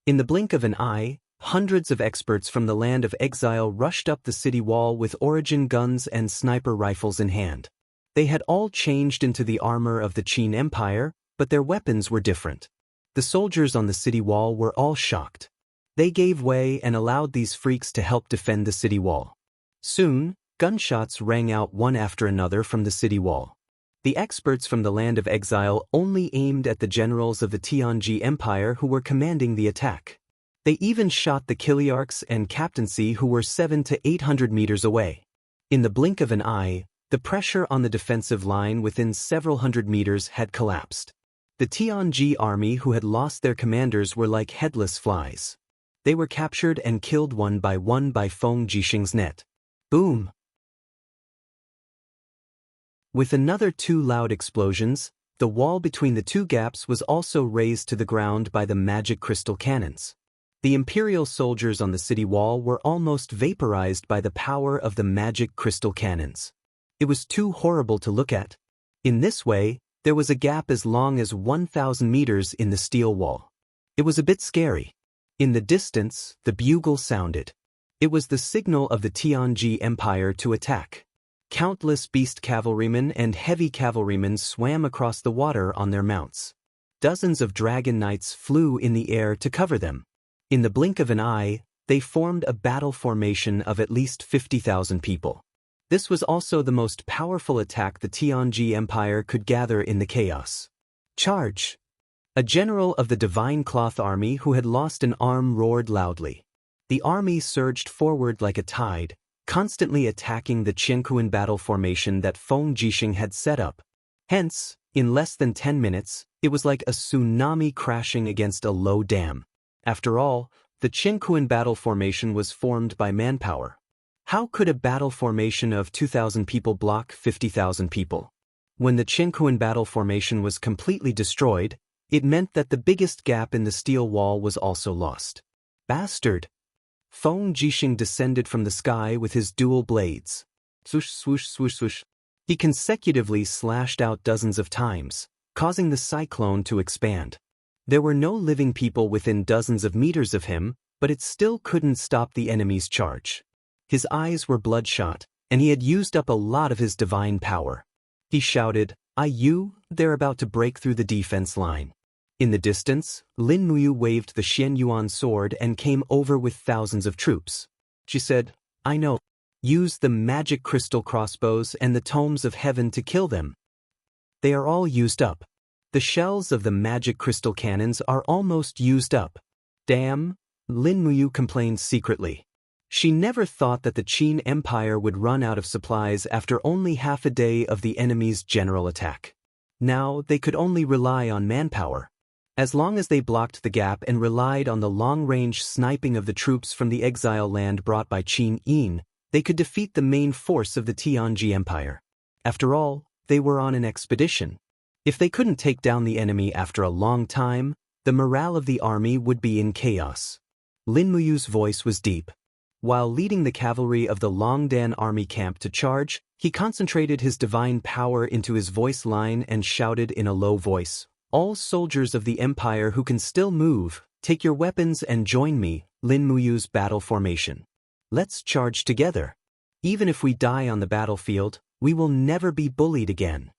In the blink of an eye, hundreds of experts from the Land of Exile rushed up the city wall with origin guns and sniper rifles in hand. They had all changed into the armor of the Qin Empire, but their weapons were different. The soldiers on the city wall were all shocked. They gave way and allowed these freaks to help defend the city wall. Soon, gunshots rang out one after another from the city wall. The experts from the Land of Exile only aimed at the generals of the Tianji Empire who were commanding the attack. They even shot the Kiliarchs and captaincy who were 700 to 800 meters away. In the blink of an eye, the pressure on the defensive line within several hundred meters had collapsed. The Tianji army who had lost their commanders were like headless flies. They were captured and killed one by Feng Jixing's net. Boom! With another 2 loud explosions, the wall between the 2 gaps was also razed to the ground by the magic crystal cannons. The Imperial soldiers on the city wall were almost vaporized by the power of the magic crystal cannons. It was too horrible to look at. In this way, there was a gap as long as 1,000 meters in the steel wall. It was a bit scary. In the distance, the bugle sounded. It was the signal of the Tianji Empire to attack. Countless beast cavalrymen and heavy cavalrymen swam across the water on their mounts. Dozens of dragon knights flew in the air to cover them. In the blink of an eye, they formed a battle formation of at least 50,000 people. This was also the most powerful attack the Tianji Empire could gather in the chaos. Charge! A general of the Divine Cloth Army who had lost an arm roared loudly. The army surged forward like a tide, constantly attacking the Qianquan battle formation that Feng Jixing had set up. Hence, in less than 10 minutes, it was like a tsunami crashing against a low dam. After all, the Qianquan battle formation was formed by manpower. How could a battle formation of 2,000 people block 50,000 people? When the Qianquan battle formation was completely destroyed, it meant that the biggest gap in the steel wall was also lost. Bastard! Feng Jixing descended from the sky with his dual blades. Swoosh, swoosh, swoosh, swoosh. He consecutively slashed out dozens of times, causing the cyclone to expand. There were no living people within dozens of meters of him, but it still couldn't stop the enemy's charge. His eyes were bloodshot, and he had used up a lot of his divine power. He shouted, they're about to break through the defense line. In the distance, Lin Muyu waved the Xianyuan sword and came over with thousands of troops. She said, I know. Use the magic crystal crossbows and the tomes of heaven to kill them. They are all used up. The shells of the magic crystal cannons are almost used up. Damn, Lin Muyu complained secretly. She never thought that the Qin Empire would run out of supplies after only half a day of the enemy's general attack. Now they could only rely on manpower. As long as they blocked the gap and relied on the long-range sniping of the troops from the exile land brought by Qin Yin, they could defeat the main force of the Tianji Empire. After all, they were on an expedition. If they couldn't take down the enemy after a long time, the morale of the army would be in chaos. Lin Muyu's voice was deep. While leading the cavalry of the Longdan army camp to charge, he concentrated his divine power into his voice line and shouted in a low voice, All soldiers of the Empire who can still move, take your weapons and join me, Lin Muyu's battle formation. Let's charge together. Even if we die on the battlefield, we will never be bullied again.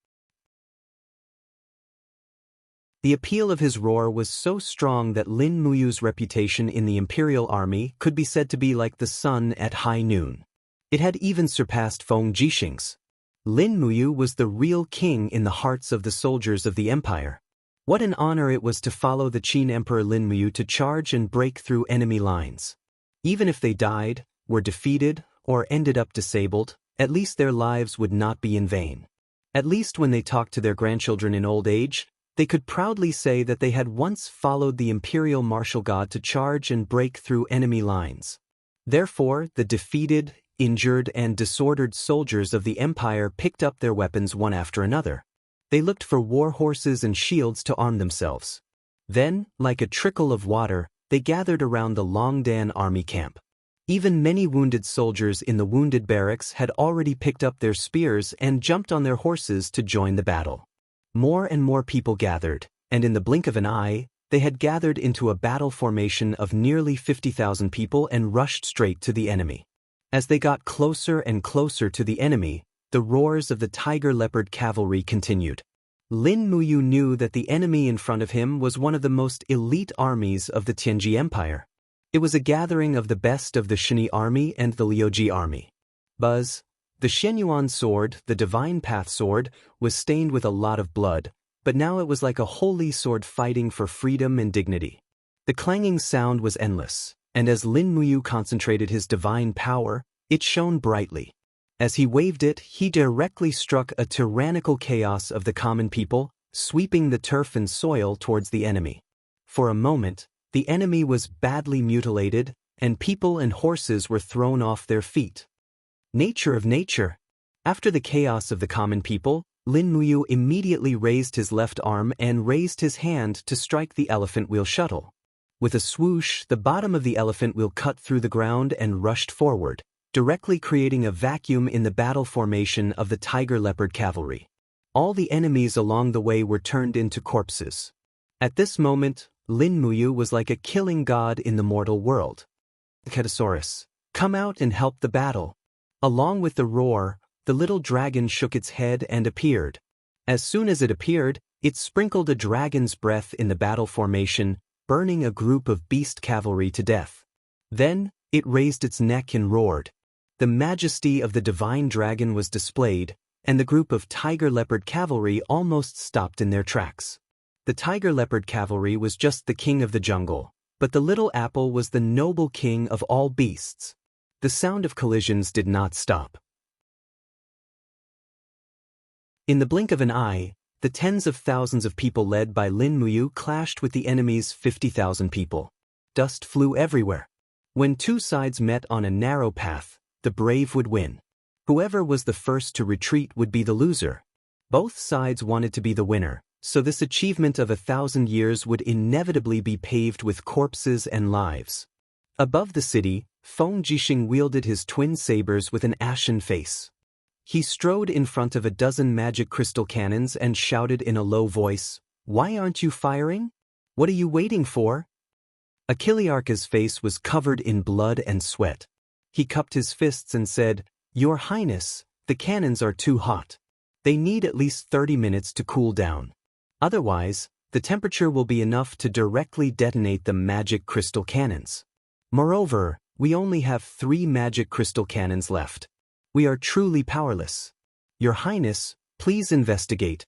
The appeal of his roar was so strong that Lin Muyu's reputation in the imperial army could be said to be like the sun at high noon. It had even surpassed Feng Jixing's. Lin Muyu was the real king in the hearts of the soldiers of the empire. What an honor it was to follow the Qin Emperor Lin Muyu to charge and break through enemy lines. Even if they died, were defeated, or ended up disabled, at least their lives would not be in vain. At least when they talked to their grandchildren in old age, they could proudly say that they had once followed the imperial martial god to charge and break through enemy lines. Therefore, the defeated, injured, and disordered soldiers of the empire picked up their weapons one after another. They looked for war horses and shields to arm themselves. Then, like a trickle of water, they gathered around the Longdan army camp. Even many wounded soldiers in the wounded barracks had already picked up their spears and jumped on their horses to join the battle. More and more people gathered, and in the blink of an eye, they had gathered into a battle formation of nearly 50,000 people and rushed straight to the enemy. As they got closer and closer to the enemy, the roars of the tiger leopard cavalry continued. Lin Muyu knew that the enemy in front of him was one of the most elite armies of the Tianji Empire. It was a gathering of the best of the Shini army and the Liuji army. Buzz. The Xianyuan sword, the divine path sword, was stained with a lot of blood, but now it was like a holy sword fighting for freedom and dignity. The clanging sound was endless, and as Lin Muyu concentrated his divine power, it shone brightly. As he waved it, he directly struck a tyrannical chaos of the common people, sweeping the turf and soil towards the enemy. For a moment, the enemy was badly mutilated, and people and horses were thrown off their feet. Nature of nature. After the chaos of the common people, Lin Muyu immediately raised his left arm and raised his hand to strike the elephant wheel shuttle. With a swoosh, the bottom of the elephant wheel cut through the ground and rushed forward, directly creating a vacuum in the battle formation of the tiger leopard cavalry. All the enemies along the way were turned into corpses. At this moment, Lin Muyu was like a killing god in the mortal world. Ketasaurus, come out and help the battle. Along with the roar, the little dragon shook its head and appeared. As soon as it appeared, it sprinkled a dragon's breath in the battle formation, burning a group of beast cavalry to death. Then, it raised its neck and roared. The majesty of the divine dragon was displayed, and the group of tiger leopard cavalry almost stopped in their tracks. The tiger leopard cavalry was just the king of the jungle, but the little apple was the noble king of all beasts. The sound of collisions did not stop. In the blink of an eye, the tens of thousands of people led by Lin Muyu clashed with the enemy's 50,000 people. Dust flew everywhere. When two sides met on a narrow path, the brave would win. Whoever was the first to retreat would be the loser. Both sides wanted to be the winner, so this achievement of 1,000 years would inevitably be paved with corpses and lives. Above the city, Feng Jixing wielded his twin sabers with an ashen face. He strode in front of a dozen magic crystal cannons and shouted in a low voice, "Why aren't you firing? What are you waiting for?" Achillearcha's face was covered in blood and sweat. He cupped his fists and said, "Your Highness, the cannons are too hot. They need at least 30 minutes to cool down. Otherwise, the temperature will be enough to directly detonate the magic crystal cannons. Moreover, we only have 3 magic crystal cannons left. We are truly powerless. Your Highness, please investigate.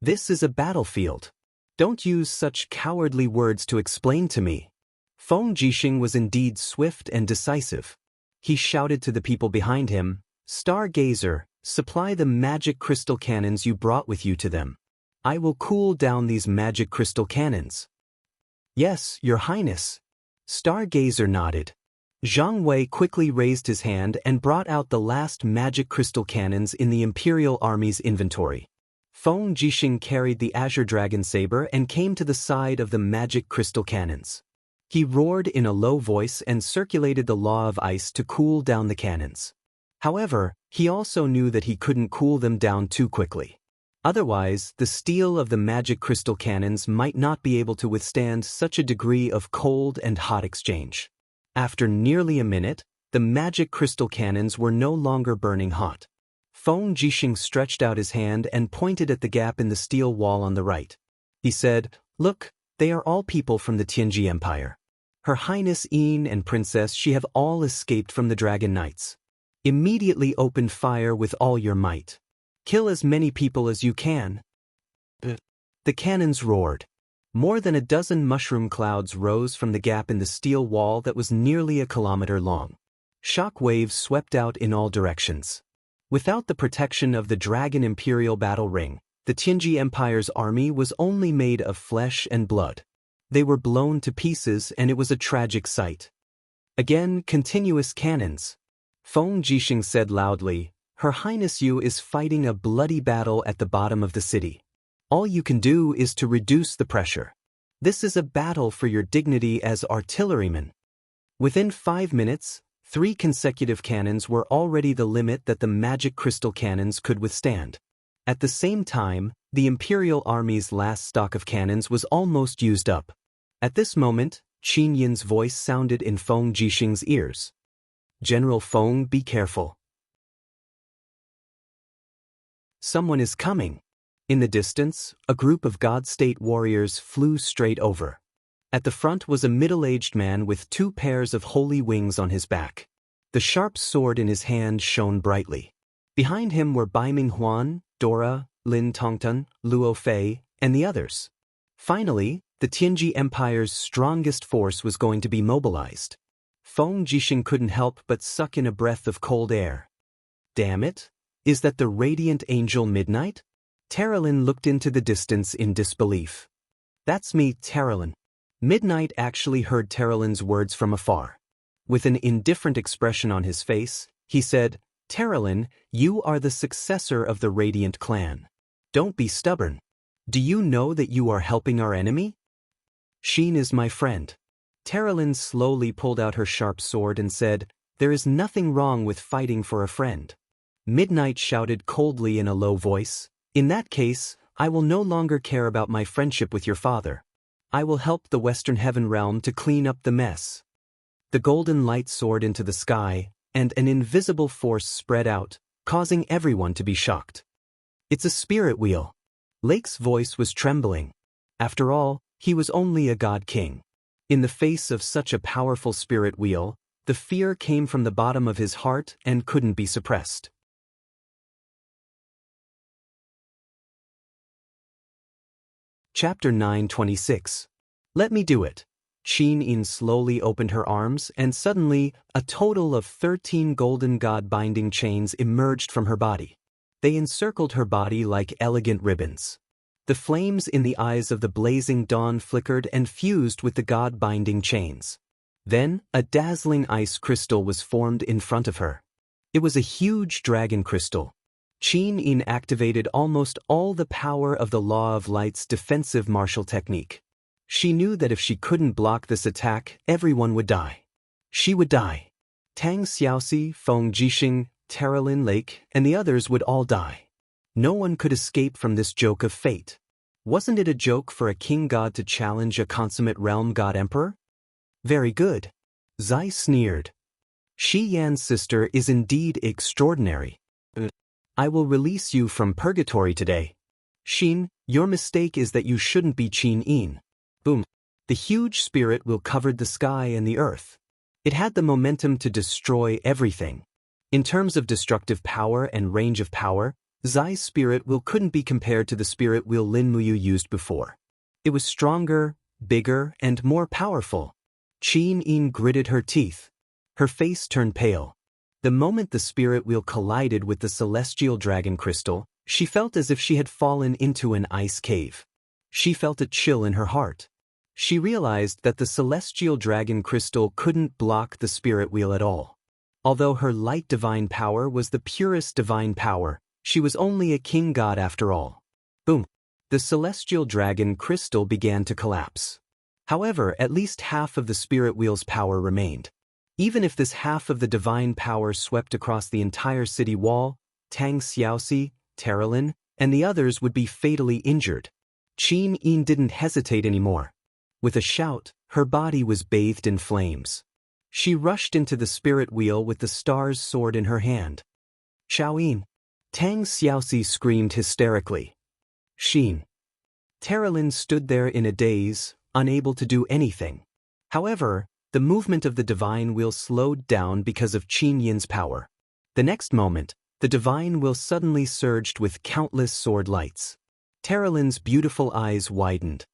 This is a battlefield. Don't use such cowardly words to explain to me." Feng Jixing was indeed swift and decisive. He shouted to the people behind him, "Stargazer, supply the magic crystal cannons you brought with you to them. I will cool down these magic crystal cannons." "Yes, Your Highness." Stargazer nodded. Zhang Wei quickly raised his hand and brought out the last magic crystal cannons in the Imperial Army's inventory. Feng Jixing carried the Azure Dragon Saber and came to the side of the magic crystal cannons. He roared in a low voice and circulated the law of ice to cool down the cannons. However, he also knew that he couldn't cool them down too quickly. Otherwise, the steel of the magic crystal cannons might not be able to withstand such a degree of cold and hot exchange. After nearly a minute, the magic crystal cannons were no longer burning hot. Feng Jixing stretched out his hand and pointed at the gap in the steel wall on the right. He said, "Look, they are all people from the Tianji Empire. Her Highness Yin and Princess Xi have all escaped from the Dragon Knights. Immediately open fire with all your might. Kill as many people as you can." The cannons roared. More than a dozen mushroom clouds rose from the gap in the steel wall that was nearly a kilometer long. Shock waves swept out in all directions. Without the protection of the Dragon Imperial Battle Ring, the Tianji Empire's army was only made of flesh and blood. They were blown to pieces and it was a tragic sight. Again, continuous cannons. Feng Jixing said loudly, "Her Highness Yu is fighting a bloody battle at the bottom of the city. All you can do is to reduce the pressure. This is a battle for your dignity as artilleryman." Within 5 minutes, 3 consecutive cannons were already the limit that the magic crystal cannons could withstand. At the same time, the Imperial Army's last stock of cannons was almost used up. At this moment, Qin Yin's voice sounded in Feng Jixing's ears. "General Feng, be careful. Someone is coming." In the distance, a group of God-State warriors flew straight over. At the front was a middle-aged man with 2 pairs of holy wings on his back. The sharp sword in his hand shone brightly. Behind him were Baiming Huan, Dora, Lin Tongtan, Luo Fei, and the others. Finally, the Tianji Empire's strongest force was going to be mobilized. Feng Jixing couldn't help but suck in a breath of cold air. Damn it! Is that the radiant angel Midnight? Terralyn looked into the distance in disbelief. "That's me, Terralyn." Midnight actually heard Terralyn's words from afar. With an indifferent expression on his face, he said, "Terralyn, you are the successor of the Radiant clan. Don't be stubborn. Do you know that you are helping our enemy?" "Sheen is my friend." Terralyn slowly pulled out her sharp sword and said, "There is nothing wrong with fighting for a friend." Midnight shouted coldly in a low voice, "In that case, I will no longer care about my friendship with your father. I will help the Western Heaven Realm to clean up the mess." The golden light soared into the sky, and an invisible force spread out, causing everyone to be shocked. "It's a spirit wheel." Lake's voice was trembling. After all, he was only a god king. In the face of such a powerful spirit wheel, the fear came from the bottom of his heart and couldn't be suppressed. Chapter 926. Let me do it. Qin Yin slowly opened her arms and suddenly, a total of 13 golden god-binding chains emerged from her body. They encircled her body like elegant ribbons. The flames in the eyes of the blazing dawn flickered and fused with the god-binding chains. Then, a dazzling ice crystal was formed in front of her. It was a huge dragon crystal. Qin Yin activated almost all the power of the Law of Light's defensive martial technique. She knew that if she couldn't block this attack, everyone would die. She would die. Tang Xiaoxi, Feng Jixing, Terralyn Lake, and the others would all die. No one could escape from this joke of fate. Wasn't it a joke for a king god to challenge a consummate realm god emperor? Very good. Zai sneered. Shi Yan's sister is indeed extraordinary. I will release you from purgatory today. Xin, your mistake is that you shouldn't be Qin Yin. Boom. The huge spirit wheel covered the sky and the earth. It had the momentum to destroy everything. In terms of destructive power and range of power, Zai's spirit wheel couldn't be compared to the spirit wheel Lin Muyu used before. It was stronger, bigger, and more powerful. Qin Yin gritted her teeth. Her face turned pale. The moment the spirit wheel collided with the celestial dragon crystal, she felt as if she had fallen into an ice cave. She felt a chill in her heart. She realized that the celestial dragon crystal couldn't block the spirit wheel at all. Although her light divine power was the purest divine power, she was only a king god after all. Boom! The celestial dragon crystal began to collapse. However, at least half of the spirit wheel's power remained. Even if this half of the divine power swept across the entire city wall, Tang Xiaoxi, Terralin, and the others would be fatally injured. Qin Yin didn't hesitate anymore. With a shout, her body was bathed in flames. She rushed into the spirit wheel with the star's sword in her hand. Xiaoyin! Tang Xiaoxi screamed hysterically. Xin! Terralin stood there in a daze, unable to do anything. However, the movement of the divine wheel slowed down because of Qin Yin's power. The next moment, the divine wheel suddenly surged with countless sword lights. Terralin's beautiful eyes widened.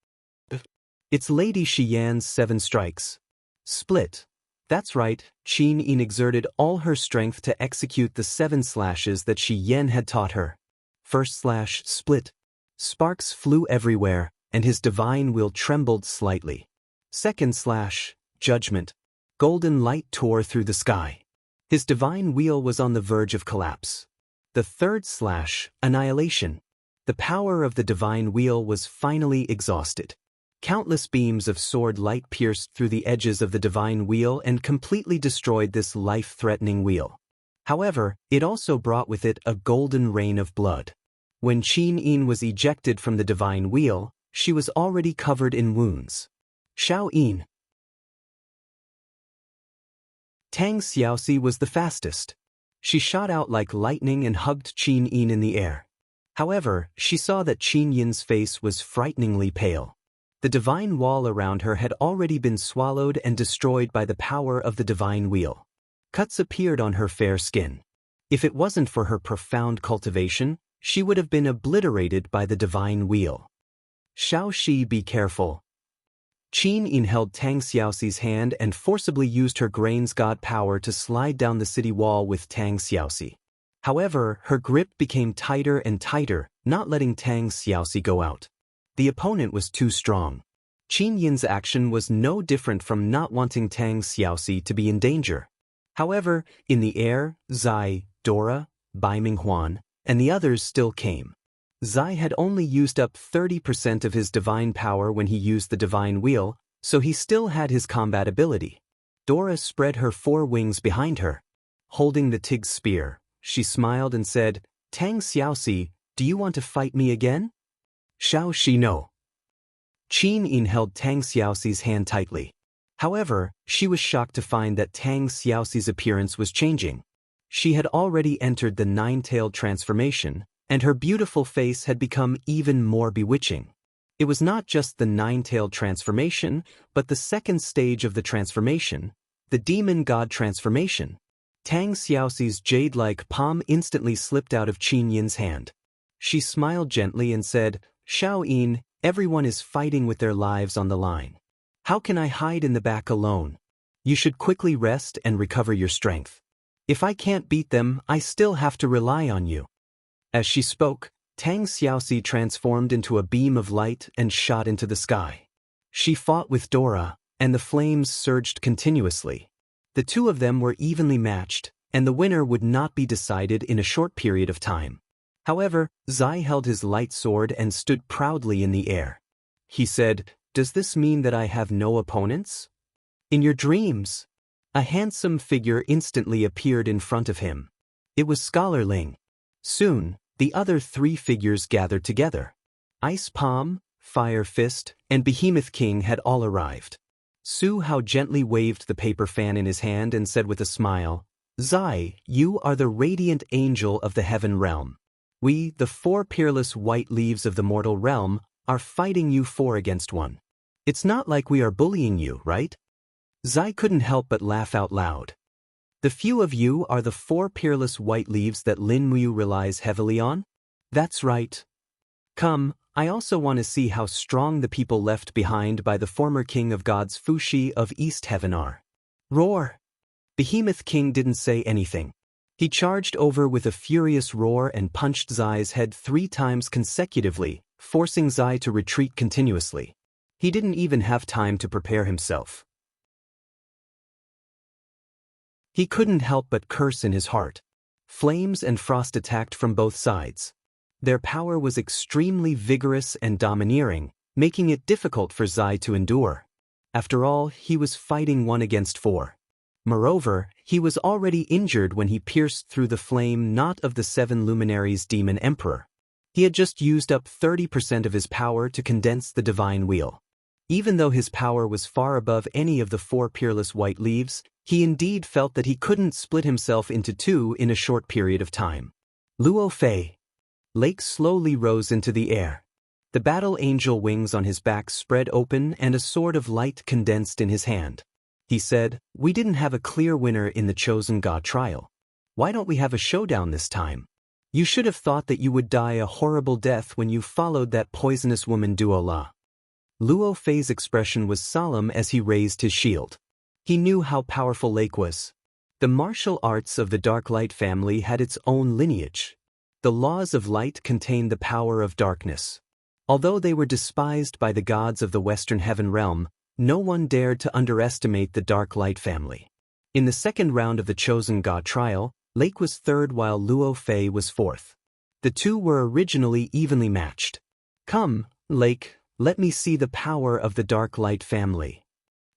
It's Lady Xian's 7 strikes. Split. That's right, Qin Yin exerted all her strength to execute the 7 slashes that Xi Yan had taught her. First slash, split. Sparks flew everywhere, and his divine wheel trembled slightly. Second slash, judgment. Golden light tore through the sky. His divine wheel was on the verge of collapse. The third slash, annihilation. The power of the divine wheel was finally exhausted. Countless beams of sword light pierced through the edges of the divine wheel and completely destroyed this life-threatening wheel. However, it also brought with it a golden rain of blood. When Qin Yin was ejected from the divine wheel, she was already covered in wounds. Xiao Yin. Tang Xiaoxi was the fastest. She shot out like lightning and hugged Qin Yin in the air. However, she saw that Qin Yin's face was frighteningly pale. The divine wall around her had already been swallowed and destroyed by the power of the divine wheel. Cuts appeared on her fair skin. If it wasn't for her profound cultivation, she would have been obliterated by the divine wheel. Xiao Shi, be careful. Qin Yin held Tang Xiaoxi's hand and forcibly used her grain's god power to slide down the city wall with Tang Xiaoxi. However, her grip became tighter and tighter, not letting Tang Xiaoxi go out. The opponent was too strong. Qin Yin's action was no different from not wanting Tang Xiaoxi to be in danger. However, in the air, Zai, Dora, Bai Minghuan, and the others still came. Zai had only used up 30% of his divine power when he used the divine wheel, so he still had his combat ability. Dora spread her 4 wings behind her. Holding the Tig's spear, she smiled and said, Tang Xiaoxi, do you want to fight me again? Xiao Shi, no. Qin Yin held Tang Xiaoxi's hand tightly. However, she was shocked to find that Tang Xiaoxi's appearance was changing. She had already entered the 9-tailed transformation, and her beautiful face had become even more bewitching. It was not just the 9-tailed transformation, but the second stage of the transformation, the demon god transformation. Tang Xiaoxi's jade-like palm instantly slipped out of Qin Yin's hand. She smiled gently and said, Xiao Yin, everyone is fighting with their lives on the line. How can I hide in the back alone? You should quickly rest and recover your strength. If I can't beat them, I still have to rely on you. As she spoke, Tang Xiaoxi transformed into a beam of light and shot into the sky. She fought with Dora, and the flames surged continuously. The two of them were evenly matched, and the winner would not be decided in a short period of time. However, Zai held his light sword and stood proudly in the air. He said, Does this mean that I have no opponents? In your dreams. A handsome figure instantly appeared in front of him. It was Scholar Ling. Soon, the other 3 figures gathered together. Ice Palm, Fire Fist, and Behemoth King had all arrived. Su Hao gently waved the paper fan in his hand and said with a smile, Zai, you are the radiant angel of the heaven realm. We, the 4 peerless white leaves of the mortal realm, are fighting you 4 against 1. It's not like we are bullying you, right? Zai couldn't help but laugh out loud. The few of you are the 4 peerless white leaves that Lin Muyu relies heavily on? That's right. Come, I also want to see how strong the people left behind by the former king of gods Fuxi of East Heaven are. Roar! Behemoth King didn't say anything. He charged over with a furious roar and punched Zai's head 3 times consecutively, forcing Zai to retreat continuously. He didn't even have time to prepare himself. He couldn't help but curse in his heart. Flames and frost attacked from both sides. Their power was extremely vigorous and domineering, making it difficult for Zai to endure. After all, he was fighting 1 against 4. Moreover, he was already injured when he pierced through the flame knot of the 7 luminaries Demon Emperor. He had just used up 30% of his power to condense the divine wheel. Even though his power was far above any of the 4 peerless white leaves, he indeed felt that he couldn't split himself into 2 in a short period of time. Luo Fei. Lake slowly rose into the air. The battle angel wings on his back spread open and a sword of light condensed in his hand. He said, We didn't have a clear winner in the chosen god trial. Why don't we have a showdown this time? You should have thought that you would die a horrible death when you followed that poisonous woman Duola. Luo Fei's expression was solemn as he raised his shield. He knew how powerful Lake was. The martial arts of the Dark Light family had its own lineage. The laws of light contained the power of darkness. Although they were despised by the gods of the Western Heaven realm, no one dared to underestimate the Dark Light family. In the second round of the chosen god trial, Lake was 3rd while Luo Fei was 4th. The 2 were originally evenly matched. Come, Lake, let me see the power of the Dark Light family.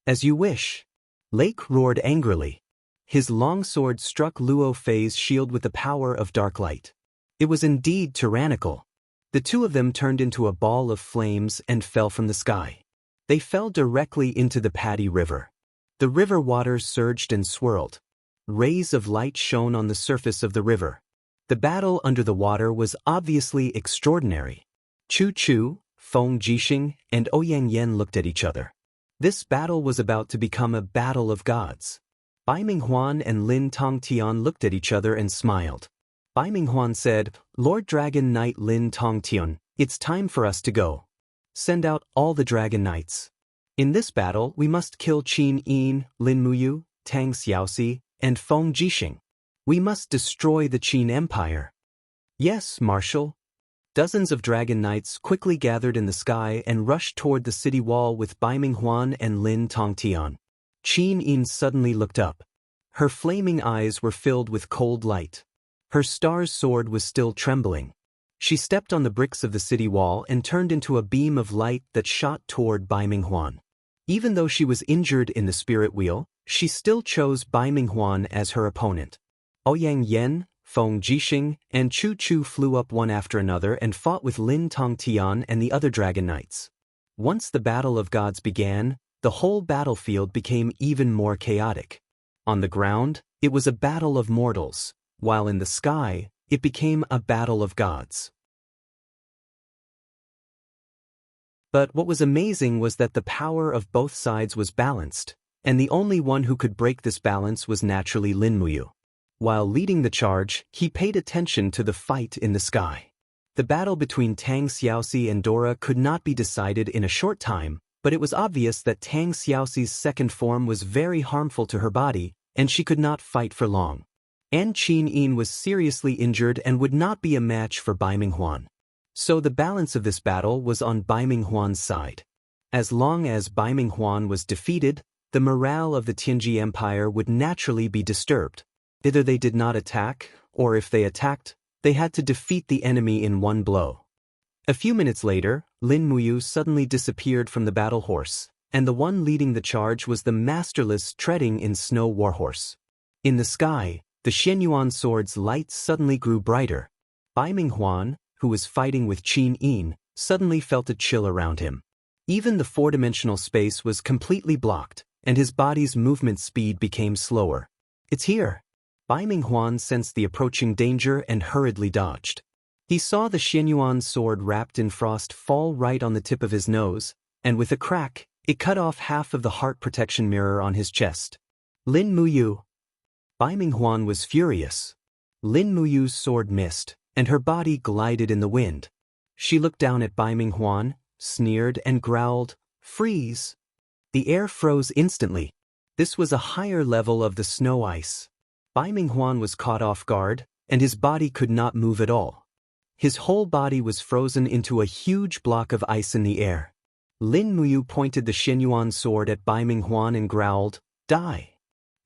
As you wish. Lake roared angrily. His long sword struck Luo Fei's shield with the power of Dark Light. It was indeed tyrannical. The 2 of them turned into a ball of flames and fell from the sky. They fell directly into the Paddy River. The river waters surged and swirled. Rays of light shone on the surface of the river. The battle under the water was obviously extraordinary. Chu Chu, Feng Jixing, and Ouyang Yan looked at each other. This battle was about to become a battle of gods. Bai Minghuan and Lin Tongtian looked at each other and smiled. Bai Minghuan said, Lord Dragon Knight Lin Tongtian, it's time for us to go. Send out all the Dragon Knights. In this battle, we must kill Qin Yin, Lin Muyu, Tang Xiaoxi, and Feng Jixing. We must destroy the Qin Empire. Yes, Marshal. Dozens of Dragon Knights quickly gathered in the sky and rushed toward the city wall with Bai Minghuan and Lin Tongtian. Qin Yin suddenly looked up. Her flaming eyes were filled with cold light. Her star's sword was still trembling. She stepped on the bricks of the city wall and turned into a beam of light that shot toward Bai Minghuan. Even though she was injured in the spirit wheel, she still chose Bai Minghuan as her opponent. Ouyang Yan, Feng Jixing, and Chu Chu flew up one after another and fought with Lin Tongtian and the other Dragon Knights. Once the Battle of Gods began, the whole battlefield became even more chaotic. On the ground, it was a battle of mortals, while in the sky, it became a battle of gods. But what was amazing was that the power of both sides was balanced, and the only one who could break this balance was naturally Lin Muyu. While leading the charge, he paid attention to the fight in the sky. The battle between Tang Xiaoxi and Dora could not be decided in a short time, but it was obvious that Tang Xiaoxi's second form was very harmful to her body, and she could not fight for long. And Qin Yin was seriously injured and would not be a match for Bai Minghuan. So the balance of this battle was on Bai Minghuan's side. As long as Bai Minghuan was defeated, the morale of the Tianji Empire would naturally be disturbed. Either they did not attack, or if they attacked, they had to defeat the enemy in one blow. A few minutes later, Lin Muyu suddenly disappeared from the battle horse, and the one leading the charge was the masterless treading in snow warhorse. In the sky, the Xianyuan sword's light suddenly grew brighter. Bai Minghuan, who was fighting with Qin Yin, suddenly felt a chill around him. Even the four-dimensional space was completely blocked, and his body's movement speed became slower. It's here. Bai Minghuan sensed the approaching danger and hurriedly dodged. He saw the Xianyuan sword wrapped in frost fall right on the tip of his nose, and with a crack, it cut off half of the heart protection mirror on his chest. Lin Muyu. Bai Minghuan was furious. Lin Muyu's sword missed, and her body glided in the wind. She looked down at Bai Minghuan, sneered and growled, "Freeze!" The air froze instantly. This was a higher level of the snow ice. Bai Minghuan was caught off guard, and his body could not move at all. His whole body was frozen into a huge block of ice in the air. Lin Muyu pointed the Xianyuan sword at Bai Minghuan and growled, "Die!"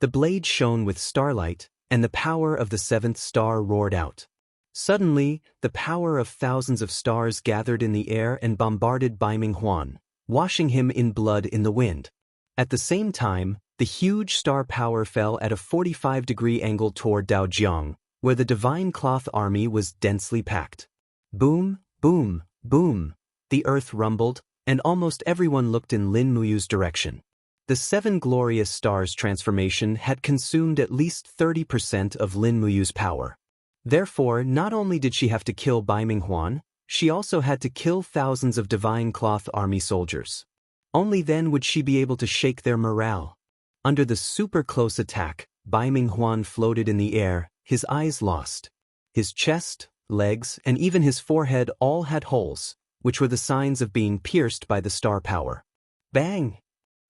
The blade shone with starlight, and the power of the seventh star roared out. Suddenly, the power of thousands of stars gathered in the air and bombarded Bai Minghuan, washing him in blood in the wind. At the same time, the huge star power fell at a 45-degree angle toward Daojiang, where the Divine Cloth Army was densely packed. Boom, boom, boom. The earth rumbled, and almost everyone looked in Lin Muyu's direction. The seven glorious stars transformation had consumed at least 30% of Lin Muyu's power. Therefore, not only did she have to kill Bai Minghuan, she also had to kill thousands of Divine Cloth Army soldiers. Only then would she be able to shake their morale. Under the super close attack, Bai Minghuan floated in the air, his eyes lost. His chest, legs, and even his forehead all had holes, which were the signs of being pierced by the star power. Bang!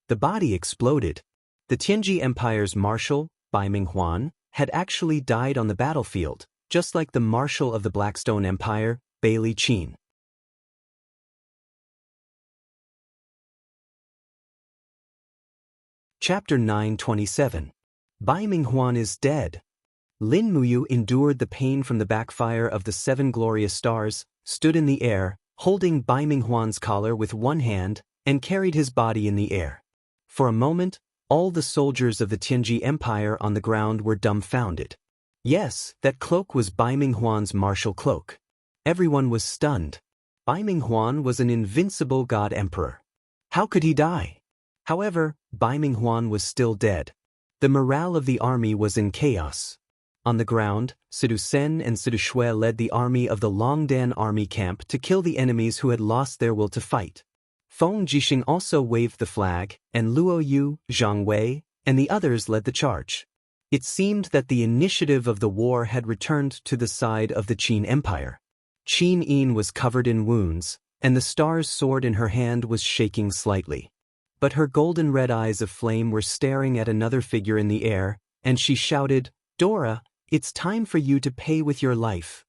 The body exploded. The Tianji Empire's marshal, Bai Minghuan, had actually died on the battlefield, just like the marshal of the Blackstone Empire, Bailey Qin. Chapter 927. Bai Minghuan is dead. Lin Muyu endured the pain from the backfire of the seven glorious stars, stood in the air, holding Bai Minghuan's collar with one hand, and carried his body in the air. For a moment, all the soldiers of the Tianji Empire on the ground were dumbfounded. Yes, that cloak was Bai Minghuan's martial cloak. Everyone was stunned. Bai Minghuan was an invincible god emperor. How could he die? However, Bai Minghuan was still dead. The morale of the army was in chaos. On the ground, Sidu Sen and Sidu Shui led the army of the Longdan army camp to kill the enemies who had lost their will to fight. Feng Jixing also waved the flag, and Luo Yu, Zhang Wei, and the others led the charge. It seemed that the initiative of the war had returned to the side of the Qin Empire. Qin Yin was covered in wounds, and the star's sword in her hand was shaking slightly. But her golden red eyes of flame were staring at another figure in the air, and she shouted, "Dora, it's time for you to pay with your life."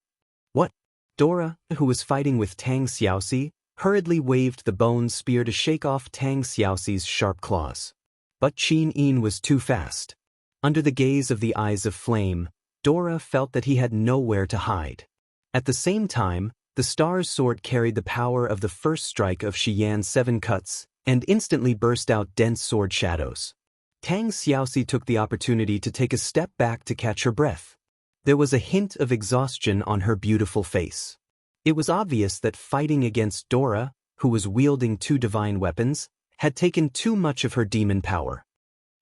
What? Dora, who was fighting with Tang Xiaoxi, hurriedly waved the bone spear to shake off Tang Xiaoxi's sharp claws. But Qin Yin was too fast. Under the gaze of the eyes of flame, Dora felt that he had nowhere to hide. At the same time, the star's sword carried the power of the first strike of Shiyan's 7 cuts, and instantly burst out dense sword shadows. Tang Xiaoxi took the opportunity to take a step back to catch her breath. There was a hint of exhaustion on her beautiful face. It was obvious that fighting against Dora, who was wielding 2 divine weapons, had taken too much of her demon power.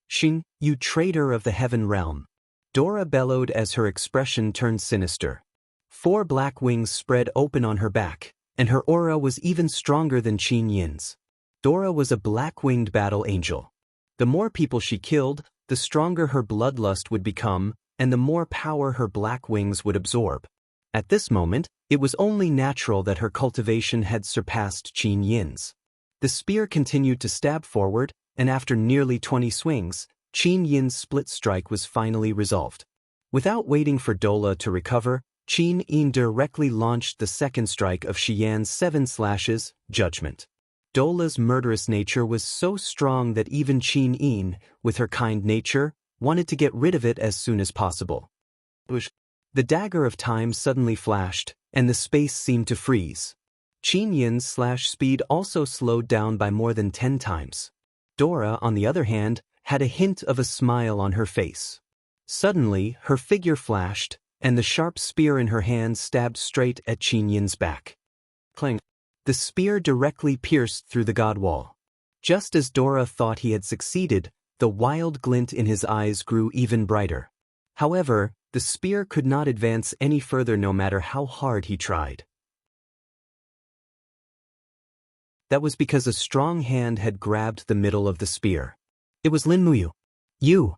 "Xin, you traitor of the heaven realm!" Dora bellowed as her expression turned sinister. 4 black wings spread open on her back, and her aura was even stronger than Qin Yin's. Dora was a black-winged battle angel. The more people she killed, the stronger her bloodlust would become, and the more power her black wings would absorb. At this moment, it was only natural that her cultivation had surpassed Qin Yin's. The spear continued to stab forward, and after nearly 20 swings, Qin Yin's split strike was finally resolved. Without waiting for Dola to recover, Qin Yin directly launched the second strike of Shiyan's 7 slashes, Judgment. Dola's murderous nature was so strong that even Qin Yin, with her kind nature, wanted to get rid of it as soon as possible. The dagger of time suddenly flashed, and the space seemed to freeze. Qin Yin's slash speed also slowed down by more than 10 times. Dora, on the other hand, had a hint of a smile on her face. Suddenly, her figure flashed, and the sharp spear in her hand stabbed straight at Qin Yin's back. Clang! The spear directly pierced through the god wall. Just as Dora thought he had succeeded, the wild glint in his eyes grew even brighter. However, the spear could not advance any further no matter how hard he tried. That was because a strong hand had grabbed the middle of the spear. It was Lin Muyu. You!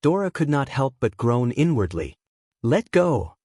Dora could not help but groan inwardly. Let go!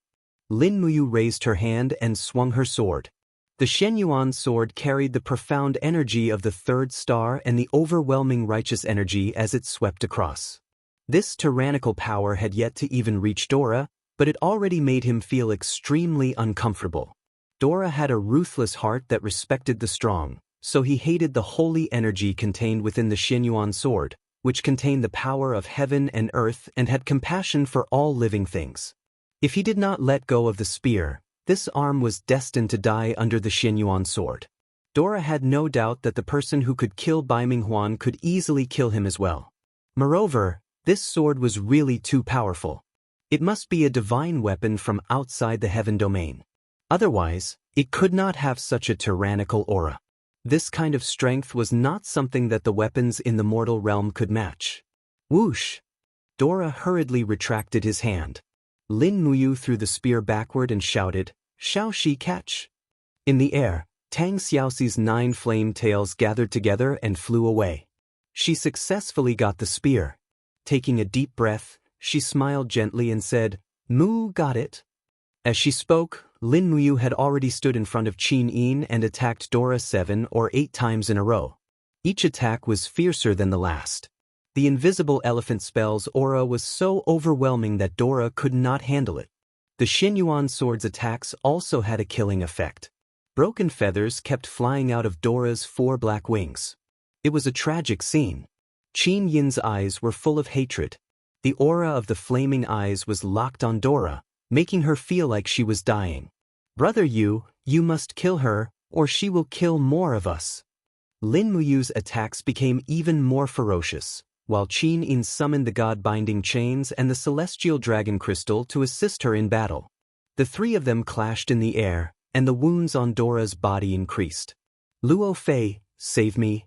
Lin Muyu raised her hand and swung her sword. The Shenyuan sword carried the profound energy of the third star and the overwhelming righteous energy as it swept across. This tyrannical power had yet to even reach Dora, but it already made him feel extremely uncomfortable. Dora had a ruthless heart that respected the strong, so he hated the holy energy contained within the Shenyuan sword, which contained the power of heaven and earth and had compassion for all living things. If he did not let go of the spear, this arm was destined to die under the Shenyuan sword. Dora had no doubt that the person who could kill Bai Minghuan could easily kill him as well. Moreover, this sword was really too powerful. It must be a divine weapon from outside the heaven domain. Otherwise, it could not have such a tyrannical aura. This kind of strength was not something that the weapons in the mortal realm could match. Whoosh! Dora hurriedly retracted his hand. Lin Muyu threw the spear backward and shouted, "Shao Shi catch!" In the air, Tang Xiaoxi's 9 flame tails gathered together and flew away. She successfully got the spear. Taking a deep breath, she smiled gently and said, "Mu got it." As she spoke, Lin Muyu had already stood in front of Qin Yin and attacked Dora 7 or 8 times in a row. Each attack was fiercer than the last. The invisible elephant spell's aura was so overwhelming that Dora could not handle it. The Shenyuan sword's attacks also had a killing effect. Broken feathers kept flying out of Dora's 4 black wings. It was a tragic scene. Qin Yin's eyes were full of hatred. The aura of the flaming eyes was locked on Dora, making her feel like she was dying. "Brother you must kill her, or she will kill more of us." Lin Muyu's attacks became even more ferocious, while Qin Yin summoned the god-binding chains and the celestial dragon crystal to assist her in battle. The 3 of them clashed in the air, and the wounds on Dora's body increased. "Luo Fei, save me!"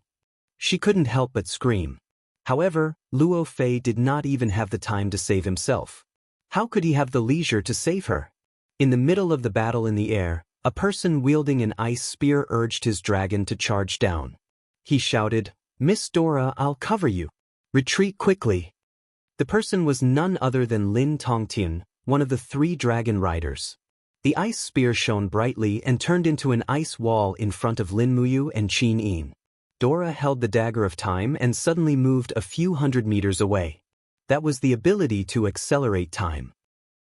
She couldn't help but scream. However, Luo Fei did not even have the time to save himself. How could he have the leisure to save her? In the middle of the battle in the air, a person wielding an ice spear urged his dragon to charge down. He shouted, "Miss Dora, I'll cover you. Retreat quickly." The person was none other than Lin Tongtian, one of the 3 dragon riders. The ice spear shone brightly and turned into an ice wall in front of Lin Muyu and Qin Yin. Dora held the dagger of time and suddenly moved a few hundred meters away. That was the ability to accelerate time.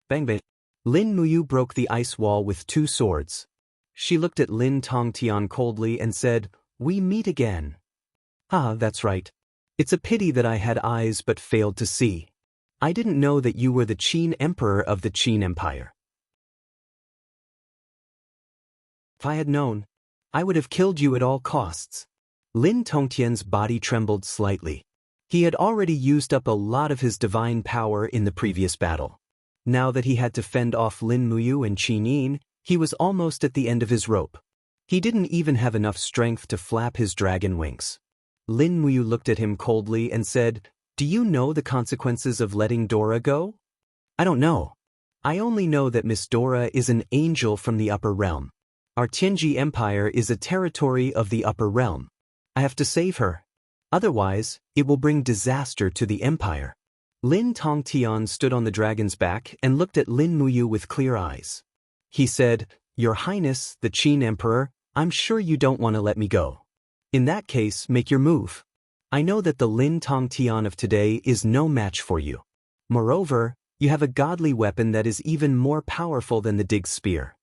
Bang bang. Lin Muyu broke the ice wall with 2 swords. She looked at Lin Tongtian coldly and said, "We meet again." "Ah, that's right. It's a pity that I had eyes but failed to see. I didn't know that you were the Qin Emperor of the Qin Empire. If I had known, I would have killed you at all costs." Lin Tongtian's body trembled slightly. He had already used up a lot of his divine power in the previous battle. Now that he had to fend off Lin Muyu and Qin Yin, he was almost at the end of his rope. He didn't even have enough strength to flap his dragon wings. Lin Muyu looked at him coldly and said, "Do you know the consequences of letting Dora go?" "I don't know. I only know that Miss Dora is an angel from the upper realm. Our Tianji Empire is a territory of the upper realm. I have to save her. Otherwise, it will bring disaster to the empire." Lin Tongtian stood on the dragon's back and looked at Lin Muyu with clear eyes. He said, "Your Highness, the Qin Emperor, I'm sure you don't want to let me go. In that case, make your move. I know that the Lin Tongtian of today is no match for you. Moreover, you have a godly weapon that is even more powerful than the Dig spear."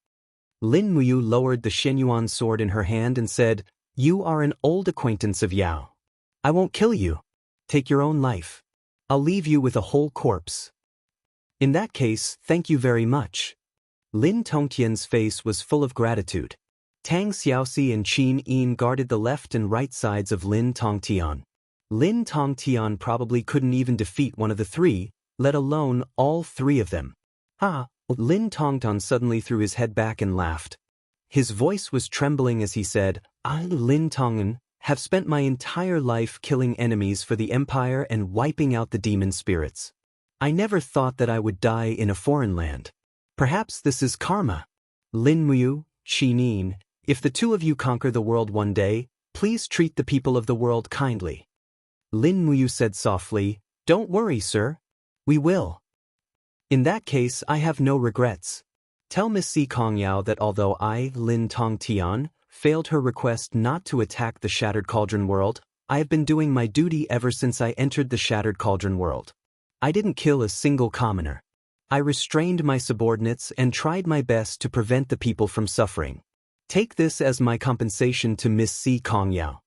Lin Muyu lowered the Shenyuan sword in her hand and said, "You are an old acquaintance of Yao. I won't kill you. Take your own life. I'll leave you with a whole corpse." "In that case, thank you very much." Lin Tongtian's face was full of gratitude. Tang Xiaoxi and Qin Yin guarded the left and right sides of Lin Tongtian. Lin Tongtian probably couldn't even defeat one of the 3, let alone all 3 of them. "Ah!" Lin Tongtian suddenly threw his head back and laughed. His voice was trembling as he said, I, Lin Tong'an, have spent my entire life killing enemies for the Empire and wiping out the demon spirits. I never thought that I would die in a foreign land. Perhaps this is karma. Lin Muyu, Qi Nin, if the two of you conquer the world one day, please treat the people of the world kindly. Lin Muyu said softly, Don't worry, sir. We will. In that case, I have no regrets. Tell Miss Si Kongyao that although I, Lin Tongtian, failed her request not to attack the Shattered Cauldron world, I have been doing my duty ever since I entered the Shattered Cauldron world. I didn't kill a single commoner. I restrained my subordinates and tried my best to prevent the people from suffering. Take this as my compensation to Miss Si Kongyao.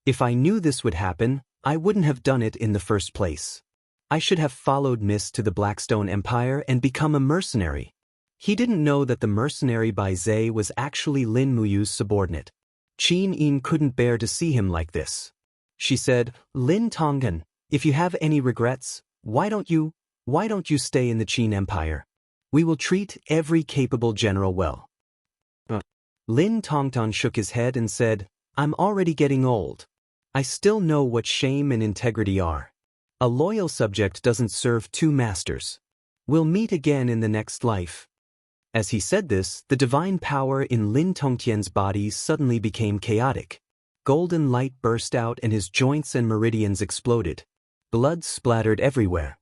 If I knew this would happen, I wouldn't have done it in the first place. I should have followed Miss to the Blackstone Empire and become a mercenary. He didn't know that the mercenary Bai Zhe was actually Lin Muyu's subordinate. Qin Yin couldn't bear to see him like this. She said, Lin Tong'an, if you have any regrets, why don't you stay in the Qin Empire? We will treat every capable general well. Lin Tongtan shook his head and said, I'm already getting old. I still know what shame and integrity are. A loyal subject doesn't serve two masters. We'll meet again in the next life. As he said this, the divine power in Lin Tongtian's body suddenly became chaotic. Golden light burst out and his joints and meridians exploded. Blood splattered everywhere.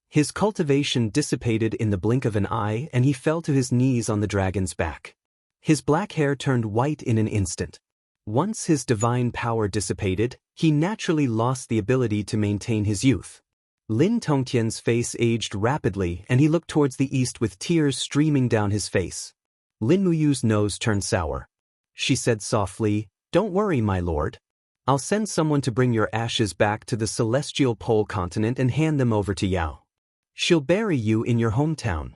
His cultivation dissipated in the blink of an eye and he fell to his knees on the dragon's back. His black hair turned white in an instant. Once his divine power dissipated, he naturally lost the ability to maintain his youth. Lin Tongtian's face aged rapidly and he looked towards the east with tears streaming down his face. Lin Muyu's nose turned sour. She said softly, Don't worry, my lord. I'll send someone to bring your ashes back to the celestial pole continent and hand them over to Yao. She'll bury you in your hometown.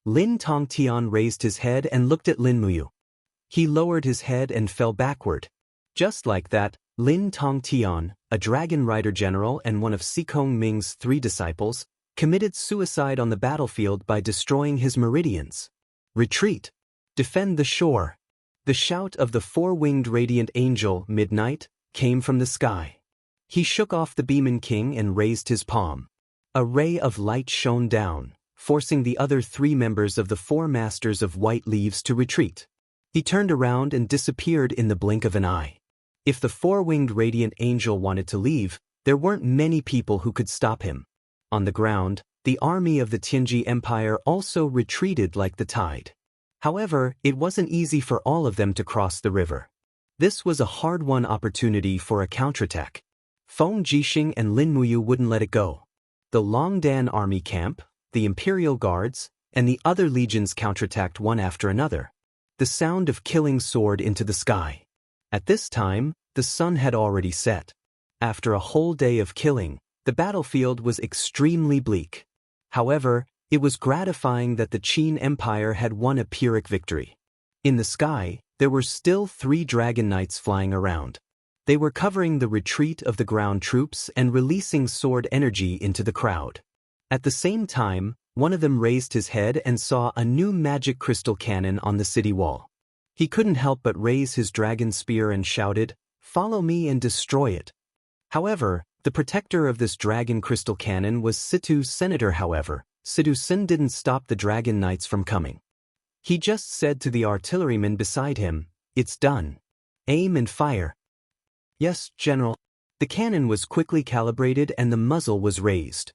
Lin Tongtian raised his head and looked at Lin Muyu. He lowered his head and fell backward. Just like that, Lin Tongtian, a dragon rider general and one of Sikong Ming's 3 disciples, committed suicide on the battlefield by destroying his meridians. Retreat! Defend the shore! The shout of the 4-winged radiant angel, Midnight, came from the sky. He shook off the Beeman King and raised his palm. A ray of light shone down, forcing the other 3 members of the 4 Masters of White Leaves to retreat. He turned around and disappeared in the blink of an eye. If the 4-winged radiant angel wanted to leave, there weren't many people who could stop him. On the ground, the army of the Tianji Empire also retreated like the tide. However, it wasn't easy for all of them to cross the river. This was a hard-won opportunity for a counterattack. Feng Jixing and Lin Muyu wouldn't let it go. The Longdan army camp, the Imperial Guards, and the other legions counterattacked one after another. The sound of killing soared into the sky. At this time, the sun had already set. After a whole day of killing, the battlefield was extremely bleak. However, it was gratifying that the Qin Empire had won a Pyrrhic victory. In the sky, there were still 3 dragon knights flying around. They were covering the retreat of the ground troops and releasing sword energy into the crowd. At the same time, one of them raised his head and saw a new magic crystal cannon on the city wall. He couldn't help but raise his dragon spear and shouted, Follow me and destroy it. However, the protector of this dragon crystal cannon was Situ's senator. However, Situ Sin didn't stop the dragon knights from coming. He just said to the artilleryman beside him, It's done. Aim and fire. Yes, General. The cannon was quickly calibrated and the muzzle was raised.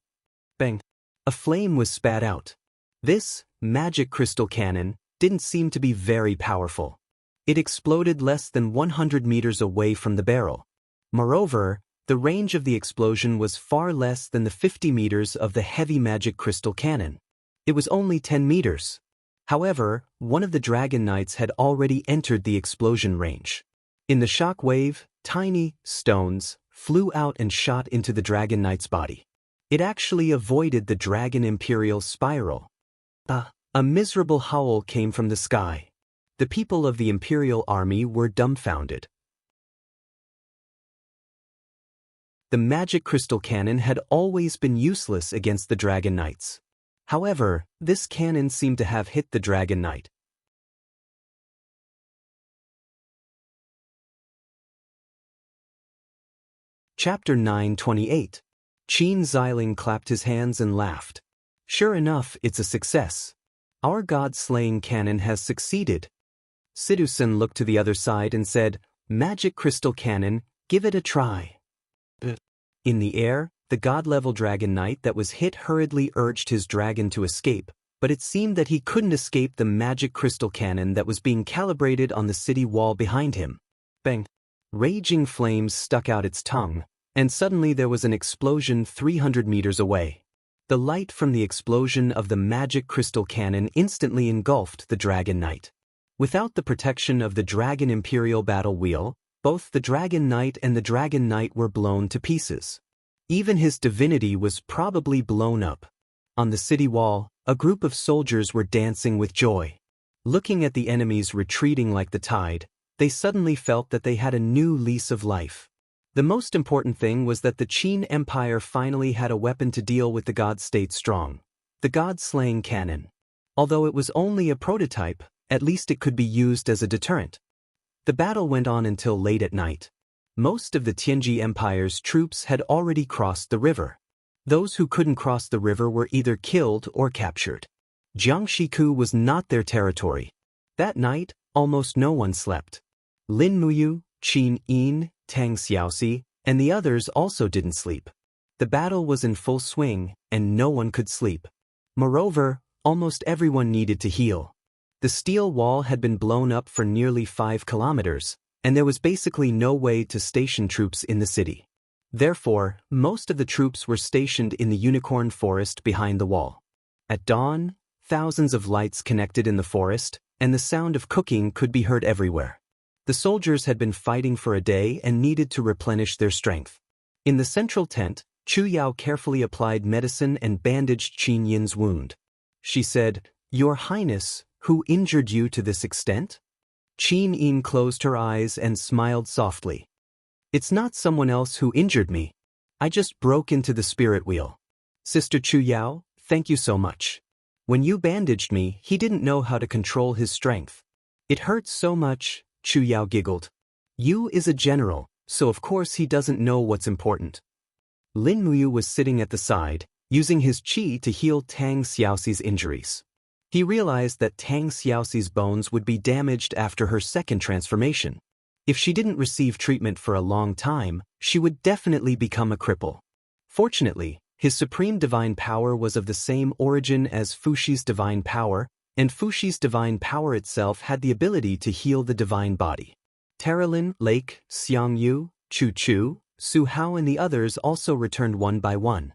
Bang! A flame was spat out. This magic crystal cannon didn't seem to be very powerful. It exploded less than 100 meters away from the barrel. Moreover, the range of the explosion was far less than the 50 meters of the heavy magic crystal cannon. It was only 10 meters. However, one of the dragon knights had already entered the explosion range. In the shock wave, tiny stones flew out and shot into the dragon knight's body. It actually avoided the dragon imperial spiral. A miserable howl came from the sky. The people of the imperial army were dumbfounded. The magic crystal cannon had always been useless against the dragon knights. However, this cannon seemed to have hit the Dragon Knight. Chapter 928. Qin Xiling clapped his hands and laughed. Sure enough, it's a success. Our god-slaying cannon has succeeded. Sidusen looked to the other side and said, Magic crystal cannon, give it a try. In the air, the god-level Dragon Knight that was hit hurriedly urged his dragon to escape, but it seemed that he couldn't escape the magic crystal cannon that was being calibrated on the city wall behind him. Bang! Raging flames stuck out its tongue, and suddenly there was an explosion 300 meters away. The light from the explosion of the magic crystal cannon instantly engulfed the Dragon Knight. Without the protection of the Dragon Imperial Battle Wheel, both the Dragon Knight and the Dragon Knight were blown to pieces. Even his divinity was probably blown up. On the city wall, a group of soldiers were dancing with joy. Looking at the enemies retreating like the tide, they suddenly felt that they had a new lease of life. The most important thing was that the Qin Empire finally had a weapon to deal with the God-State strong. The God-slaying cannon. Although it was only a prototype, at least it could be used as a deterrent. The battle went on until late at night. Most of the Tianji Empire's troops had already crossed the river. Those who couldn't cross the river were either killed or captured. Jiangshiku was not their territory. That night, almost no one slept. Lin Muyu, Qin Yin, Tang Xiaoxi, and the others also didn't sleep. The battle was in full swing, and no one could sleep. Moreover, almost everyone needed to heal. The steel wall had been blown up for nearly 5 kilometers, and there was basically no way to station troops in the city. Therefore, most of the troops were stationed in the unicorn forest behind the wall. At dawn, thousands of lights connected in the forest, and the sound of cooking could be heard everywhere. The soldiers had been fighting for a day and needed to replenish their strength. In the central tent, Chu Yao carefully applied medicine and bandaged Qin Yin's wound. She said, Your Highness, who injured you to this extent? Qin Yin closed her eyes and smiled softly. It's not someone else who injured me. I just broke into the spirit wheel. Sister Chu Yao, thank you so much. When you bandaged me, he didn't know how to control his strength. It hurts so much, Chu Yao giggled. Yu is a general, so of course he doesn't know what's important. Lin Muyu was sitting at the side, using his qi to heal Tang Xiaoxi's injuries. He realized that Tang Xiaoxi's bones would be damaged after her second transformation. If she didn't receive treatment for a long time, she would definitely become a cripple. Fortunately, his supreme divine power was of the same origin as Fuxi's divine power, and Fuxi's divine power itself had the ability to heal the divine body. Terralin, Lake, Xiangyu, Chu Chu, Su Hao and the others also returned one by one.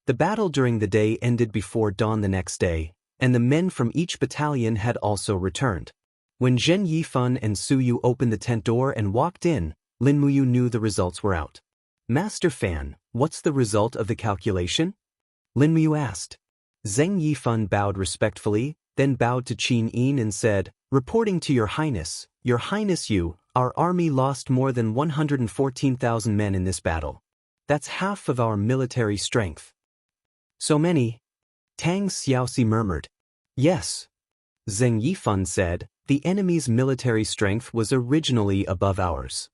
The battle during the day ended before dawn the next day, and the men from each battalion had also returned. When Zhen Yifan and Su Yu opened the tent door and walked in, Lin Muyu knew the results were out. Master Fan, what's the result of the calculation? Lin Muyu asked. Zheng Yifan bowed respectfully, then bowed to Qin Yin and said, Reporting to Your Highness you, our army lost more than 114,000 men in this battle. That's half of our military strength. So many? Tang Xiaoxi murmured. Yes. Zheng Yifan said, the enemy's military strength was originally above ours.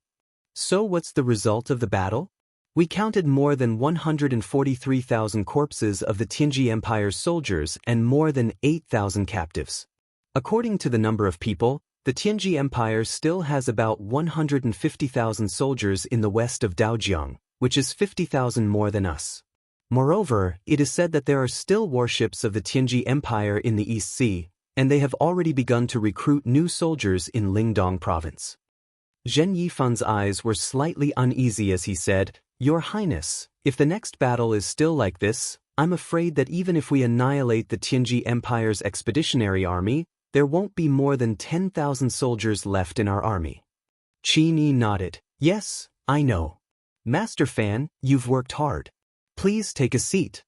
So what's the result of the battle? We counted more than 143,000 corpses of the Tianji Empire's soldiers and more than 8,000 captives. According to the number of people, the Tianji Empire still has about 150,000 soldiers in the west of Daojiang, which is 50,000 more than us. Moreover, it is said that there are still warships of the Tianji Empire in the East Sea, and they have already begun to recruit new soldiers in Lingdong province. Zhen Yifan's eyes were slightly uneasy as he said, Your Highness, if the next battle is still like this, I'm afraid that even if we annihilate the Tianji Empire's expeditionary army, there won't be more than 10,000 soldiers left in our army. Qin Yi nodded. Yes, I know. Master Fan, you've worked hard. Please take a seat.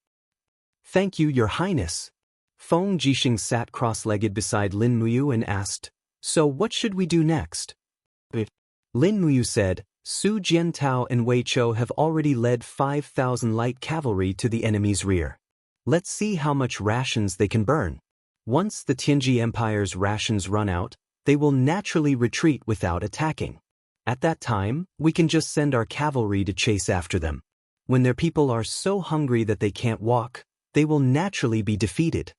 Thank you, Your Highness. Feng Jixing sat cross-legged beside Lin Muyu and asked, So what should we do next? Lin Muyu said, Su Jiantao and Wei Chou have already led 5,000 light cavalry to the enemy's rear. Let's see how much rations they can burn. Once the Tianji Empire's rations run out, they will naturally retreat without attacking. At that time, we can just send our cavalry to chase after them. When their people are so hungry that they can't walk, they will naturally be defeated.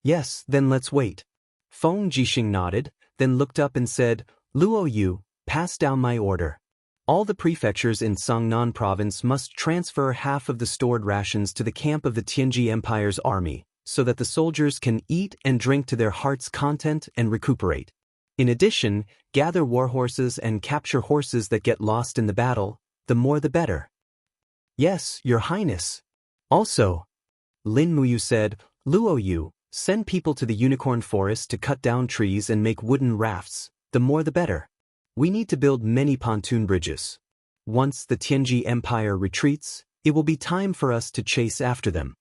Yes, then let's wait. Feng Jixing nodded, then looked up and said, Luo Yu, pass down my order. All the prefectures in Songnan province must transfer half of the stored rations to the camp of the Tianji Empire's army, so that the soldiers can eat and drink to their heart's content and recuperate. In addition, gather war horses and capture horses that get lost in the battle, the more the better. Yes, Your Highness. Also, Lin Muyu said, Luo Yu, send people to the unicorn forest to cut down trees and make wooden rafts, the more the better. We need to build many pontoon bridges. Once the Tianji Empire retreats, it will be time for us to chase after them.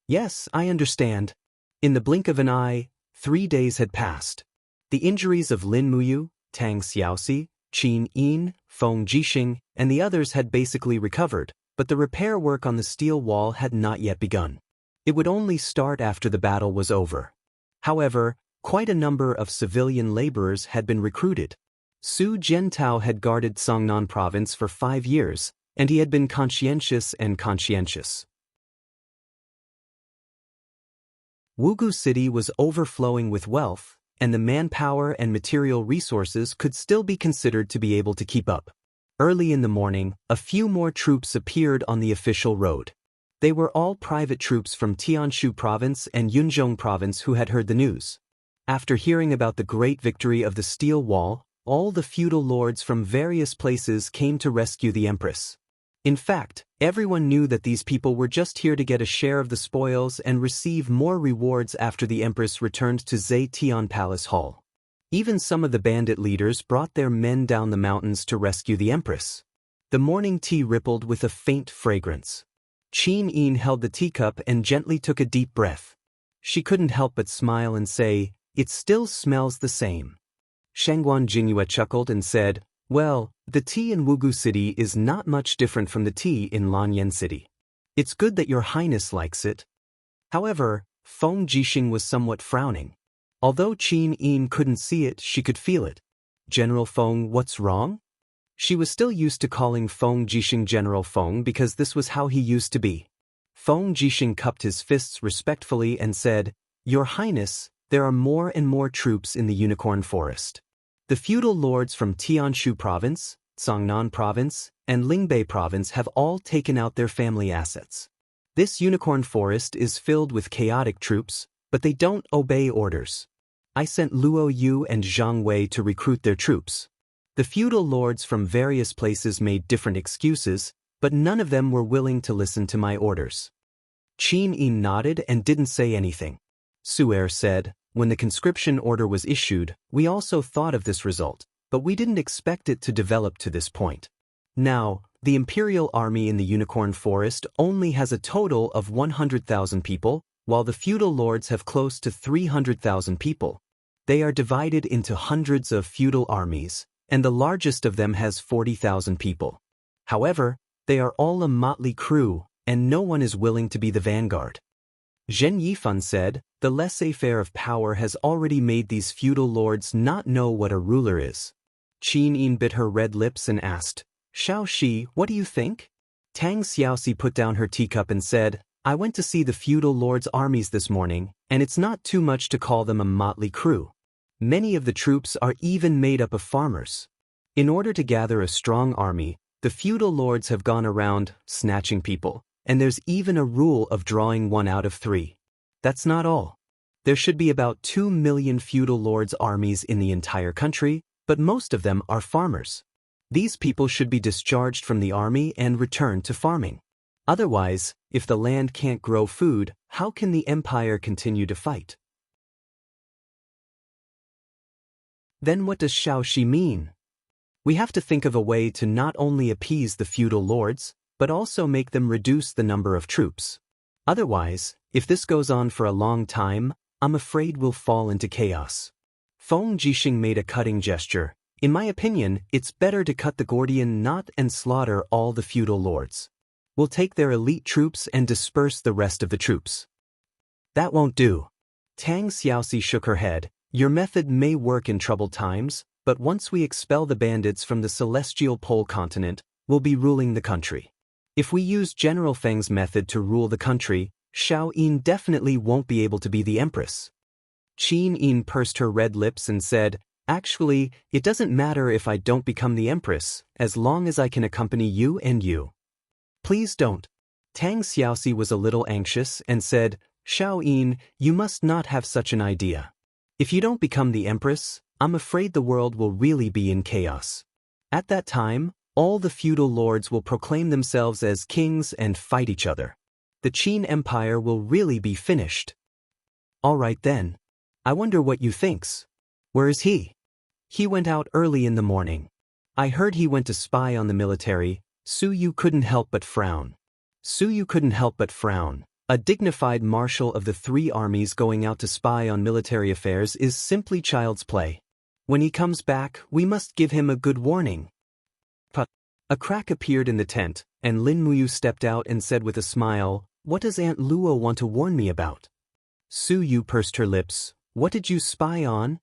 Yes, I understand. In the blink of an eye, 3 days had passed. The injuries of Lin Muyu, Tang Xiaoxi, Qin Yin, Feng Jixing, and the others had basically recovered, but the repair work on the steel wall had not yet begun. It would only start after the battle was over. However, quite a number of civilian laborers had been recruited. Su Jiantao had guarded Songnan province for 5 years, and he had been conscientious and conscientious. Wugu City was overflowing with wealth, and the manpower and material resources could still be considered to be able to keep up. Early in the morning, a few more troops appeared on the official road. They were all private troops from Tianshu province and Yunzhong province who had heard the news. After hearing about the great victory of the steel wall, all the feudal lords from various places came to rescue the empress. In fact, everyone knew that these people were just here to get a share of the spoils and receive more rewards after the empress returned to Zetian Palace Hall. Even some of the bandit leaders brought their men down the mountains to rescue the empress. The morning tea rippled with a faint fragrance. Qin Yin held the teacup and gently took a deep breath. She couldn't help but smile and say, "It still smells the same." Shangguan Jingyue chuckled and said, "Well, the tea in Wugu City is not much different from the tea in Lanyan City. It's good that Your Highness likes it." However, Feng Jixing was somewhat frowning. Although Qin Yin couldn't see it, she could feel it. "General Feng, what's wrong?" She was still used to calling Feng Jixing General Feng because this was how he used to be. Feng Jixing cupped his fists respectfully and said, "Your Highness, there are more and more troops in the Unicorn Forest. The feudal lords from Tianshu Province, Songnan Province, and Lingbei Province have all taken out their family assets. This Unicorn Forest is filled with chaotic troops, but they don't obey orders. I sent Luo Yu and Zhang Wei to recruit their troops. The feudal lords from various places made different excuses, but none of them were willing to listen to my orders." Qin Yin nodded and didn't say anything. Su'er said, "When the conscription order was issued, we also thought of this result, but we didn't expect it to develop to this point. Now, the Imperial Army in the Unicorn Forest only has a total of 100,000 people, while the feudal lords have close to 300,000 people. They are divided into hundreds of feudal armies, and the largest of them has 40,000 people. However, they are all a motley crew, and no one is willing to be the vanguard." Zhen Yifan said, "The laissez-faire of power has already made these feudal lords not know what a ruler is." Qin Yin bit her red lips and asked, "Xiao Shi, what do you think?" Tang Xiaoxi put down her teacup and said, "I went to see the feudal lords' armies this morning, and it's not too much to call them a motley crew. Many of the troops are even made up of farmers. In order to gather a strong army, the feudal lords have gone around snatching people, and there's even a rule of drawing 1 out of 3. That's not all. There should be about 2 million feudal lords' armies in the entire country, but most of them are farmers. These people should be discharged from the army and returned to farming. Otherwise, if the land can't grow food, how can the empire continue to fight?" Then what does Xiaoxi mean? We have to think of a way to not only appease the feudal lords, but also make them reduce the number of troops. Otherwise, if this goes on for a long time, I'm afraid we'll fall into chaos. Feng Jixing made a cutting gesture, In my opinion, it's better to cut the Gordian knot and slaughter all the feudal lords. We'll take their elite troops and disperse the rest of the troops. That won't do. Tang Xiaoxi shook her head. Your method may work in troubled times, but once we expel the bandits from the celestial pole continent, we'll be ruling the country. If we use General Feng's method to rule the country, Xiao Yin definitely won't be able to be the empress. Qin Yin pursed her red lips and said, actually, it doesn't matter if I don't become the empress, as long as I can accompany you and you. Please don't. Tang Xiaoxi was a little anxious and said, Xiao Yin, you must not have such an idea. If you don't become the empress, I'm afraid the world will really be in chaos. At that time, all the feudal lords will proclaim themselves as kings and fight each other. The Qin Empire will really be finished. All right then. I wonder what you thinks. Where is he? He went out early in the morning. I heard he went to spy on the military. Su Yu couldn't help but frown. Su Yu couldn't help but frown. A dignified marshal of the 3 armies going out to spy on military affairs is simply child's play. When he comes back, we must give him a good warning. But a crack appeared in the tent, and Lin Muyu stepped out and said with a smile, what does Aunt Luo want to warn me about? Su Yu pursed her lips. What did you spy on?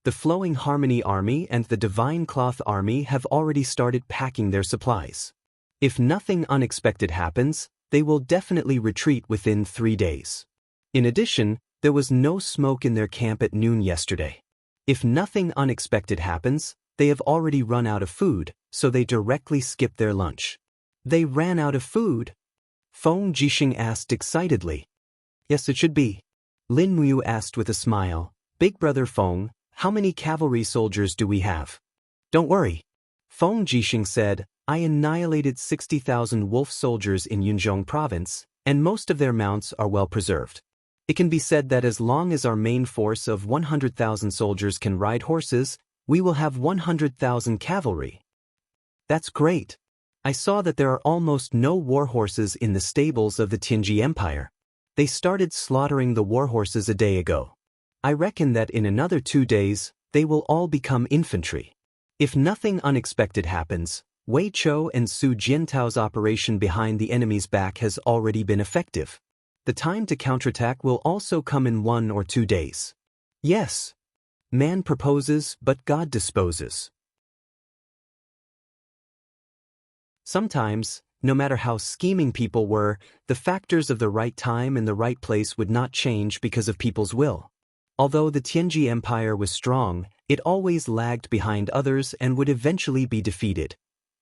The Flowing Harmony Army and the Divine Cloth Army have already started packing their supplies. If nothing unexpected happens, they will definitely retreat within 3 days. In addition, there was no smoke in their camp at noon yesterday. If nothing unexpected happens, they have already run out of food, so they directly skipped their lunch. They ran out of food? Feng Jixing asked excitedly. Yes, it should be. Lin Muyu asked with a smile, Big Brother Feng, how many cavalry soldiers do we have? Don't worry. Feng Jixing said, I annihilated 60,000 wolf soldiers in Yunzhong province, and most of their mounts are well preserved. It can be said that as long as our main force of 100,000 soldiers can ride horses, we will have 100,000 cavalry. That's great. I saw that there are almost no war horses in the stables of the Tianji Empire. They started slaughtering the war horses a day ago. I reckon that in another 2 days, they will all become infantry. If nothing unexpected happens, Wei Chou and Su Jiantao's operation behind the enemy's back has already been effective. The time to counterattack will also come in 1 or 2 days. Yes. Man proposes, but God disposes. Sometimes, no matter how scheming people were, the factors of the right time and the right place would not change because of people's will. Although the Tianji Empire was strong, it always lagged behind others and would eventually be defeated.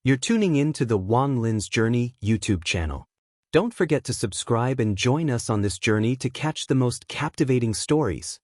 You're tuning in to the Wang Lin's Journey YouTube channel. Don't forget to subscribe and join us on this journey to catch the most captivating stories.